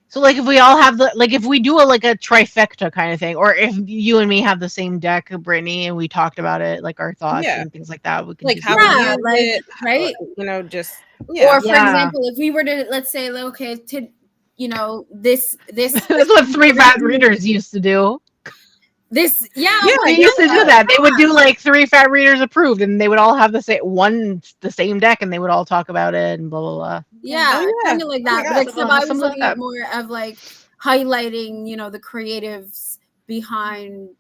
so like if we all have if we do a trifecta kind of thing, or if you and me have the same deck, Brittany, and we talked about it, like our thoughts Yeah. and things like that, we can Like do how something. we Yeah, use like, it, right? just Or for Yeah. example, if we were to, let's say, like, okay, to this That's what 3 fat readers used to do. this Yeah, oh my They used to do God. that. They would do like 3 fat readers approved, and they would all have the same deck, and they would all talk about it and blah blah blah. Yeah, Oh, yeah. kind of like that. yeah, But except something- I was something like looking at that. more of like highlighting, the creatives behind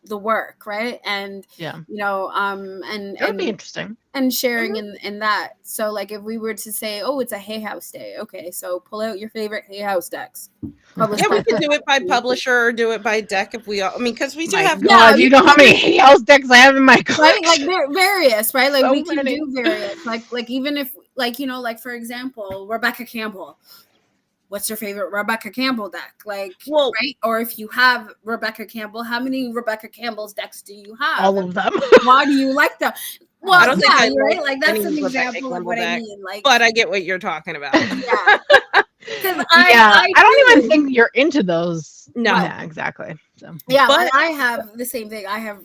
the work, right? And Yeah. and That would be interesting. and sharing in that. So like if we were to say, oh, it's a Hay House Day, okay, so pull out your favorite Hay House decks. Yeah, we could do it by publisher or do it by deck if we all. I mean, because we do My have. God, you know how many Hay House decks I have in my collection? Right, like they're various, right? Like So we can many. do various, like even if like like for example, Rebecca Campbell. What's your favorite Rebecca Campbell deck? Like, Well, right? Or if you have Rebecca Campbell, how many Rebecca Campbell's decks do you have? All of them. Why do you like them? Well, I don't think I right? like Like that's any an Rebecca example of Campbell what I deck, mean. Like, but I get what you're talking about. yeah, because I don't even do. think you're into those. No. Yeah, exactly. So Yeah, But- but I have the same thing. I have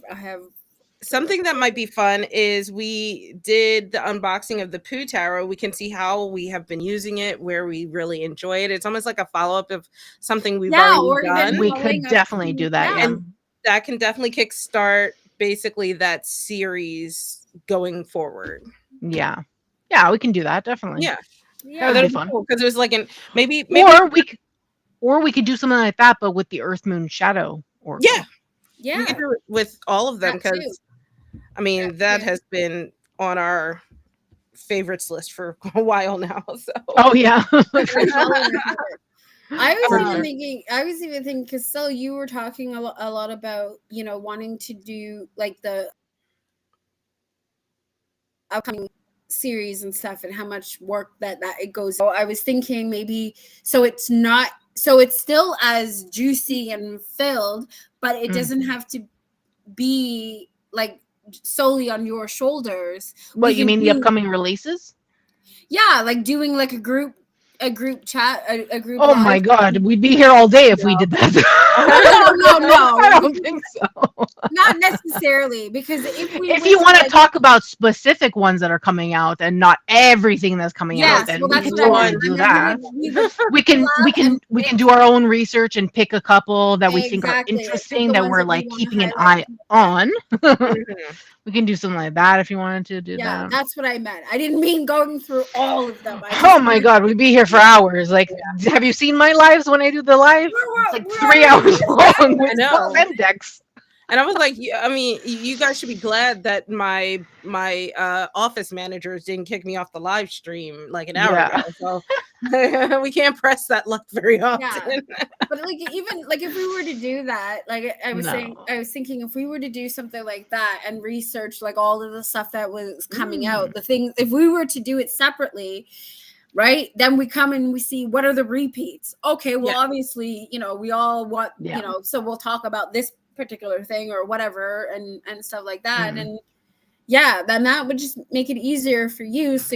Something that might be fun is we did the unboxing of the Pooh Tarot. We can see how we have been using it, where we really enjoy it. It's almost like a follow-up of something we've or already even done. we following could up definitely to- do that. yeah. Yeah. And that can definitely kickstart basically that series going forward. Yeah. Yeah, we can do that, definitely. Yeah. Yeah, That would be fun. Because it was like maybe Or we could do something like that, but with the Earth Moon Shadow Oracle. yeah, yeah. we could do it with all of them That too. because I mean that too. has been on our favorites list for a while now. So Oh yeah. I was For even sure. thinking, because so you were talking a lot about wanting to do like the upcoming series and stuff and how much work that it goes. So I was thinking maybe so it's still as juicy and filled, but it doesn't have to be like solely on your shoulders. What We you can mean the do- upcoming releases? Yeah, like doing like a group chat, a group. Oh live. my God, we'd be here all day if we did that. No. I don't think so. Not necessarily, because if You want to talk about specific ones that are coming out and not everything that's coming out, then we can totally do that. We can do our own research and pick a couple that we think are Exactly. interesting The that ones we're that we like wanna keeping an highlight. eye on. Mhm. We can do something like that if you wanted to do Yeah, that. that's what I meant. I didn't mean going through all of them. Oh my God, we'd be here for hours. Like, have you seen my lives when I do the live? It's like 3 hours long with know. 10 decks. And I was like, I mean, you guys should be glad that my office managers didn't kick me off the live stream like an hour Yeah. ago. So we can't press that luck very often. But like even like if we were to do that, like I was saying, I was thinking if we were to do something like that and research like all of the stuff that was coming out, the things if we were to do it separately, right? Then we come and we see what are the repeats. Okay, well obviously, we all want, so we'll talk about this particular thing or whatever and stuff like that. And then that would just make it easier for you. So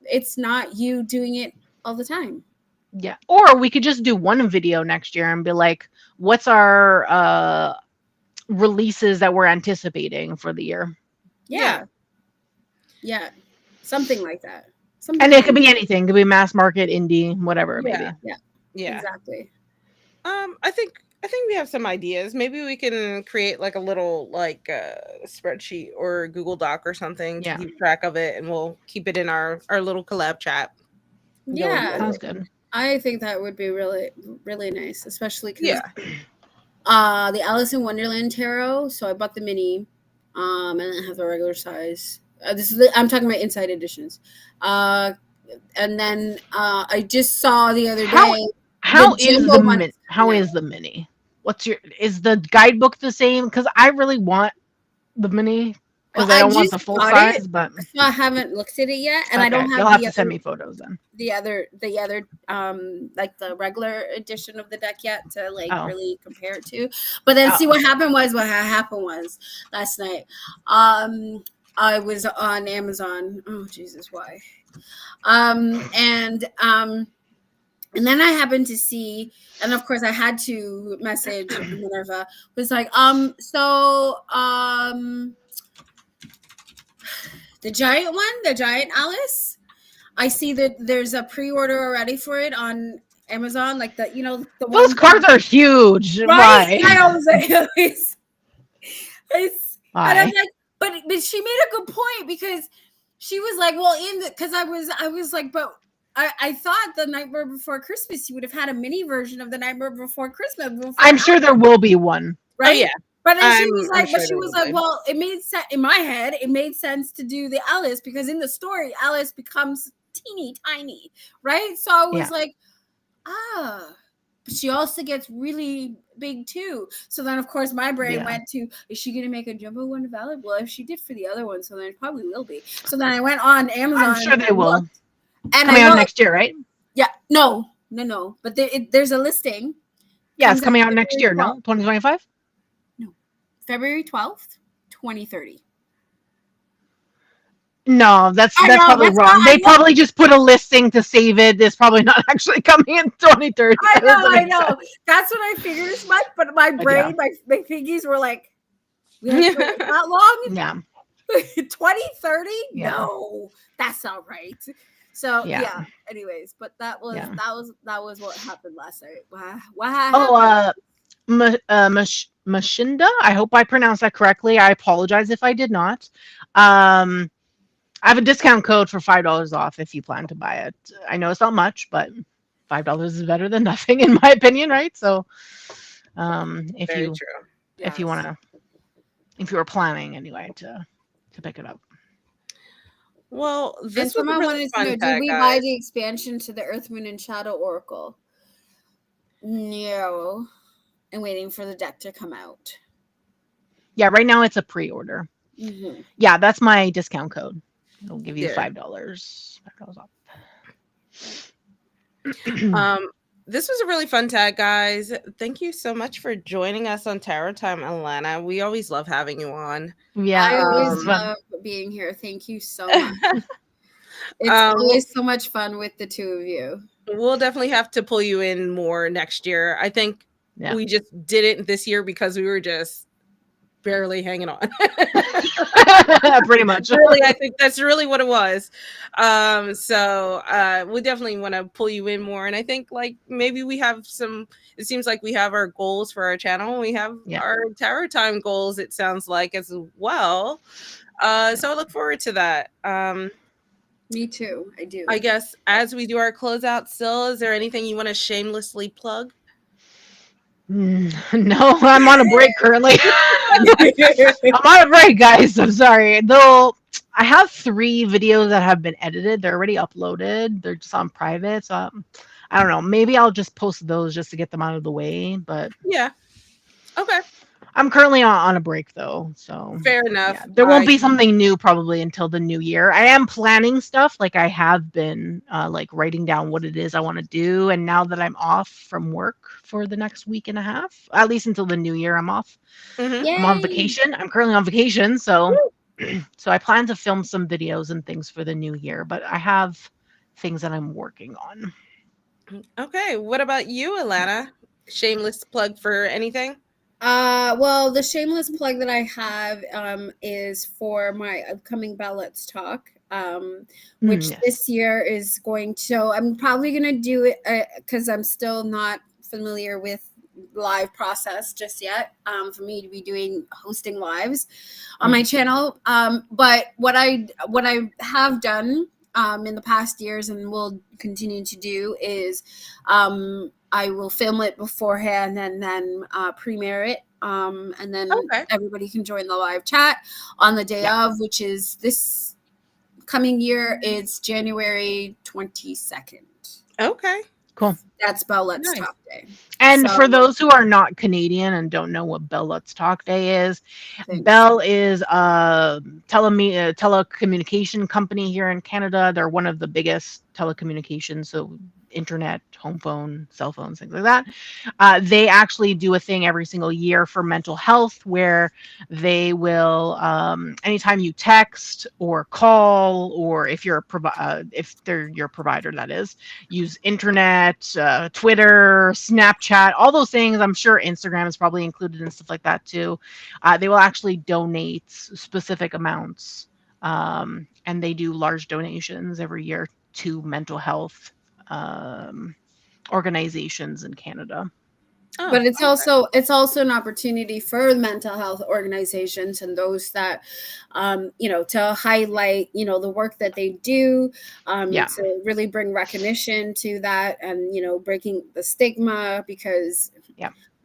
it's not you doing it all the time. Yeah. Or we could just do one video next year and be like, what's our releases that we're anticipating for the year? Yeah. Something like that. And it could be anything. It could be mass market, indie, whatever it may be. Yeah. Exactly. I think we have some ideas. Maybe we can create like a little spreadsheet or Google Doc or something to keep track of it, and we'll keep it in our little collab chat. Yeah, Sounds good. I think that would be really, really nice, especially because Yeah. the Alice in Wonderland tarot. So I bought the mini, and I have the regular size. I'm talking about inside editions. And then I just saw the other day. How the is jumbo the one- mini? How is the mini? Is the guidebook the same? Because I really want the mini because Well, I I don't want just the full got size. it. But So I haven't looked at it yet, and I don't have You'll have the to send other, me photos then. the other like the regular edition of the deck yet to really compare it to. But then see what happened was last night. I was on Amazon. Oh Jesus, why? And then I happened to see, and of course I had to message Minerva. Was like, the giant one, the giant Alice. I see that there's a pre-order already for it on Amazon, like the the Those one cards are huge. right. Why? I was like, and I'm Why? like, but she made a good point because she was like, well, because I was like, but I thought the Nightmare Before Christmas you would have had a mini version of the Nightmare Before Christmas before I'm sure there will be one. right? Oh yeah. But then she I'm- was I'm like, sure but she there was will like, be. well, it made sense in my head. It made sense to do the Alice because in the story, Alice becomes teeny tiny, right? So I was Yeah. like, but she also gets really big too. So then, of course, my brain Yeah. went to, is she going to make a jumbo one available? If she did for the other one, so then it probably will be. So then I went on Amazon. I'm sure and they I will. looked, and Coming I out looked, next year, right? yeah, no. But there's a listing. Yeah, it's Comes out coming out next year. February No, 2025. February 12th, 2030. No, that's I know, probably that's wrong. why They I know. probably just put a listing to save it. It's probably not actually coming in 2030. I That doesn't know. make sense. That's what I figured as much. But my brain, my piggies were like, we have to wait that long? Yeah. 2030? Yeah. No, that's not right. So Yeah. yeah. Anyways, but that was Yeah. that was what happened last night. What happened? Oh, Mashinda. I hope I pronounced that correctly. I apologize if I did not. I have a discount code for $5 off if you plan to buy it. I know it's not much, but $5 is better than nothing in my opinion, right? So, if Very you true. if you want to, if you were planning anyway to pick it up. Well, And this was a someone really wanted to fun know, did tag, we buy guys. the expansion to the Earth, Moon, and Shadow Oracle? No. I'm waiting for the deck to come out. Yeah, right now it's a pre-order. Mm-hmm. Yeah, that's my discount code. It'll give you Yeah. $5 off. This was a really fun tag, guys. Thank you so much for joining us on Tarot Time, Alana. We always love having you on. Yeah, I always it's fun. love being here. Thank you so much. It's We'll, always so much fun with the two of you. we'll definitely have to pull you in more next year. I think Yeah. we just didn't this year because we were just barely hanging on. Pretty much. Really, I think that's really what it was. So we definitely want to pull you in more. And I think like maybe we have some, it seems like we have our goals for our channel. We have our Tarot Time goals, it sounds like, as well. So I look forward to that. Me too. I do. I guess as we do our closeout still, is there anything you want to shamelessly plug? No, I'm on a break currently. I'm on a break, guys. I'm sorry. Though I have 3 videos that have been edited. They're already uploaded. They're just on private. So I don't know. Maybe I'll just post those just to get them out of the way. But yeah. Okay. I'm currently on a break though. So fair enough. Yeah, there won't be something new probably until the new year. I am planning stuff. Like I have been like writing down what it is I want to do. And now that I'm off from work for the next week and a half, at least until the new year, I'm off. I'm on vacation. I'm currently on vacation. So so I plan to film some videos and things for the new year, but I have things that I'm working on. Okay. What about you, Alana? Shameless plug for anything? Well, the shameless plug that I have is for my upcoming Ballet's Talk, which this year is going to, so I'm probably going to do it because I'm still not familiar with live process just yet for me to be hosting lives on my channel. But what I have done in the past years and will continue to do is I will film it beforehand and then premiere it. And then everybody can join the live chat on the day of, which is this coming year. It's January 22nd. Okay. Cool. That's Bell Let's Talk Day. And for those who are not Canadian and don't know what Bell Let's Talk Day is, Bell is a telecommunication company here in Canada. They're one of the biggest telecommunications. So internet, home phone, cell phones, things like that. They actually do a thing every single year for mental health where they will, anytime you text or call, or if you're if they're your provider, that is, use internet, Twitter, Snapchat, all those things. I'm sure Instagram is probably included and stuff like that too. They will actually donate specific amounts, and they do large donations every year to mental health organizations in Canada. Oh, but it's also an opportunity for mental health organizations and those that, to highlight, the work that they do, to really bring recognition to that, and breaking the stigma, because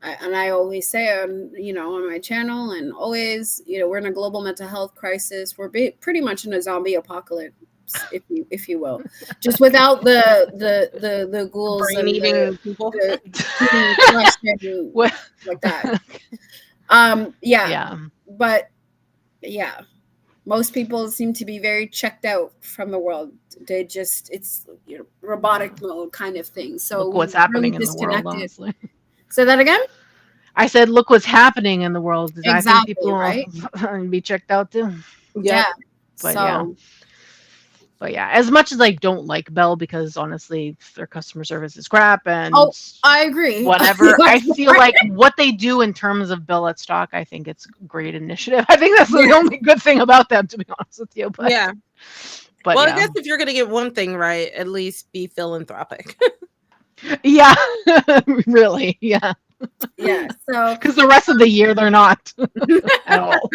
I always say on my channel, and always, we're in a global mental health crisis. We're pretty much in a zombie apocalypse, if you will, just without the ghouls brain eating people, like that. But most people seem to be very checked out from the world. They just, it's robotic mode kind of thing. So look what's happening in the world, honestly. Say that again. I said, look what's happening in the world. Exactly, I think people right? be checked out too. Yeah. But as much as I don't like Bell, because honestly their customer service is crap, and I agree. Whatever. I feel like what they do in terms of Bill at Stock, I think it's a great initiative. I think that's the only good thing about them, to be honest with you. But well, I guess if you're gonna get one thing right, at least be philanthropic. Really, yeah. So because the rest of the year they're not at all.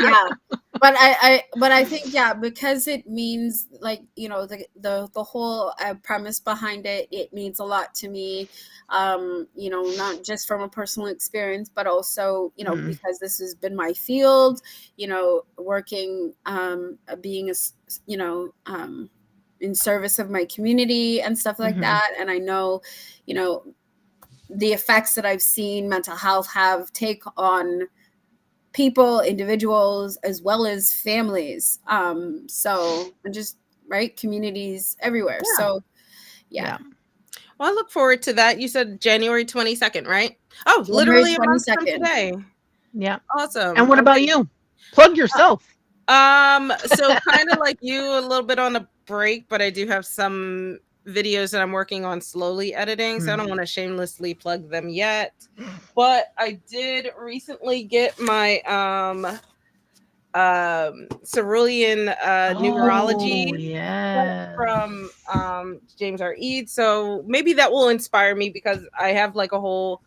But I think because it means, like, the whole premise behind it means a lot to me, not just from a personal experience, but also because this has been my field, working, being in service of my community and stuff like that. And I know the effects that I've seen mental health take on people, individuals, as well as families. So, and just communities everywhere. So, Well, I look forward to that. You said January 22nd, right? Oh, literally a month from today. Yeah. Awesome. And what about you? Plug yourself. So kind of like you, a little bit on a break, but I do have some videos that I'm working on slowly editing, so I don't want to shamelessly plug them yet. But I did recently get my cerulean numerology from James R. Eads. So maybe that will inspire me, because I have like a whole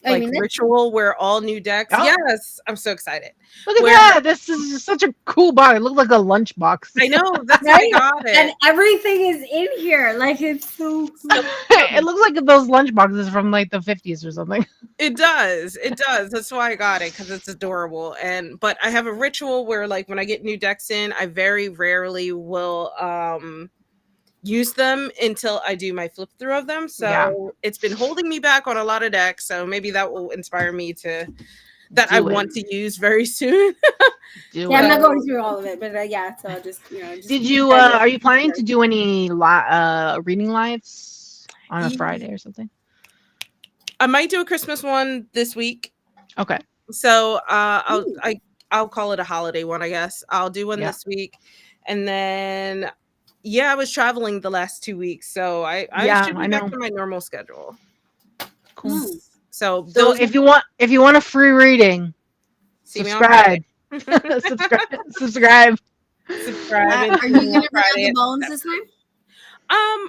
ritual where all new decks. Yes, I'm so excited. Look at that! This is such a cool box. It looks like a lunch box. I know, that's why I got it. And everything is in here. Like, it's so cool. It looks like those lunch boxes from like the 50s or something. It does. That's why I got it, because it's adorable. But I have a ritual where, like, when I get new decks in, I very rarely will use them until I do my flip through of them. So it's been holding me back on a lot of decks. So maybe that will inspire me to want to use very soon. I'm not going through all of it, but so I'll just Did you are you planning to do any reading lives on a Friday or something? I might do a Christmas one this week. Okay. So I'll call it a holiday one, I guess. I'll do one this week, and then I was traveling the last 2 weeks, so I should be back to my normal schedule. Cool. So if you want a free reading, subscribe. Subscribe. Are you gonna bring the bones this time?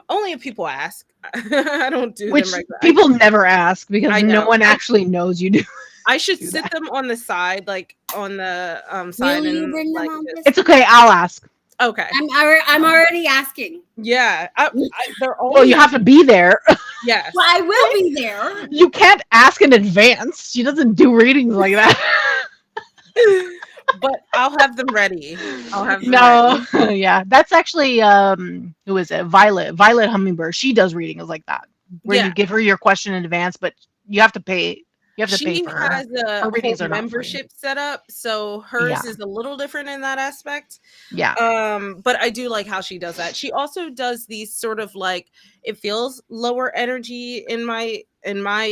Only if people ask. I don't do them regularly. People never ask, because no one actually knows you do. I should sit them on the side, like on the side. Will you bring them on this? It's okay. I'll ask. Okay. I'm already asking. Yeah. They're always... Well, you have to be there. Yes. Well, I will be there. You can't ask in advance. She doesn't do readings like that. But I'll have them ready. Ready. Yeah. That's actually who is it? Violet Hummingbird. She does readings like that, where you give her your question in advance, but you have to pay You have to pay She for her. has a Her whole readings are not free. membership set up, so Yeah. hers is a little different in that aspect. Yeah. But I do like how she does that. She also does these sort of like, it feels lower energy in my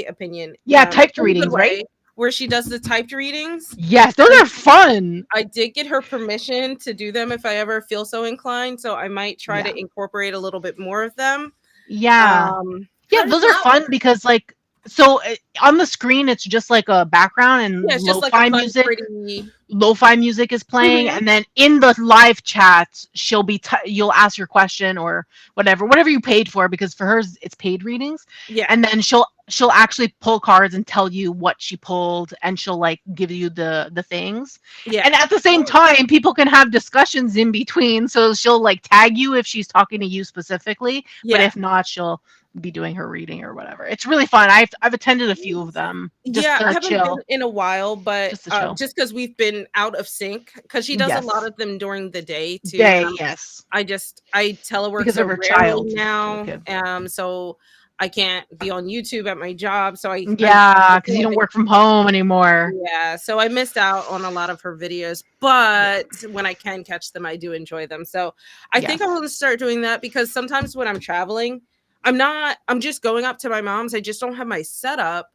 opinion. Yeah, typed in a good readings, right? way, where she does the typed readings. Yes, those are fun. I did get her permission to do them if I ever feel so inclined, so I might try Yeah. to incorporate a little bit more of them. Yeah. Yeah, How does those are that fun work? because like so on the screen it's just like a background and Yeah, it's just like a lo-fi fun, music. pretty. Lo-fi music is playing, Mhm. and then in the live chat she'll be you'll ask your question or whatever you paid for, because for hers it's paid readings, Yeah, and then she'll actually pull cards and tell you what she pulled, and she'll like give you the things, yeah, and at the same time people can have discussions in between, so she'll like tag you if she's talking to you specifically, but yeah. if not she'll be doing her reading or whatever. It's really fun. I've attended a few of them just Yeah, I to haven't chill. been in a while, but Just to chill. just because we've been out of sync, because she does a lot Yes. of them during the day too, Day, and yes. I telework Because so of her rarely child. now, Okay. so I can't be on YouTube at my job, so I Yeah, because feel you like don't work from home anymore. yeah, so I missed out on a lot of her videos, but when I can catch them, I do enjoy them. So I think Yes. I'm gonna start doing that, because sometimes when I'm traveling, I'm just going up to my mom's. I just don't have my setup.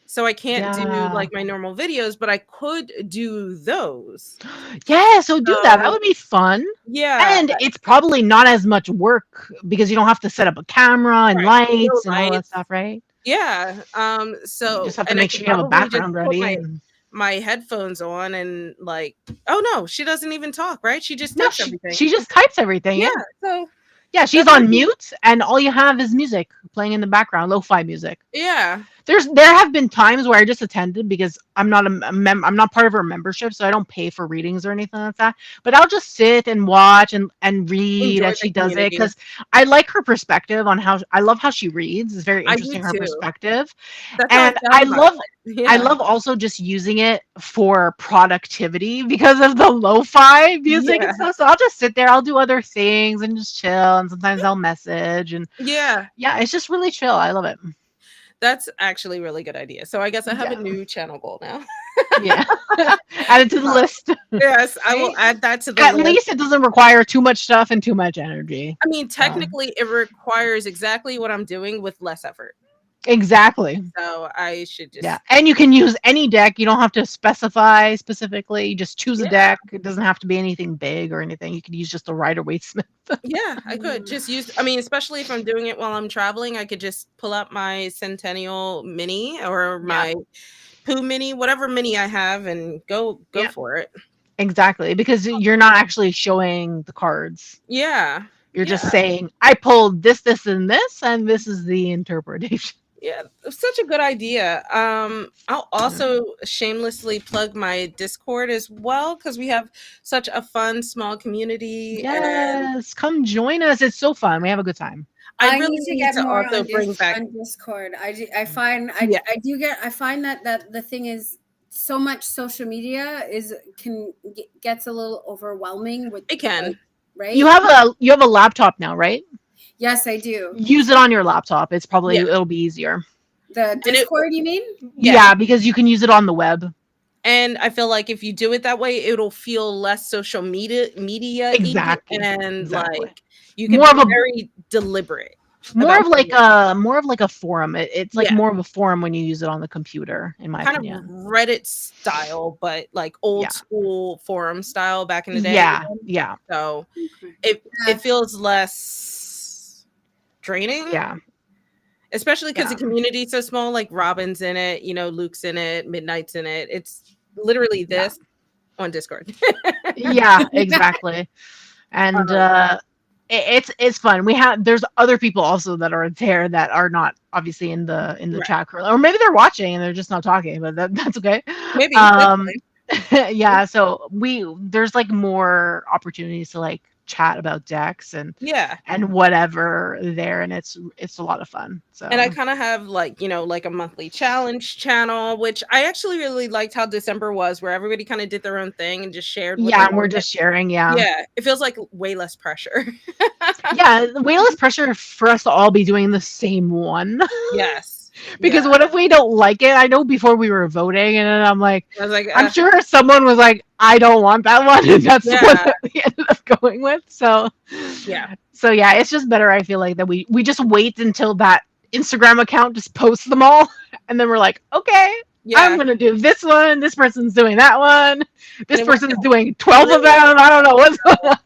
So I can't do Yeah. like my normal videos, but I could do those. Yeah, so do that. That So would be fun. yeah, And it's probably not as much work because you don't have to set up a camera and right. No lights and all that lights. stuff, right? Yeah. You just So have to and I make could sure you have a probably just background put ready. my headphones on and like, oh no, she doesn't even talk, right? She just No, types she everything. just types everything. Yeah. Yeah. So Yeah, she's that might on be, mute and all you have is music playing in the background, lo-fi music. yeah. There have been times where I just attended because I'm not I'm not part of her membership, so I don't pay for readings or anything like that. But I'll just sit and watch and read Enjoy as the she does it, community. because I like her perspective on how I love how she reads. It's very I do interesting, her too. perspective. That's how I And found my I yeah. love also just using it for productivity because of the lo-fi music Yeah. and stuff. So I'll just sit there, I'll do other things and just chill, and sometimes I'll message, and Yeah. yeah, it's just really chill. I love it. That's actually a really good idea. So I guess I have a Yeah. new channel goal now. Yeah. Add it to the list. Yes, I will Right? add that to the At list. least it doesn't require too much stuff and too much energy. I mean, technically, it requires exactly what I'm doing with less effort. Exactly. So I should just Yeah. And you can use any deck. You don't have to specify specifically. You just choose a yeah, deck. It doesn't have to be anything big or anything. You could use just a Rider-Waite Smith. yeah, I could just use. I mean, especially if I'm doing it while I'm traveling, I could just pull up my Centennial Mini or Yeah. my Pooh Mini, whatever mini I have, and go Yeah. for it. Exactly. Because you're not actually showing the cards. Yeah, You're yeah. just saying, I pulled this, and this is the interpretation. Yeah, such a good idea. I'll also shamelessly plug my Discord as well, because we have such a fun small community, and Yes. Come join us. It's so fun. We have a good time. I I really need to need get to more also bring back. on Discord. I find Yeah. I find that the thing is, so much social media gets a little overwhelming with It can. like, right? You have a laptop now, right? Yes, I do. Use it on your laptop. It's probably Yeah. it'll be easier. The Discord, you mean? Yeah, because you can use it on the web. And I feel like if you do it that way, it'll feel less social media Exactly. and Exactly. like you can More be of a very deliberate. more about of like doing it. more of like a forum. It's like Yeah. more of a forum when you use it on the computer, in my Kind of opinion. Reddit style, but like old Yeah. school forum style back in the day. Yeah, yeah, So Okay. it feels less draining. yeah. Especially because Yeah. the community's so small, like Robin's in it, Luke's in it, Midnight's in it. It's literally this on Discord. Yeah, exactly. And it's fun. There's other people also that are there that are not obviously in the Right. chat currently, or maybe they're watching and they're just not talking, but that's okay. Maybe. That's Yeah, so there's like more opportunities to like chat about decks and yeah. whatever there, and it's a lot of fun. So And I kind of have like, like a monthly challenge channel, which I actually really liked how December was, where everybody kind of did their own thing and just shared. What yeah, they and we're wanted. just sharing. Yeah, Yeah, it feels like way less pressure. yeah, way less pressure for us to all be doing the same one. Yes. Because Yeah. what if we don't like it? I know before we were voting, and then I'm like, I was like, I'm sure someone was like, I don't want that one, and that's the one yeah, that we ended up going with. yeah, So yeah, it's just better. I feel like that we just wait until that Instagram account just posts them all, and then we're like, okay, I'm yeah. gonna do this one. This person's doing that one. And This it worked person's out doing 12 of really them. I don't know what's well.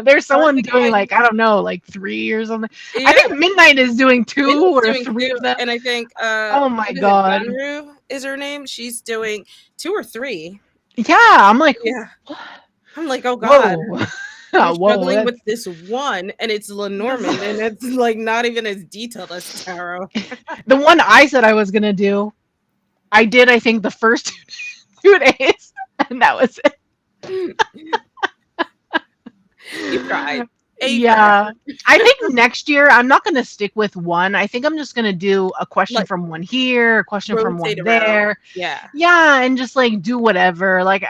There's So I someone think doing like, I don't know, like 3 or something. I yeah, think Midnight is doing 2 Midnight's or doing 3 2, of them. and I think Oh my what is it? god. Banru is her name. She's doing 2 or 3. Yeah, I'm like, Yeah, I'm like, oh god, whoa. we're Whoa, struggling that's with this one, and it's Lenormand, and it's like not even as detailed as tarot. the one I said I was gonna do. I did, I think, the first 2 days, and that was it. You tried. A for Yeah. effort. I think next year I'm not gonna stick with one. I think I'm just gonna do a question Like from one here, a question from rotate one around. there. Yeah, Yeah, and just like do whatever. Like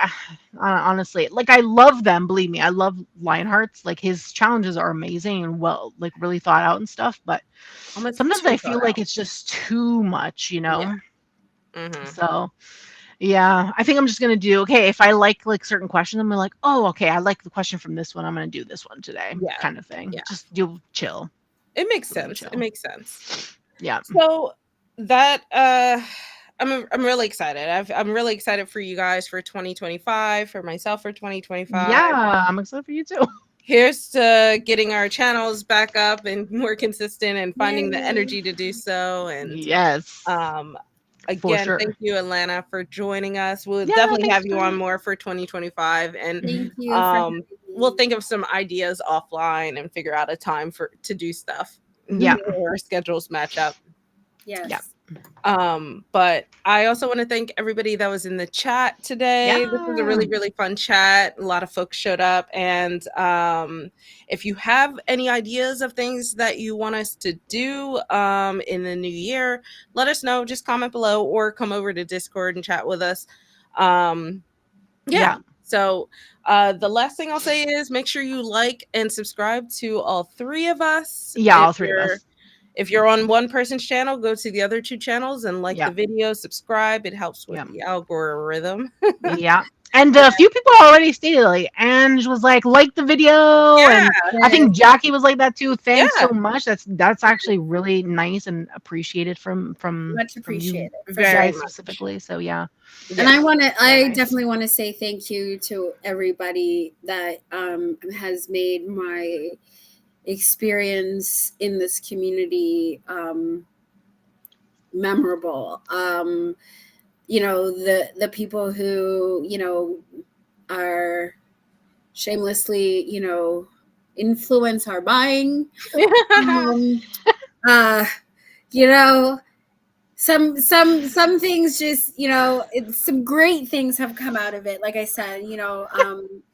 honestly, like I love them, believe me. I love Lionheart's. Like his challenges are amazing and well, like really thought out and stuff, but almost sometimes too I thought feel like out. it's just too much, you Yeah. know? Mhm. So yeah, I think I'm just gonna do okay. If I like certain questions, I'm like, oh, okay, I like the question from this one. I'm gonna do this one today, Yeah. kind of thing. Yeah. Just do chill, It makes really sense. It chill. makes sense. Yeah, So that I'm really excited. I'm really excited for you guys for 2025, for myself for 2025. yeah, I'm excited for you too. Here's to getting our channels back up and more consistent and finding the Yay. energy to do so. And Yes, um for again, sure. thank you, Alana, for joining us. We'll Yeah, no, definitely thanks have you for on more for 2025, and Thank you for having we'll me. think of some ideas offline and figure out a time for to do stuff. Yeah. Where our schedules match up. Yes. Yeah. But I also want to thank everybody that was in the chat today. This was a really, Yeah. really fun chat. A lot of folks showed up. And if you have any ideas of things that you want us to do in the new year, let us know. Just comment below or come over to Discord and chat with us. Yeah. So the last thing I'll say is make sure you like and subscribe to all 3 of us. Yeah, If all 3 of you're us. if you're on one person's channel, go to the other 2 channels and like Yeah. the video, subscribe. It helps with Yeah. the algorithm. Yeah. And a few people already stated, like Ange was like the video, Yeah. and I think Jackie was like that too. Thanks Yeah. so much. That's actually really nice and appreciated from Much you appreciated. For Very sure. guys much. specifically. So yeah. And I Very nice. definitely want to say thank you to everybody that has made my experience in this community memorable. You know, the people who, you know, are shamelessly, you know, influence our buying. You know, some things just, you know, some great things have come out of it. Like I said, you know,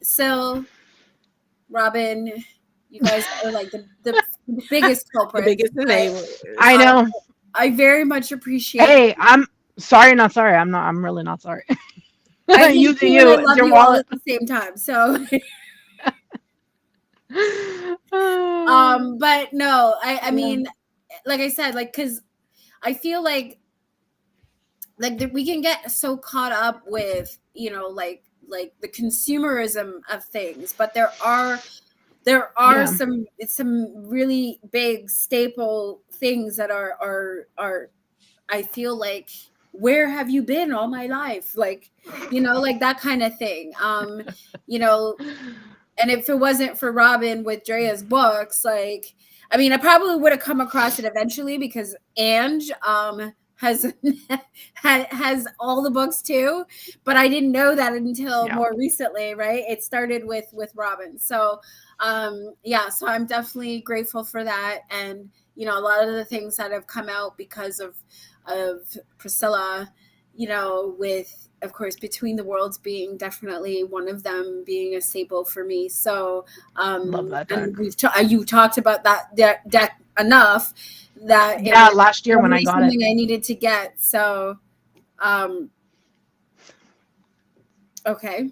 Sil, Robin, you guys are like the biggest The culprits. biggest name. I know. I very much appreciate Hey, I'm sorry, not sorry. I'm really not sorry. I hate You you do and you. I It's love your you all wallet. at the same time. So Um, but no, I Yeah. mean, like I said, like, because I feel like we can get so caught up with, you know, like the consumerism of things, but there are Yeah. some really big staple things that are I feel like, where have you been all my life? Like, you know, like that kind of thing. You know, and if it wasn't for Robin with Drea's books, like, I mean, I probably would have come across it eventually because Ange has has all the books too, but I didn't know that until Yeah. more recently, right? It started with Robin. So yeah, so I'm definitely grateful for that. And you know, a lot of the things that have come out because of Priscilla, you know, with, of course, Between the Worlds being definitely one of them, being a staple for me. So Love that and deck. you talked about that deck enough that it Yeah, was last year when I definitely got it. something I needed to get. So okay.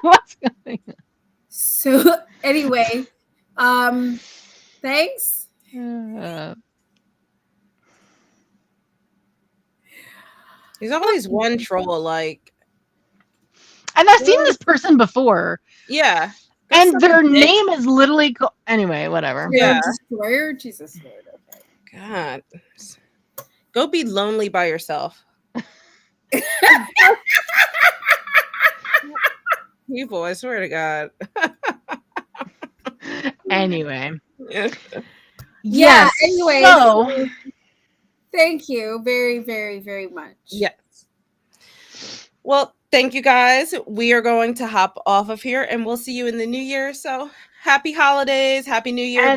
What's going on? So anyway, thanks. There's always one troll, like, and I've seen this person before, yeah. Go and suck their a dick. name is literally anyway, whatever. Yeah. Destroyer? Jesus Lord. Okay. God. Go be lonely by yourself. People, I swear to God. Anyway. Yeah. Yes. Anyway, So thank you very, very, very much. Yes. Well, thank you guys. We are going to hop off of here and we'll see you in the new year. So happy holidays. Happy New Year. and